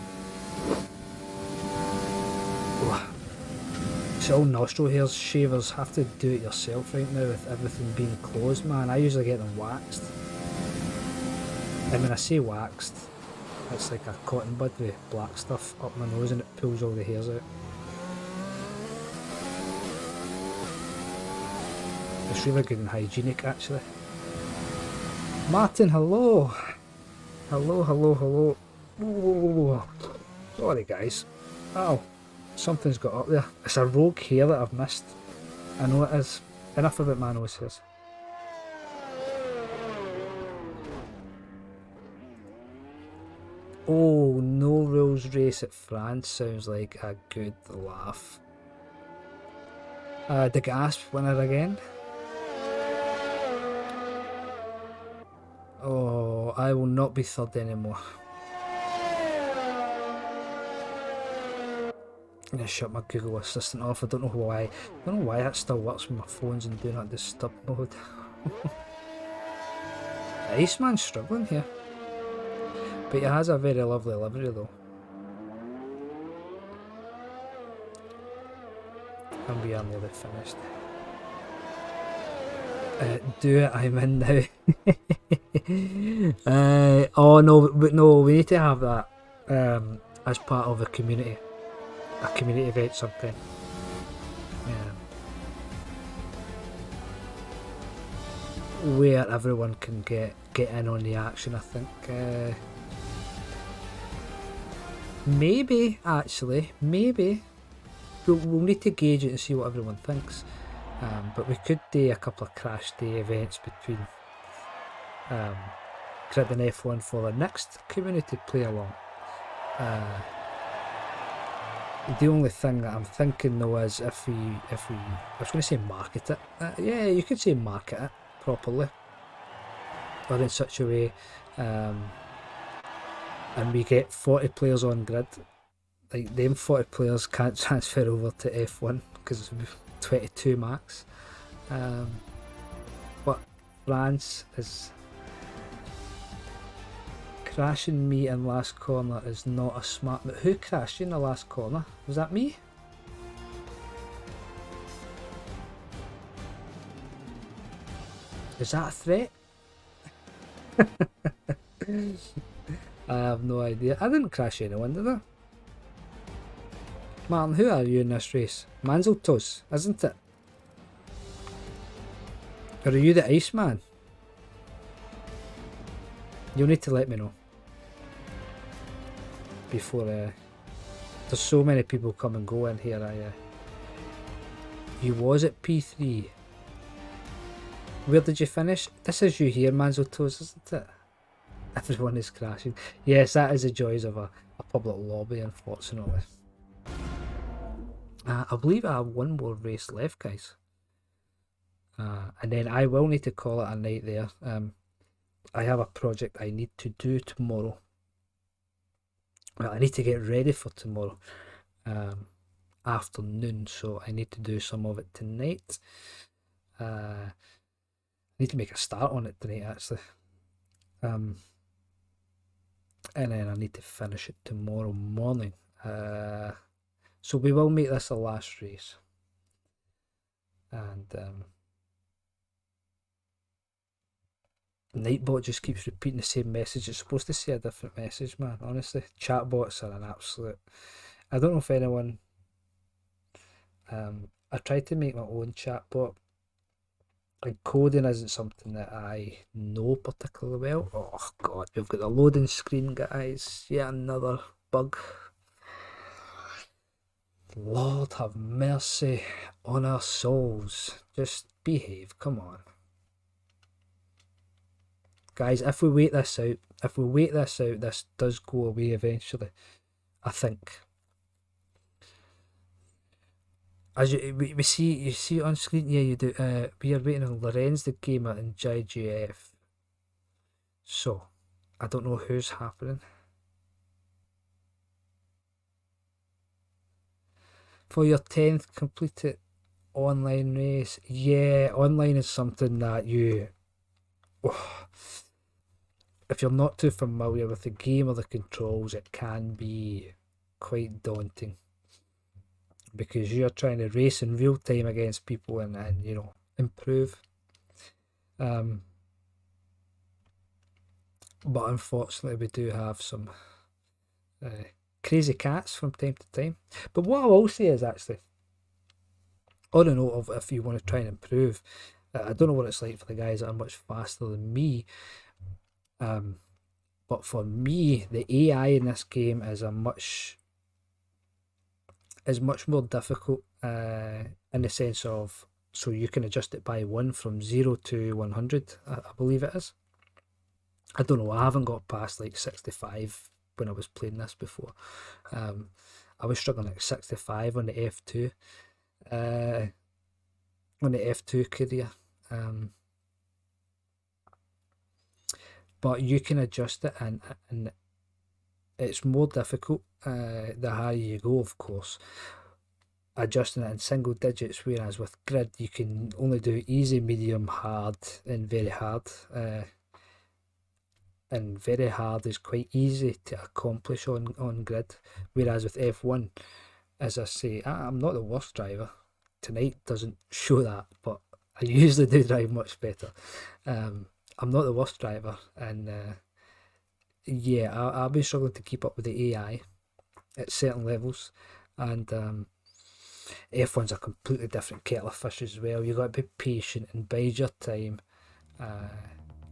So all nostril hairs shavers have to do it yourself right now with everything being closed, man. I usually get them waxed. And when I say waxed, it's like a cotton bud with black stuff up my nose and it pulls all the hairs out. It's really good and hygienic actually. Martin, hello! Hello, hello, hello. Ooh. Sorry guys. Oh, something's got up there. It's a rogue hair that I've missed. I know it is. Enough about my nose hairs. Oh, no rules race at France sounds like a good laugh. The Gasp winner again. Oh, I will not be third anymore. I'm gonna shut my Google Assistant off. I don't know why. I don't know why that still works with my phones in Do Not Disturb mode. Iceman's struggling here. But he has a very lovely livery though. And we are nearly finished. Do it, I'm in now. Oh no, but no, we need to have that as part of a community event sometime. Where everyone can get get in on the action. I think maybe we'll need to gauge it and see what everyone thinks. But we could do a couple of crash day events between Grid and F1 for the next community play along. The only thing that I'm thinking though is if we I was going to say market it. Yeah, you could say market it properly, or in such a way, and we get 40 players on Grid. Like, them 40 players can't transfer over to F1 because it's 22 max. But France is crashing me in last corner is not a smart move. Who crashed you in the last corner? Was that me? Is that a threat? I have no idea. I didn't crash anyone, did I? Martin, who are you in this race? Manzeltos, isn't it? Or are you the Iceman? You'll need to let me know before there's so many people come and go in here. You was at P3. Where did you finish? This is you here, Manzeltos, isn't it? Everyone is crashing. Yes, that is the joys of a public lobby, unfortunately. I believe I have one more race left, guys. And then I will need to call it a night there. I have a project I need to do tomorrow. Well, I need to get ready for tomorrow afternoon, so I need to do some of it tonight. I need to make a start on it tonight, actually. And then I need to finish it tomorrow morning. So we will make this the last race. And Nightbot just keeps repeating the same message. It's supposed to say a different message, man. Honestly, chatbots are an absolute... I don't know if anyone... I tried to make my own chatbot. And coding isn't something that I know particularly well. Oh god, we've got the loading screen, guys. Yet another bug. Lord have mercy on our souls. Just behave, come on. Guys, if we wait this out, this does go away eventually. I think. As you see it on screen, yeah, you do. We are waiting on Lorenz the Gamer and JGF. So, I don't know who's happening. For your 10th completed online race, yeah, online is something that you... Oh, if you're not too familiar with the game or the controls, it can be quite daunting. Because you're trying to race in real time against people and you know, improve. But unfortunately we do have some crazy cats from time to time. But what I will say is, actually, on a note of if you want to try and improve, I don't know what it's like for the guys that are much faster than me, but for me the AI in this game is much more difficult in the sense of, so you can adjust it by 1 from 0 to 100, I believe it is. I don't know, I haven't got past like 65 when I was playing this before. I was struggling at 65 on the F2 career. But you can adjust it, and it's more difficult the higher you go, of course, adjusting it in single digits, whereas with Grid you can only do easy, medium, hard and very hard. And very hard is quite easy to accomplish on Grid, whereas with F1, as I say, I'm not the worst driver. Tonight doesn't show that, but I usually do drive much better. I'm not the worst driver, and yeah, I've been struggling to keep up with the AI at certain levels, and F1's a completely different kettle of fish as well. You've got to be patient and bide your time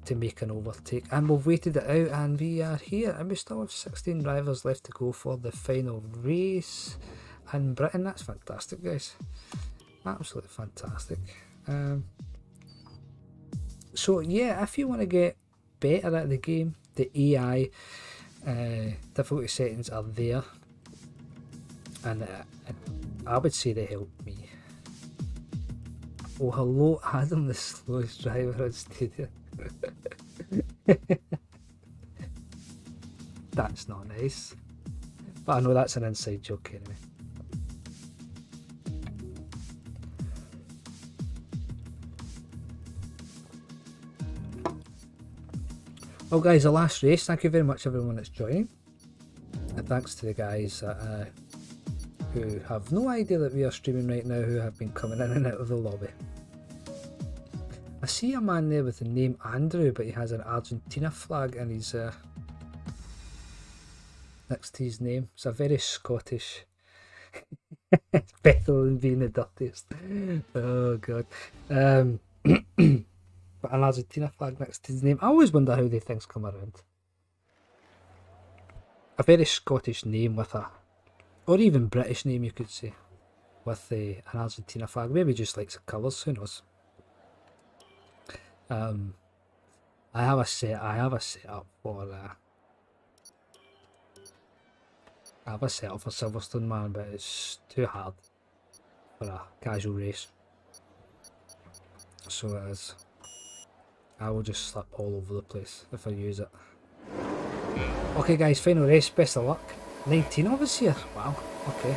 to make an overtake, and we've waited it out, and we are here, and we still have 16 drivers left to go for the final race in Britain. That's fantastic, guys, absolutely fantastic. So yeah, if you want to get better at the game, the AI difficulty settings are there, and I would say they help me. Oh, hello, Adam, the slowest driver on Stadian. That's not nice, but I know that's an inside joke anyway. Well guys, the last race, thank you very much everyone that's joining, and thanks to the guys that, who have no idea that we are streaming right now, who have been coming in and out of the lobby. I see a man there with the name Andrew, but he has an Argentina flag in his next to his name. It's a very Scottish. It's better than being the dirtiest. Oh god. But an Argentina flag next to his name. I always wonder how these things come around. A very Scottish name with a, or even British name you could say, with an Argentina flag. Maybe just likes the colours, who knows. I have a setup for Silverstone, man, but it's too hard for a casual race. So it is. I will just slip all over the place if I use it. Okay guys, final race, best of luck. 19 of us here, wow, okay.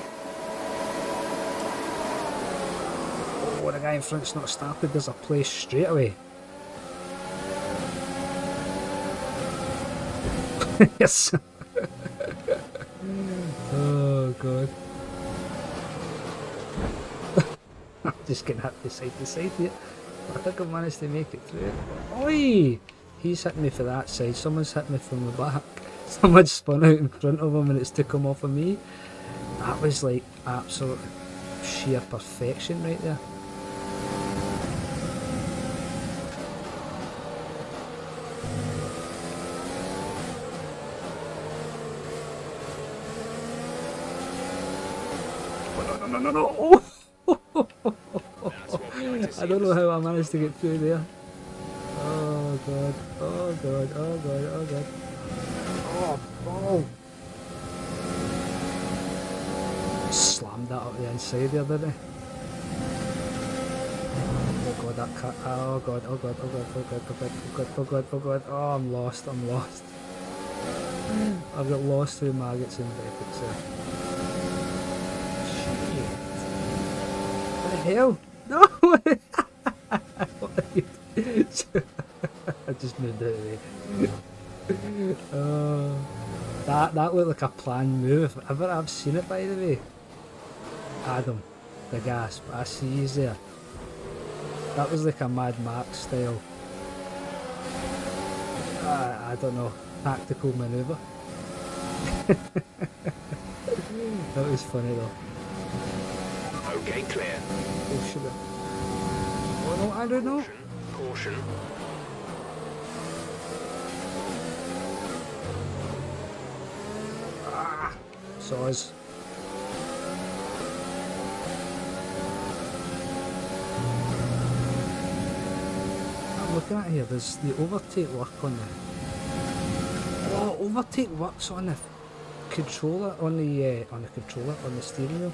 Oh, the guy in front's not started, there's a place straight away. Yes. Oh god. I'm just getting hit side to side here. I think I managed to make it through it. Oi! He's hitting me for that side. Someone's hit me from the back. Someone spun out in front of him and it's took him off of me. That was like absolute sheer perfection right there. No. Oh. I don't know how I managed to get through there. Oh god, oh god, oh god, oh god. Oh. Slammed that up the inside there, didn't I? Oh god, that cut. Oh god, oh god, oh god, oh god, oh god, oh god, oh god, oh god. Oh, I'm lost. I've got lost through maggots and beckets there. What the hell? No! I just moved out of the way. That looked like a planned move. If ever I've seen it, by the way. Adam, the gasp. I see you there. That was like a Mad Max style. I don't know. Tactical manoeuvre. That was funny though. Okay, clear. Oh, sugar. Oh no, I don't know. Caution. Saws. I'm looking at here, there's the overtake work on the... Oh, overtake works on the controller, on the controller, on the steering wheel.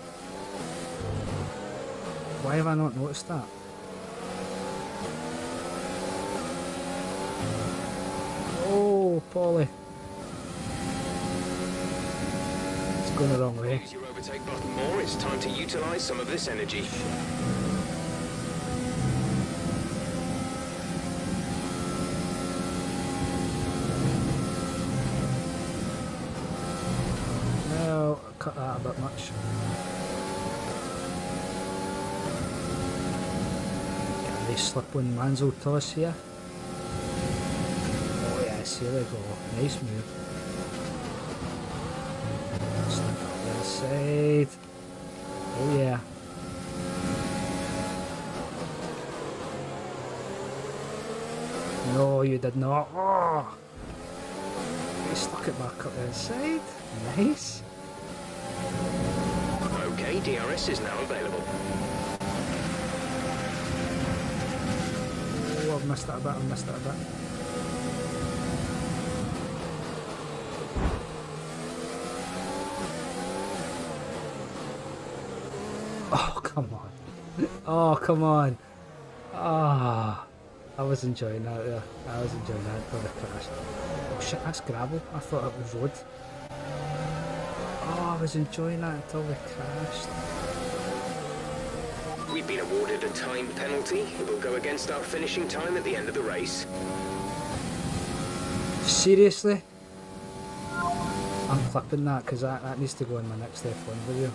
Why have I not noticed that? Oh, Polly. It's going the wrong way. Use your overtake button more. It's time to utilize some of this energy. No, cut that a bit much. Can they slip one Manzel to us here? Oh yes, here we go. Nice move. Slip up the side. Oh yeah. No, you did not. Oh! You stuck it back up the inside. Nice. Okay, DRS is now available. Oh, I've missed it a bit, Oh, come on. Oh, come on. Ah, I was enjoying that there. I was enjoying that until the crash. Oh shit, that's gravel. I thought it was road. Oh, I was enjoying that until we crashed. We've been awarded a time penalty. It will go against our finishing time at the end of the race. Seriously? I'm clipping that because that needs to go in my next F1 video.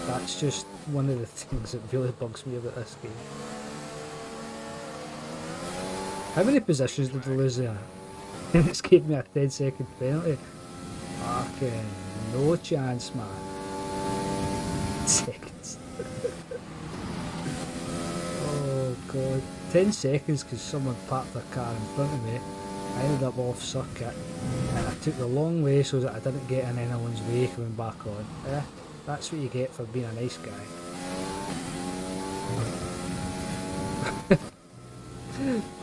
That's just one of the things that really bugs me about this game. How many positions did we lose there? It's gave me a 10-second penalty. Fucking no chance, man. 10 seconds. Oh god. 10 seconds because someone parked their car in front of me. I ended up off circuit and I took the long way so that I didn't get in anyone's way coming back on. Yeah, that's what you get for being a nice guy.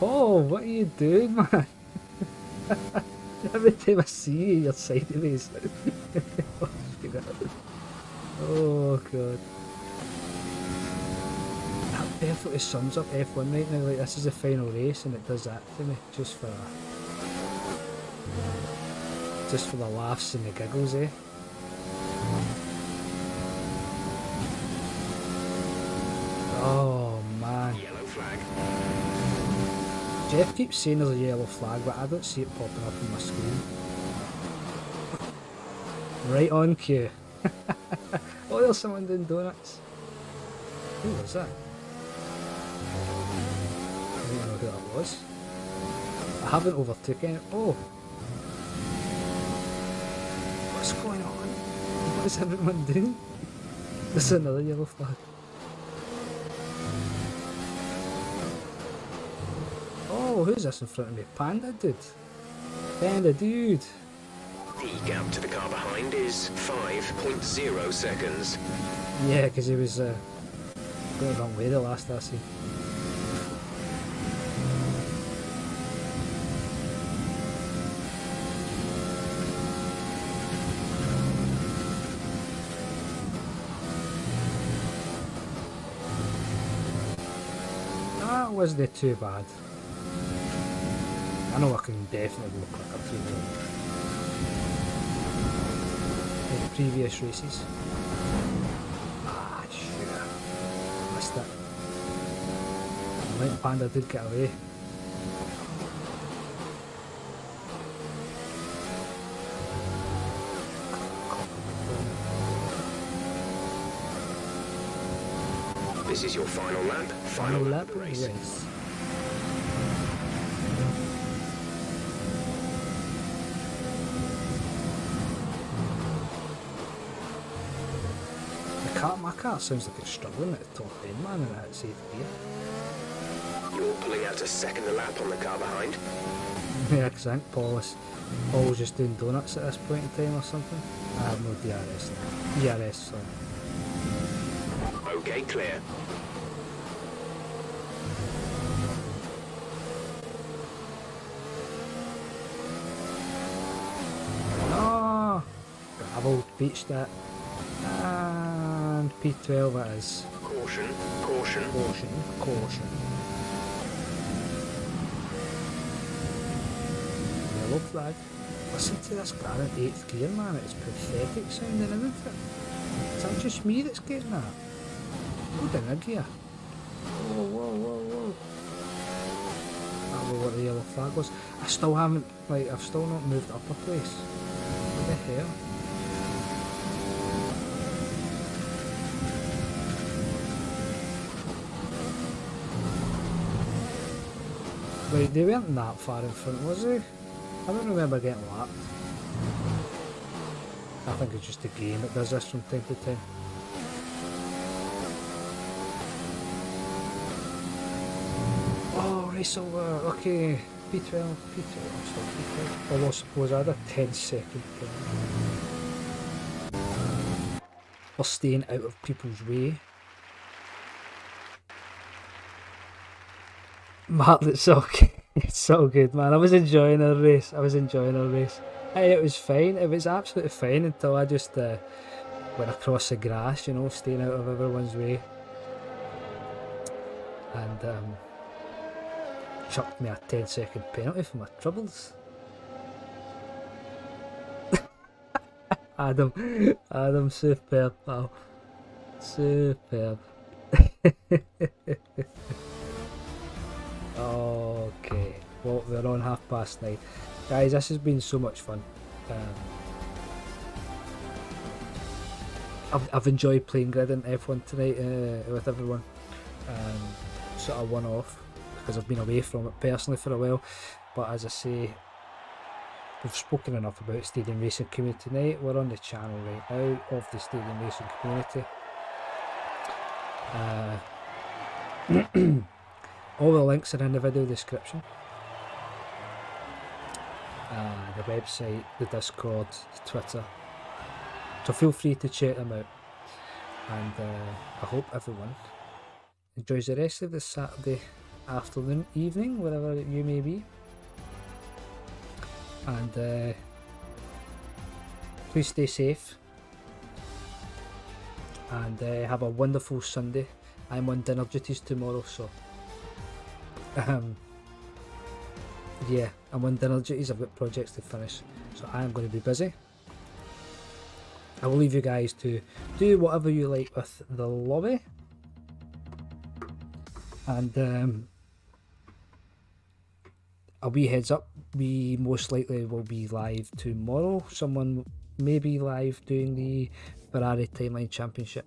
Oh, what are you doing, man? Every time I see you, you're sideways. Oh god. That definitely sums up F1 right now. Like, this is the final race and it does that to me just for the laughs and the giggles, eh? Oh man. Yellow flag. Jeff keeps saying there's a yellow flag, but I don't see it popping up on my screen. Right on cue. Oh, there's someone doing donuts. Who was that? I don't know who that was. I haven't overtaken it. Oh! What's going on? What is everyone doing? There's another yellow flag. Oh, who's this in front of me? Panda dude. Panda dude. The gap to the car behind is 5.0 seconds. Yeah, because he was going the wrong way the last I seen. That wasn't too bad. I know I can definitely go quicker through the previous races. Ah, sure. Missed it. I think Panda did get away. This is your final lap. Final lap of the of race. the race. My car sounds like it's struggling at the top end, man, and at safe gear. You're pulling out a second lap on the car behind. Yeah, because I think Paul's just doing donuts at this point in time or something. I have no DRS now. DRS, sorry. Okay, clear. No! Gravel, beached it. And P12 it is. Caution, caution. Caution, caution. Yellow flag. Listen to this car in 8th gear, man. It's pathetic sounding, isn't it? Is that just me that's getting that? Go down a gear. Whoa, whoa, whoa, whoa. I don't know what the yellow flag was. I still haven't, like, I've still not moved up a place. What the hell? Wait, they weren't that far in front, was they? I don't remember getting lapped. I think it's just a game that does this from time to time. Oh, race over, okay. P12, I'm still P12. Although I suppose I had a 10-second for staying out of people's way. Mark, it's so good, man. I was enjoying our race. Hey, it was fine. It was absolutely fine until I just went across the grass, you know, staying out of everyone's way. And chucked me a 10-second penalty for my troubles. Adam, superb, pal. Superb. Okay, well, we're on 9:30. Guys, this has been so much fun. I've enjoyed playing Grid and F1 tonight with everyone. Sort of one-off because I've been away from it personally for a while. But as I say, we've spoken enough about Stadian Racing Community tonight. We're on the channel right now of the Stadian Racing Community. All the links are in the video description. The website, the Discord, the Twitter. So feel free to check them out. And I hope everyone enjoys the rest of this Saturday afternoon, evening, wherever you may be. And please stay safe. And have a wonderful Sunday. I'm on dinner duties tomorrow, so yeah, I'm on dinner duties. I've got projects to finish, so I am going to be busy. I will leave you guys to do whatever you like with the lobby, and a wee heads up, we most likely will be live tomorrow. Someone may be live doing the Ferrari Timeline Championship,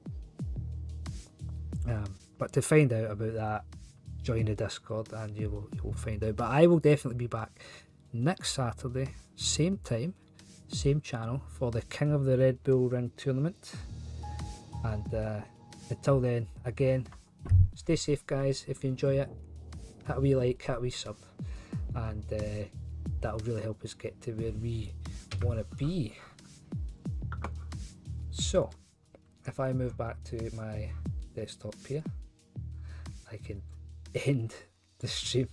but to find out about that, join the Discord and you will find out. But I will definitely be back next Saturday, same time, same channel, for the King of the Red Bull Ring tournament. And until then, again, stay safe, guys. If you enjoy it, hit a wee like, hit a wee sub, and that'll really help us get to where we want to be. So if I move back to my desktop here, I can end the stream.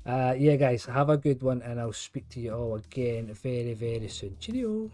Yeah, guys, have a good one, and I'll speak to you all again very, very soon. Cheerio.